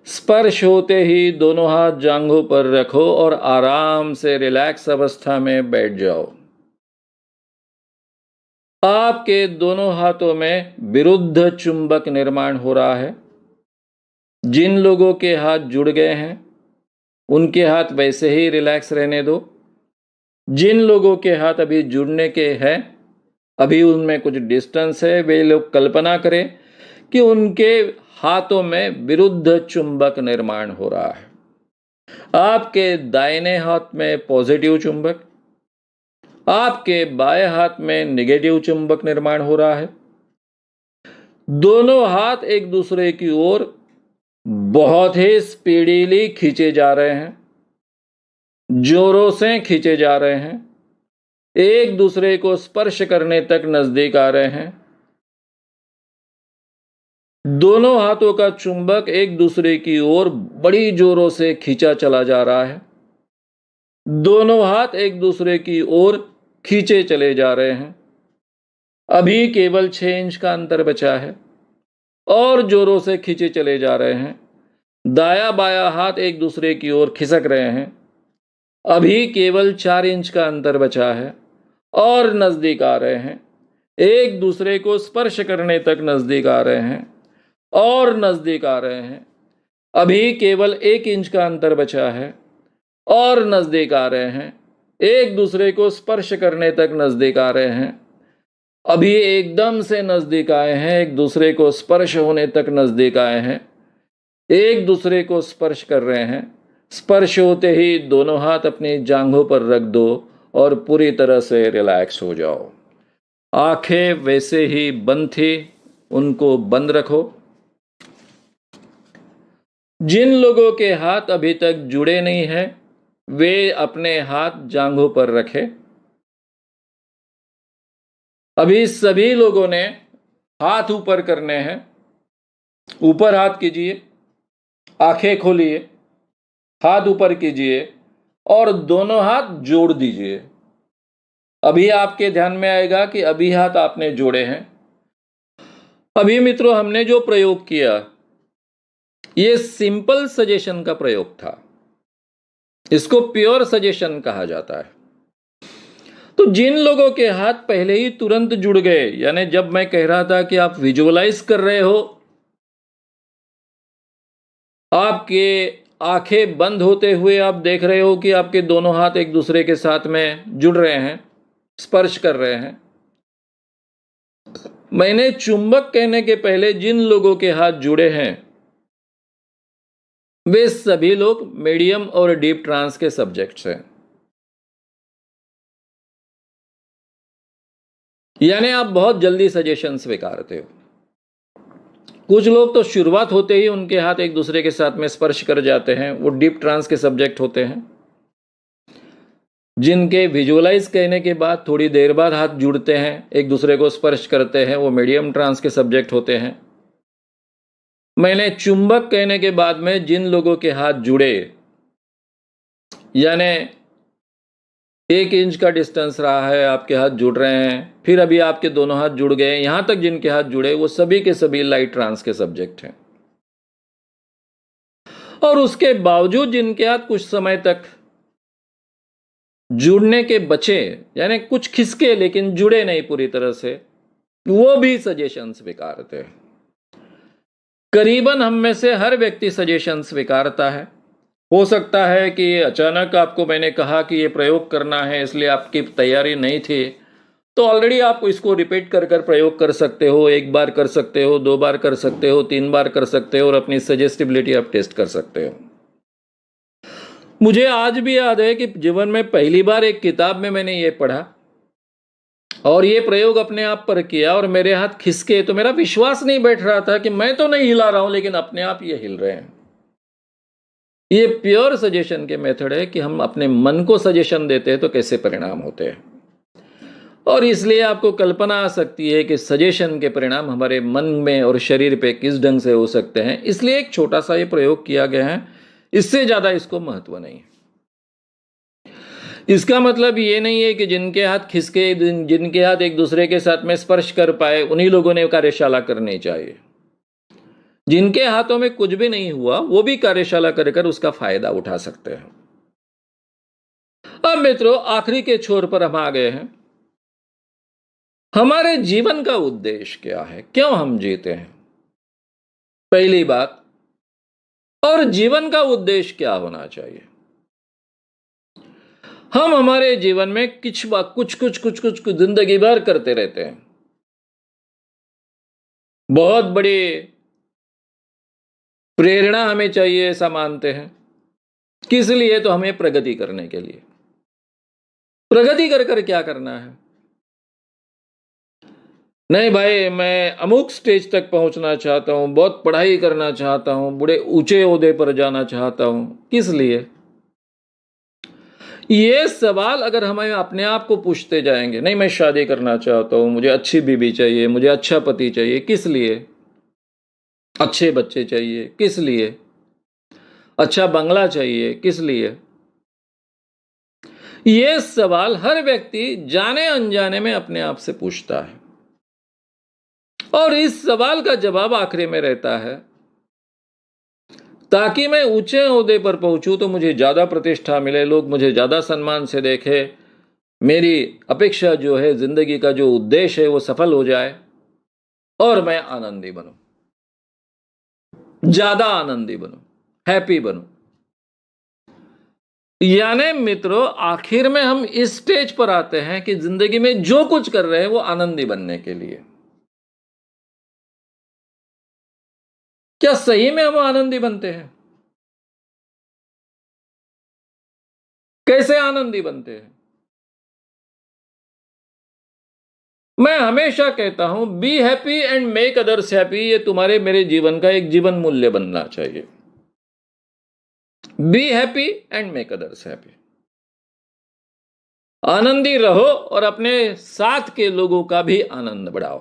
स्पर्श होते ही दोनों हाथ जांघों पर रखो और आराम से रिलैक्स अवस्था में बैठ जाओ। आपके दोनों हाथों में विरुद्ध चुंबक निर्माण हो रहा है। जिन लोगों के हाथ जुड़ गए हैं उनके हाथ वैसे ही रिलैक्स रहने दो। जिन लोगों के हाथ अभी जुड़ने के हैं, अभी उनमें कुछ डिस्टेंस है, वे लोग कल्पना करें कि उनके हाथों में विरुद्ध चुंबक निर्माण हो रहा है। आपके दाहिने हाथ में पॉजिटिव चुंबक, आपके बाएं हाथ में नेगेटिव चुंबक निर्माण हो रहा है। दोनों हाथ एक दूसरे की ओर बहुत ही स्पीडीली खींचे जा रहे हैं, जोरों से खींचे जा रहे हैं, एक दूसरे को स्पर्श करने तक नजदीक आ रहे हैं। दोनों हाथों का चुंबक एक दूसरे की ओर बड़ी जोरों से खींचा चला जा रहा है। दोनों हाथ एक दूसरे की ओर खींचे चले जा रहे हैं। अभी केवल 6 इंच का अंतर बचा है और जोरों से खींचे चले जा रहे हैं। दाया बाया हाथ एक दूसरे की ओर खिसक रहे हैं। अभी केवल 4 इंच का अंतर बचा है और नजदीक आ रहे हैं। एक दूसरे को स्पर्श करने तक नजदीक आ रहे हैं और नजदीक आ रहे हैं। अभी केवल 1 इंच का अंतर बचा है और नजदीक आ रहे हैं। एक दूसरे को स्पर्श करने तक नजदीक आ रहे हैं। अभी एकदम से नजदीक आए हैं, एक दूसरे को स्पर्श होने तक नजदीक आए हैं। एक दूसरे को स्पर्श कर रहे हैं। स्पर्श होते ही दोनों हाथ अपनी जांघों पर रख दो और पूरी तरह से रिलैक्स हो जाओ। आंखें वैसे ही बंद थी, उनको बंद रखो। जिन लोगों के हाथ अभी तक जुड़े नहीं हैं, वे अपने हाथ जांघों पर रखें। अभी सभी लोगों ने हाथ ऊपर करने हैं। ऊपर हाथ कीजिए, आंखें खोलिए, हाथ ऊपर कीजिए और दोनों हाथ जोड़ दीजिए। अभी आपके ध्यान में आएगा कि अभी हाथ आपने जोड़े हैं। अभी मित्रों, हमने जो प्रयोग किया, ये सिंपल सजेशन का प्रयोग था। इसको प्योर सजेशन कहा जाता है। तो जिन लोगों के हाथ पहले ही तुरंत जुड़ गए, यानी जब मैं कह रहा था कि आप विजुअलाइज कर रहे हो, आपके आंखें बंद होते हुए आप देख रहे हो कि आपके दोनों हाथ एक दूसरे के साथ में जुड़ रहे हैं, स्पर्श कर रहे हैं। मैंने चुंबक कहने के पहले जिन लोगों के हाथ जुड़े हैं, वे सभी लोग मीडियम और डीप ट्रांस के सब्जेक्ट्स हैं। यानी आप बहुत जल्दी सजेशन स्वीकारते हो। कुछ लोग तो शुरुआत होते ही उनके हाथ एक दूसरे के साथ में स्पर्श कर जाते हैं, वो डीप ट्रांस के सब्जेक्ट होते हैं। जिनके विजुअलाइज कहने के बाद थोड़ी देर बाद हाथ जुड़ते हैं, एक दूसरे को स्पर्श करते हैं, वो मीडियम ट्रांस के सब्जेक्ट होते हैं। मैंने चुंबक कहने के बाद में जिन लोगों के हाथ जुड़े, यानी 1 इंच का डिस्टेंस रहा है, आपके हाथ जुड़ रहे हैं, फिर अभी आपके दोनों हाथ जुड़ गए, यहां तक जिनके हाथ जुड़े, वो सभी के सभी लाइट ट्रांस के सब्जेक्ट हैं। और उसके बावजूद जिनके हाथ कुछ समय तक जुड़ने के बचे, यानी कुछ खिसके लेकिन जुड़े नहीं पूरी तरह से, वो भी सजेशन स्वीकारते हैं। करीबन हम में से हर व्यक्ति सजेशन स्वीकारता है। हो सकता है कि अचानक आपको मैंने कहा कि ये प्रयोग करना है, इसलिए आपकी तैयारी नहीं थी तो ऑलरेडी आप इसको रिपीट कर कर प्रयोग कर सकते हो। 1 बार कर सकते हो, 2 बार कर सकते हो, 3 बार कर सकते हो और अपनी सजेस्टिबिलिटी आप टेस्ट कर सकते हो। मुझे आज भी याद है कि जीवन में पहली बार एक किताब में मैंने ये पढ़ा और ये प्रयोग अपने आप पर किया और मेरे हाथ खिसके, तो मेरा विश्वास नहीं बैठ रहा था कि मैं तो नहीं हिला रहा हूं, लेकिन अपने आप ये हिल रहे हैं। ये प्योर सजेशन के मेथड है कि हम अपने मन को सजेशन देते हैं तो कैसे परिणाम होते हैं। और इसलिए आपको कल्पना आ सकती है कि सजेशन के परिणाम हमारे मन में और शरीर पे किस ढंग से हो सकते हैं। इसलिए एक छोटा सा ये प्रयोग किया गया है, इससे ज्यादा इसको महत्व नहीं है। इसका मतलब ये नहीं है कि जिनके हाथ खिसके, जिनके हाथ एक दूसरे के साथ में स्पर्श कर पाए, उन्हीं लोगों ने कार्यशाला करनी चाहिए। जिनके हाथों में कुछ भी नहीं हुआ वो भी कार्यशाला कर उसका फायदा उठा सकते हैं। अब मित्रों, आखिरी के छोर पर हम आ गए हैं। हमारे जीवन का उद्देश्य क्या है, क्यों हम जीते हैं, पहली बात। और जीवन का उद्देश्य क्या होना चाहिए। हम हमारे जीवन में कुछ जिंदगी भर करते रहते हैं। बहुत बड़ी प्रेरणा हमें चाहिए ऐसा मानते हैं। किस लिए, तो हमें प्रगति करने के लिए। प्रगति कर कर क्या करना है। नहीं भाई, मैं अमुक स्टेज तक पहुंचना चाहता हूं, बहुत पढ़ाई करना चाहता हूं, बड़े ऊंचे ओहदे पर जाना चाहता हूं। किस लिए। ये सवाल अगर हमें अपने आप को पूछते जाएंगे, नहीं मैं शादी करना चाहता हूं, मुझे अच्छी बीवी चाहिए, मुझे अच्छा पति चाहिए, किस लिए। अच्छे बच्चे चाहिए, किस लिए। अच्छा बंगला चाहिए, किस लिए। ये सवाल हर व्यक्ति जाने अनजाने में अपने आप से पूछता है और इस सवाल का जवाब आखिरी में रहता है, ताकि मैं ऊंचे ओहदे पर पहुंचूं तो मुझे ज्यादा प्रतिष्ठा मिले, लोग मुझे ज्यादा सम्मान से देखें, मेरी अपेक्षा जो है, जिंदगी का जो उद्देश्य है वो सफल हो जाए और मैं आनंदी बनूं, ज्यादा आनंदी बनूं, हैप्पी बनूं। यानी मित्रों, आखिर में हम इस स्टेज पर आते हैं कि जिंदगी में जो कुछ कर रहे हैं वो आनंदी बनने के लिए। क्या सही में हम आनंदी बनते हैं। कैसे आनंदी बनते हैं। मैं हमेशा कहता हूं, be happy and make others happy. ये तुम्हारे मेरे जीवन का एक जीवन मूल्य बनना चाहिए। Be happy and make others happy. Anandi रहो और अपने साथ के लोगों का भी आनंद बढ़ाओ।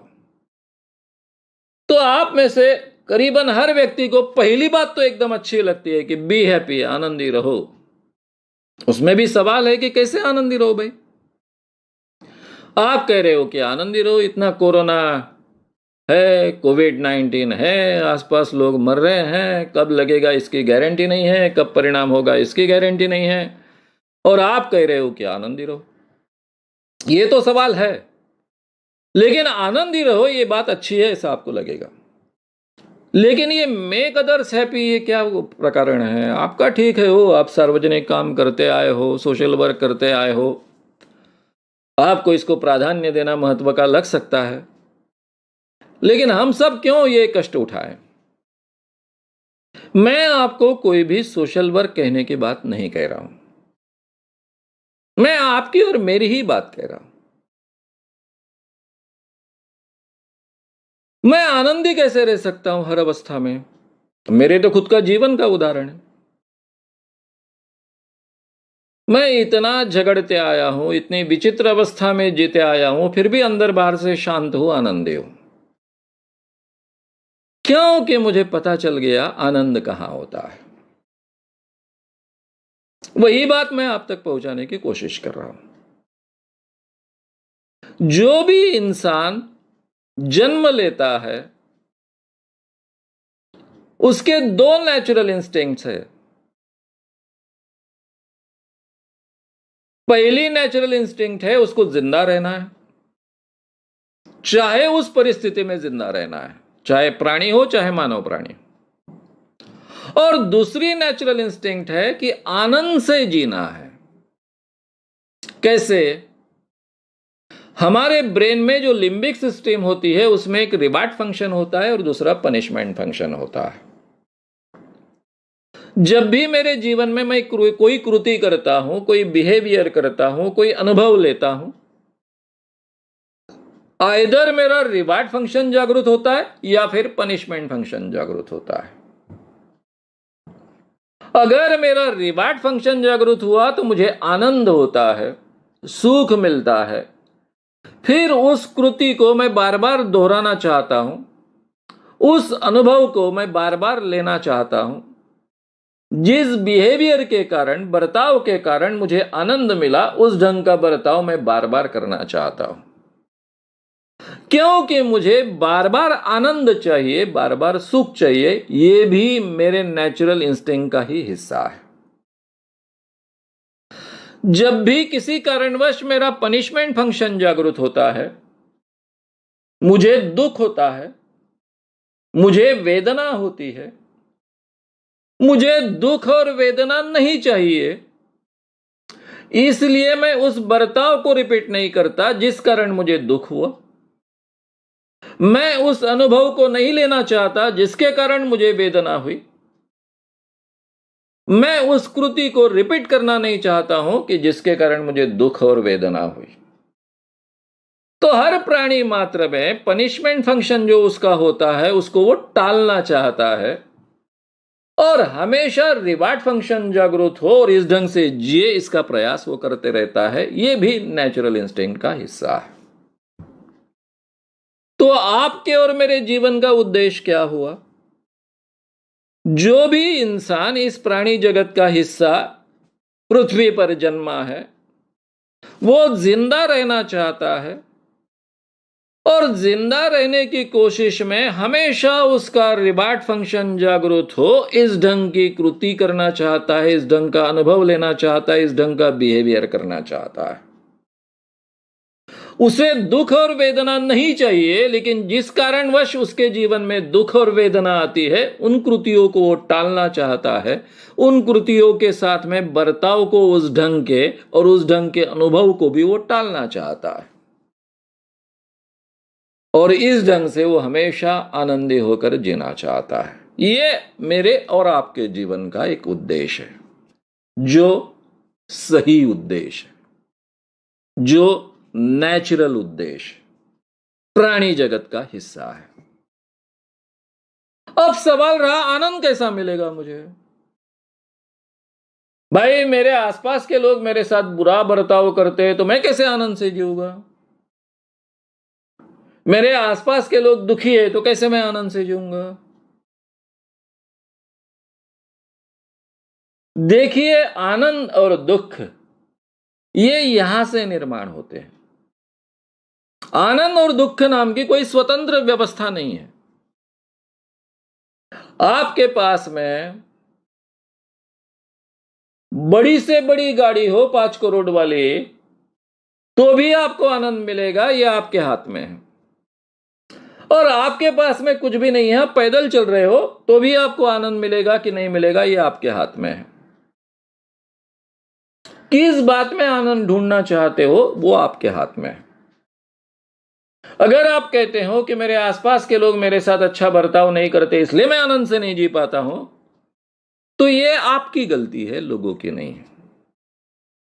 तो आप में से करीबन हर व्यक्ति को पहली बात तो एकदम अच्छी लगती है कि बी हैप्पी, आनंदी रहो। उसमें भी सवाल है कि कैसे आनंदी रहो भाई। आप कह रहे हो कि आनंदी रहो, इतना कोरोना है, कोविड-19 है, आसपास लोग मर रहे हैं, कब लगेगा इसकी गारंटी नहीं है, कब परिणाम होगा इसकी गारंटी नहीं है, और आप कह रहे हो कि आनंदी रहो। ये तो सवाल है, लेकिन आनंदी रहो ये बात अच्छी है ऐसा आपको लगेगा, लेकिन ये मेक अदर्स हैप्पी ये क्या प्रकरण है। आपका ठीक है, हो आप सार्वजनिक काम करते आए हो, सोशल वर्क करते आए हो, आपको इसको प्राधान्य देना महत्व का लग सकता है, लेकिन हम सब क्यों ये कष्ट उठाएं। मैं आपको कोई भी सोशल वर्क कहने की बात नहीं कह रहा हूं, मैं आपकी और मेरी ही बात कह रहा हूं। मैं आनंदी कैसे रह सकता हूं हर अवस्था में, मेरे तो खुद का जीवन का उदाहरण है। मैं इतना झगड़ते आया हूं, इतनी विचित्र अवस्था में जीते आया हूं, फिर भी अंदर बाहर से शांत हूं, आनंदी हूं, क्योंकि मुझे पता चल गया आनंद कहां होता है। वही बात मैं आप तक पहुंचाने की कोशिश कर रहा हूं। जो भी इंसान जन्म लेता है उसके दो नेचुरल इंस्टिंक्ट्स है। पहली नेचुरल इंस्टिंक्ट है उसको जिंदा रहना है, चाहे उस परिस्थिति में जिंदा रहना है, चाहे प्राणी हो चाहे मानव प्राणी। और दूसरी नेचुरल इंस्टिंक्ट है कि आनंद से जीना है। कैसे। हमारे ब्रेन में जो लिम्बिक सिस्टम होती है उसमें एक रिवार्ड फंक्शन होता है और दूसरा पनिशमेंट फंक्शन होता है। जब भी मेरे जीवन में मैं कोई कृति करता हूं, कोई बिहेवियर करता हूं, कोई अनुभव लेता हूं, आइदर मेरा रिवार्ड फंक्शन जागृत होता है या फिर पनिशमेंट फंक्शन जागृत होता है। अगर मेरा रिवार्ड फंक्शन जागृत हुआ तो मुझे आनंद होता है, सुख मिलता है, फिर उस कृति को मैं बार बार दोहराना चाहता हूं, उस अनुभव को मैं बार बार लेना चाहता हूं। जिस बिहेवियर के कारण, बर्ताव के कारण मुझे आनंद मिला, उस ढंग का बर्ताव मैं बार बार करना चाहता हूं, क्योंकि मुझे बार बार आनंद चाहिए, बार बार सुख चाहिए। यह भी मेरे नेचुरल इंस्टिंक्ट का ही हिस्सा है। जब भी किसी कारणवश मेरा पनिशमेंट फंक्शन जागृत होता है, मुझे दुख होता है, मुझे वेदना होती है, मुझे दुख और वेदना नहीं चाहिए, इसलिए मैं उस बर्ताव को रिपीट नहीं करता जिस कारण मुझे दुख हुआ। मैं उस अनुभव को नहीं लेना चाहता जिसके कारण मुझे वेदना हुई। मैं उस कृति को रिपीट करना नहीं चाहता हूं कि जिसके कारण मुझे दुख और वेदना हुई। तो हर प्राणी मात्र में पनिशमेंट फंक्शन जो उसका होता है उसको वो टालना चाहता है और हमेशा रिवार्ड फंक्शन जागृत हो और इस ढंग से जिए, इसका प्रयास वो करते रहता है। ये भी नेचुरल इंस्टिंक्ट का हिस्सा है। तो आपके और मेरे जीवन का उद्देश्य क्या हुआ? जो भी इंसान इस प्राणी जगत का हिस्सा पृथ्वी पर जन्मा है, वो जिंदा रहना चाहता है और जिंदा रहने की कोशिश में हमेशा उसका रिवार्ड फंक्शन जागृत हो, इस ढंग की कृति करना चाहता है, इस ढंग का अनुभव लेना चाहता है, इस ढंग का बिहेवियर करना चाहता है। उसे दुख और वेदना नहीं चाहिए, लेकिन जिस कारणवश उसके जीवन में दुख और वेदना आती है उन कृतियों को वो टालना चाहता है। उन कृतियों के साथ में बर्ताव को उस ढंग के और उस ढंग के अनुभव को भी वो टालना चाहता है और इस ढंग से वो हमेशा आनंदी होकर जीना चाहता है। ये मेरे और आपके जीवन का एक उद्देश्य है, जो सही उद्देश्य है, जो नेचुरल उद्देश्य प्राणी जगत का हिस्सा है। अब सवाल रहा, आनंद कैसा मिलेगा मुझे? भाई, मेरे आसपास के लोग मेरे साथ बुरा बर्ताव करते हैं तो मैं कैसे आनंद से जीऊंगा? मेरे आसपास के लोग दुखी है तो कैसे मैं आनंद से जीऊंगा? देखिए, आनंद और दुख ये यहां से निर्माण होते हैं। आनंद और दुख नाम की कोई स्वतंत्र व्यवस्था नहीं है। आपके पास में बड़ी से बड़ी गाड़ी हो, 5 करोड़ वाली, तो भी आपको आनंद मिलेगा, यह आपके हाथ में है। और आपके पास में कुछ भी नहीं है, आप पैदल चल रहे हो तो भी आपको आनंद मिलेगा कि नहीं मिलेगा, यह आपके हाथ में है। किस बात में आनंद ढूंढना चाहते हो वो आपके हाथ में है। अगर आप कहते हो कि मेरे आसपास के लोग मेरे साथ अच्छा बर्ताव नहीं करते इसलिए मैं आनंद से नहीं जी पाता हूं, तो ये आपकी गलती है, लोगों की नहीं है।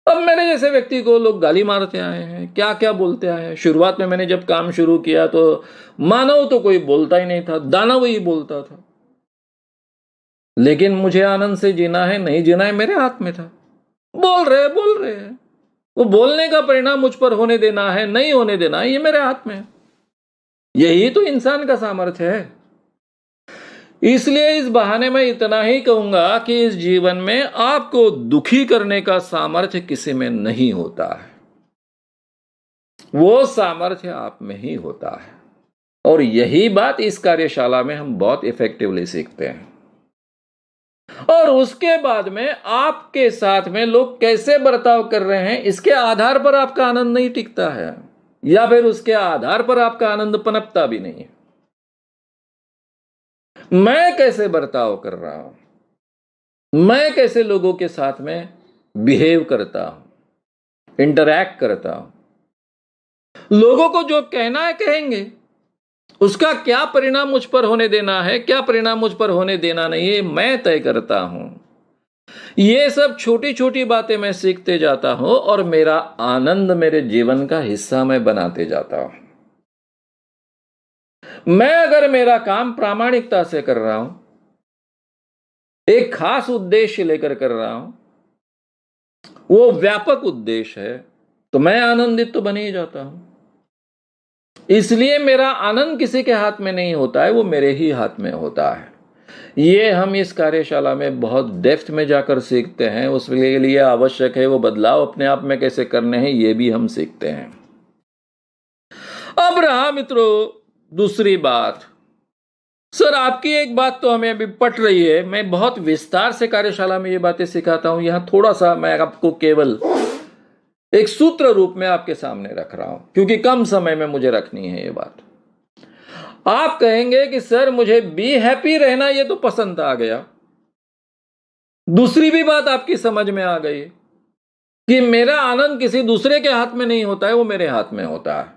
अब मेरे जैसे व्यक्ति को लोग गाली मारते आए हैं, क्या क्या बोलते आए हैं। शुरुआत में मैंने जब काम शुरू किया तो मानव तो कोई बोलता ही नहीं था, दानव ही बोलता था। लेकिन मुझे आनंद से जीना है, नहीं जीना है, मेरे हाथ में था। बोल रहे हैं, वो बोलने का परिणाम मुझ पर होने देना है, नहीं होने देना है, ये मेरे हाथ में है। यही तो इंसान का सामर्थ्य है। इसलिए इस बहाने मैं इतना ही कहूंगा कि इस जीवन में आपको दुखी करने का सामर्थ्य किसी में नहीं होता है, वो सामर्थ्य आप में ही होता है। और यही बात इस कार्यशाला में हम बहुत इफेक्टिवली सीखते हैं। और उसके बाद में आपके साथ में लोग कैसे बर्ताव कर रहे हैं, इसके आधार पर आपका आनंद नहीं टिकता है, या फिर उसके आधार पर आपका आनंद पनपता भी नहीं है। मैं कैसे बर्ताव कर रहा हूं, मैं कैसे लोगों के साथ में बिहेव करता हूं, इंटरैक्ट करता हूं, लोगों को जो कहना है कहेंगे, उसका क्या परिणाम मुझ पर होने देना है, क्या परिणाम मुझ पर होने देना नहीं है, मैं तय करता हूं। ये सब छोटी छोटी बातें मैं सीखते जाता हूं और मेरा आनंद मेरे जीवन का हिस्सा मैं बनाते जाता हूं। मैं अगर मेरा काम प्रामाणिकता से कर रहा हूं, एक खास उद्देश्य लेकर कर रहा हूं, वो व्यापक उद्देश्य है, तो मैं आनंदित तो बन ही जाता हूं। इसलिए मेरा आनंद किसी के हाथ में नहीं होता है, वो मेरे ही हाथ में होता है। ये हम इस कार्यशाला में बहुत डेप्थ में जाकर सीखते हैं। उसके लिए आवश्यक है वो बदलाव अपने आप में कैसे करने हैं, ये भी हम सीखते हैं। अब रहा मित्रों दूसरी बात। सर, आपकी एक बात तो हमें अभी पट रही है। मैं बहुत विस्तार से कार्यशाला में ये बातें सिखाता हूं, यहां थोड़ा सा मैं आपको केवल एक सूत्र रूप में आपके सामने रख रहा हूं, क्योंकि कम समय में मुझे रखनी है ये बात। आप कहेंगे कि सर मुझे बी हैप्पी रहना ये तो पसंद आ गया। दूसरी भी बात आपकी समझ में आ गई कि मेरा आनंद किसी दूसरे के हाथ में नहीं होता है, वो मेरे हाथ में होता है।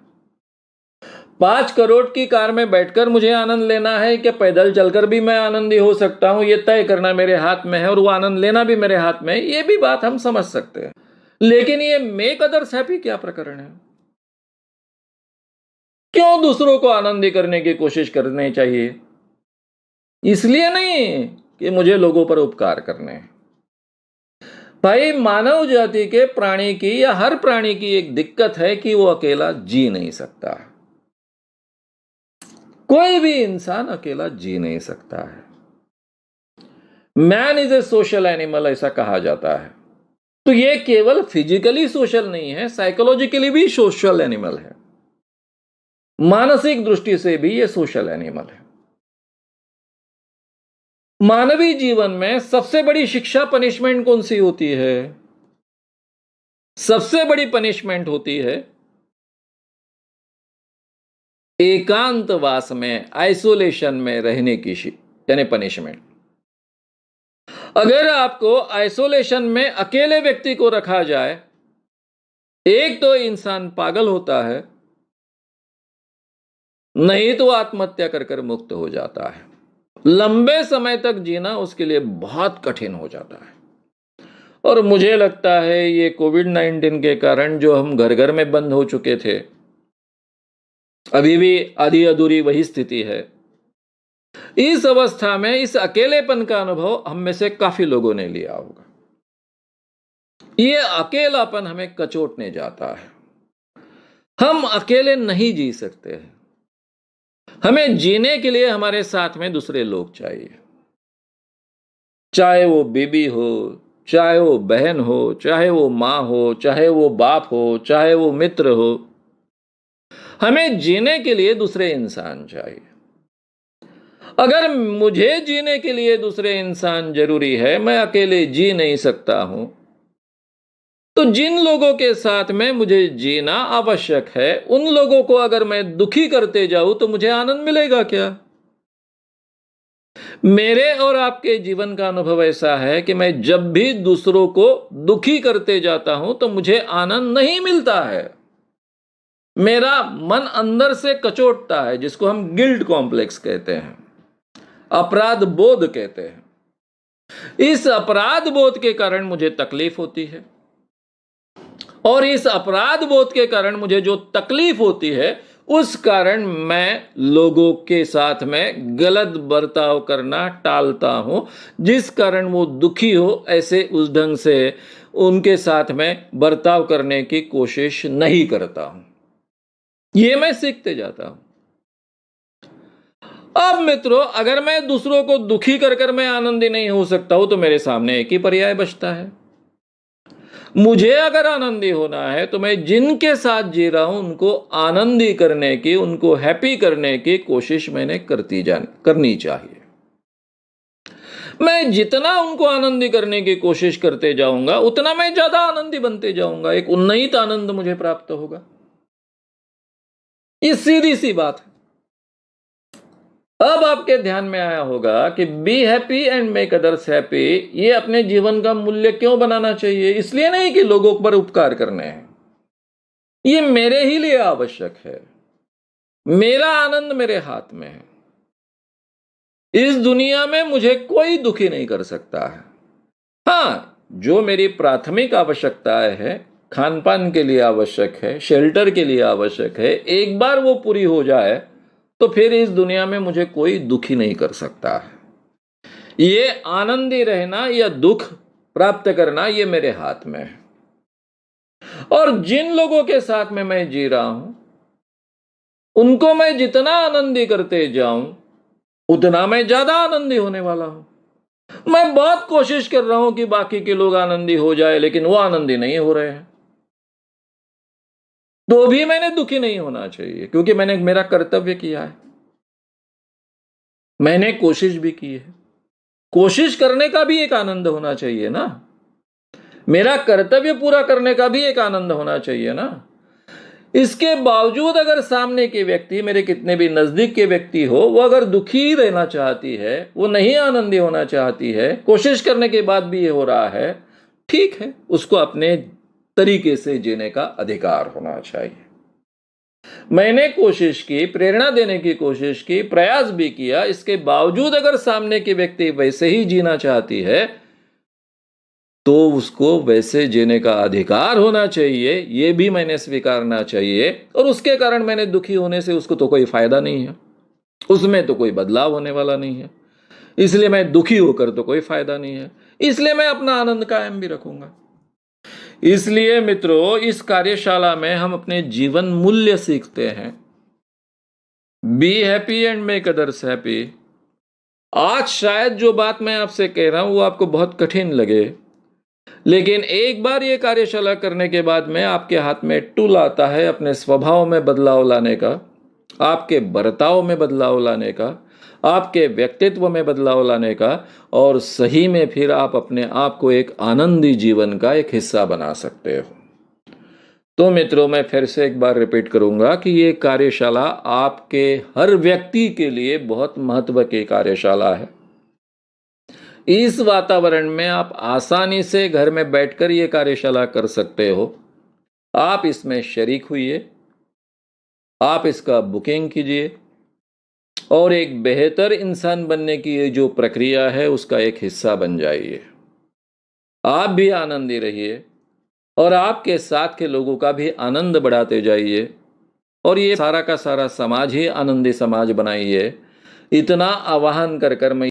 5 करोड़ की कार में बैठकर मुझे आनंद लेना है कि पैदल चलकर भी मैं आनंदी हो सकता हूं, ये तय करना मेरे हाथ में है, और वो आनंद लेना भी मेरे हाथ में है। ये भी बात हम समझ सकते हैं। लेकिन ये मेक अदर्स हैप्पी क्या प्रकरण है? क्यों दूसरों को आनंदी करने की कोशिश करनी चाहिए? इसलिए नहीं कि मुझे लोगों पर उपकार करने हैं। भाई, मानव जाति के प्राणी की या हर प्राणी की एक दिक्कत है कि वो अकेला जी नहीं सकता। कोई भी इंसान अकेला जी नहीं सकता है। Man is a social animal, ऐसा कहा जाता है। तो ये केवल फिजिकली सोशल नहीं है, साइकोलॉजिकली भी सोशल एनिमल है। मानसिक दृष्टि से भी ये सोशल एनिमल है। मानवीय जीवन में सबसे बड़ी शिक्षा पनिशमेंट कौन सी होती है? सबसे बड़ी पनिशमेंट होती है एकांतवास में, आइसोलेशन में रहने की यानी पनिशमेंट। अगर आपको आइसोलेशन में अकेले व्यक्ति को रखा जाए, एक तो इंसान पागल होता है, नहीं तो आत्महत्या कर कर मुक्त हो जाता है। लंबे समय तक जीना उसके लिए बहुत कठिन हो जाता है। और मुझे लगता है ये कोविड-19 के कारण जो हम घर घर में बंद हो चुके थे, अभी भी आधी अधूरी वही स्थिति है। इस अवस्था में इस अकेलेपन का अनुभव हम में से काफी लोगों ने लिया होगा। ये अकेलापन हमें कचोटने जाता है। हम अकेले नहीं जी सकते हैं। हमें जीने के लिए हमारे साथ में दूसरे लोग चाहिए, चाहे वो बीबी हो, चाहे वो बहन हो, चाहे वो मां हो, चाहे वो बाप हो, चाहे वो मित्र हो। हमें जीने के लिए दूसरे इंसान चाहिए। अगर मुझे जीने के लिए दूसरे इंसान जरूरी है, मैं अकेले जी नहीं सकता हूं, तो जिन लोगों के साथ में मुझे जीना आवश्यक है, उन लोगों को अगर मैं दुखी करते जाऊं तो मुझे आनंद मिलेगा क्या? मेरे और आपके जीवन का अनुभव ऐसा है कि मैं जब भी दूसरों को दुखी करते जाता हूं तो मुझे आनंद नहीं मिलता है। मेरा मन अंदर से कचोटता है, जिसको हम गिल्ट कॉम्प्लेक्स कहते हैं, अपराध बोध कहते हैं। इस अपराध बोध के कारण मुझे तकलीफ होती है, और इस अपराध बोध के कारण मुझे जो तकलीफ होती है, उस कारण मैं लोगों के साथ में गलत बर्ताव करना टालता हूं, जिस कारण वो दुखी हो ऐसे उस ढंग से उनके साथ में बर्ताव करने की कोशिश नहीं करता हूं। ये मैं सीखते जाता हूं। अब मित्रों, अगर मैं दूसरों को दुखी कर कर मैं आनंदी नहीं हो सकता हूं, तो मेरे सामने एक ही पर्याय बचता है। मुझे अगर आनंदी होना है तो मैं जिनके साथ जी रहा हूं उनको आनंदी करने की, उनको हैप्पी करने की कोशिश मैंने करनी चाहिए। मैं जितना उनको आनंदी करने की कोशिश करते जाऊंगा, उतना मैं ज्यादा आनंदी बनते जाऊंगा। एक उन्नत आनंद मुझे प्राप्त होगा। ये सीधी सी बात है। अब आपके ध्यान में आया होगा कि be happy and make others happy, ये अपने जीवन का मूल्य क्यों बनाना चाहिए? इसलिए नहीं कि लोगों पर उपकार करने हैं, ये मेरे ही लिए आवश्यक है। मेरा आनंद मेरे हाथ में है। इस दुनिया में मुझे कोई दुखी नहीं कर सकता है। हाँ, जो मेरी प्राथमिक आवश्यकताएं है, खान पान के लिए आवश्यक है, शेल्टर के लिए आवश्यक है, एक बार वो पूरी हो जाए तो फिर इस दुनिया में मुझे कोई दुखी नहीं कर सकता है। ये आनंदी रहना या दुख प्राप्त करना ये मेरे हाथ में है। और जिन लोगों के साथ में मैं जी रहा हूं, उनको मैं जितना आनंदी करते जाऊं उतना मैं ज्यादा आनंदी होने वाला हूं। मैं बहुत कोशिश कर रहा हूं कि बाकी के लोग आनंदी हो जाए, लेकिन वो आनंदी नहीं हो रहे हैं। तो भी मैंने दुखी नहीं होना चाहिए, क्योंकि मैंने मेरा कर्तव्य किया है। मैंने कोशिश भी की है। कोशिश करने का भी एक आनंद होना चाहिए ना। मेरा कर्तव्य पूरा करने का भी एक आनंद होना चाहिए ना। इसके बावजूद अगर सामने के व्यक्ति, मेरे कितने भी नजदीक के व्यक्ति हो, वो अगर दुखी रहना चाहती है, वो नहीं आनंदी होना चाहती है, कोशिश करने के बाद भी ये हो रहा है, ठीक है, उसको अपने तरीके से जीने का अधिकार होना चाहिए। मैंने कोशिश की, प्रेरणा देने की कोशिश की, प्रयास भी किया, इसके बावजूद अगर सामने की व्यक्ति वैसे ही जीना चाहती है तो उसको वैसे जीने का अधिकार होना चाहिए, ये भी मैंने स्वीकारना चाहिए। और उसके कारण मैंने दुखी होने से उसको तो कोई फायदा नहीं है, उसमें तो कोई बदलाव होने वाला नहीं है। इसलिए मैं दुखी होकर तो कोई फायदा नहीं है, इसलिए मैं अपना आनंद कायम भी रखूंगा। इसलिए मित्रों, इस कार्यशाला में हम अपने जीवन मूल्य सीखते हैं। Be happy and make others happy. आज शायद जो बात मैं आपसे कह रहा हूं वो आपको बहुत कठिन लगे, लेकिन एक बार ये कार्यशाला करने के बाद में आपके हाथ में टूल आता है अपने स्वभाव में बदलाव लाने का, आपके बर्ताव में बदलाव लाने का, आपके व्यक्तित्व में बदलाव लाने का, और सही में फिर आप अपने आप को एक आनंदी जीवन का एक हिस्सा बना सकते हो। तो मित्रों, मैं फिर से एक बार रिपीट करूंगा कि ये कार्यशाला आपके हर व्यक्ति के लिए बहुत महत्व की कार्यशाला है। इस वातावरण में आप आसानी से घर में बैठकर ये कार्यशाला कर सकते हो। आप इसमें शरीक हुइए, आप इसका बुकिंग कीजिए और एक बेहतर इंसान बनने की ये जो प्रक्रिया है उसका एक हिस्सा बन जाइए। आप भी आनंदी रहिए और आपके साथ के लोगों का भी आनंद बढ़ाते जाइए, और ये सारा का सारा समाज ही आनंदी समाज बनाइए। इतना आह्वान कर कर मैं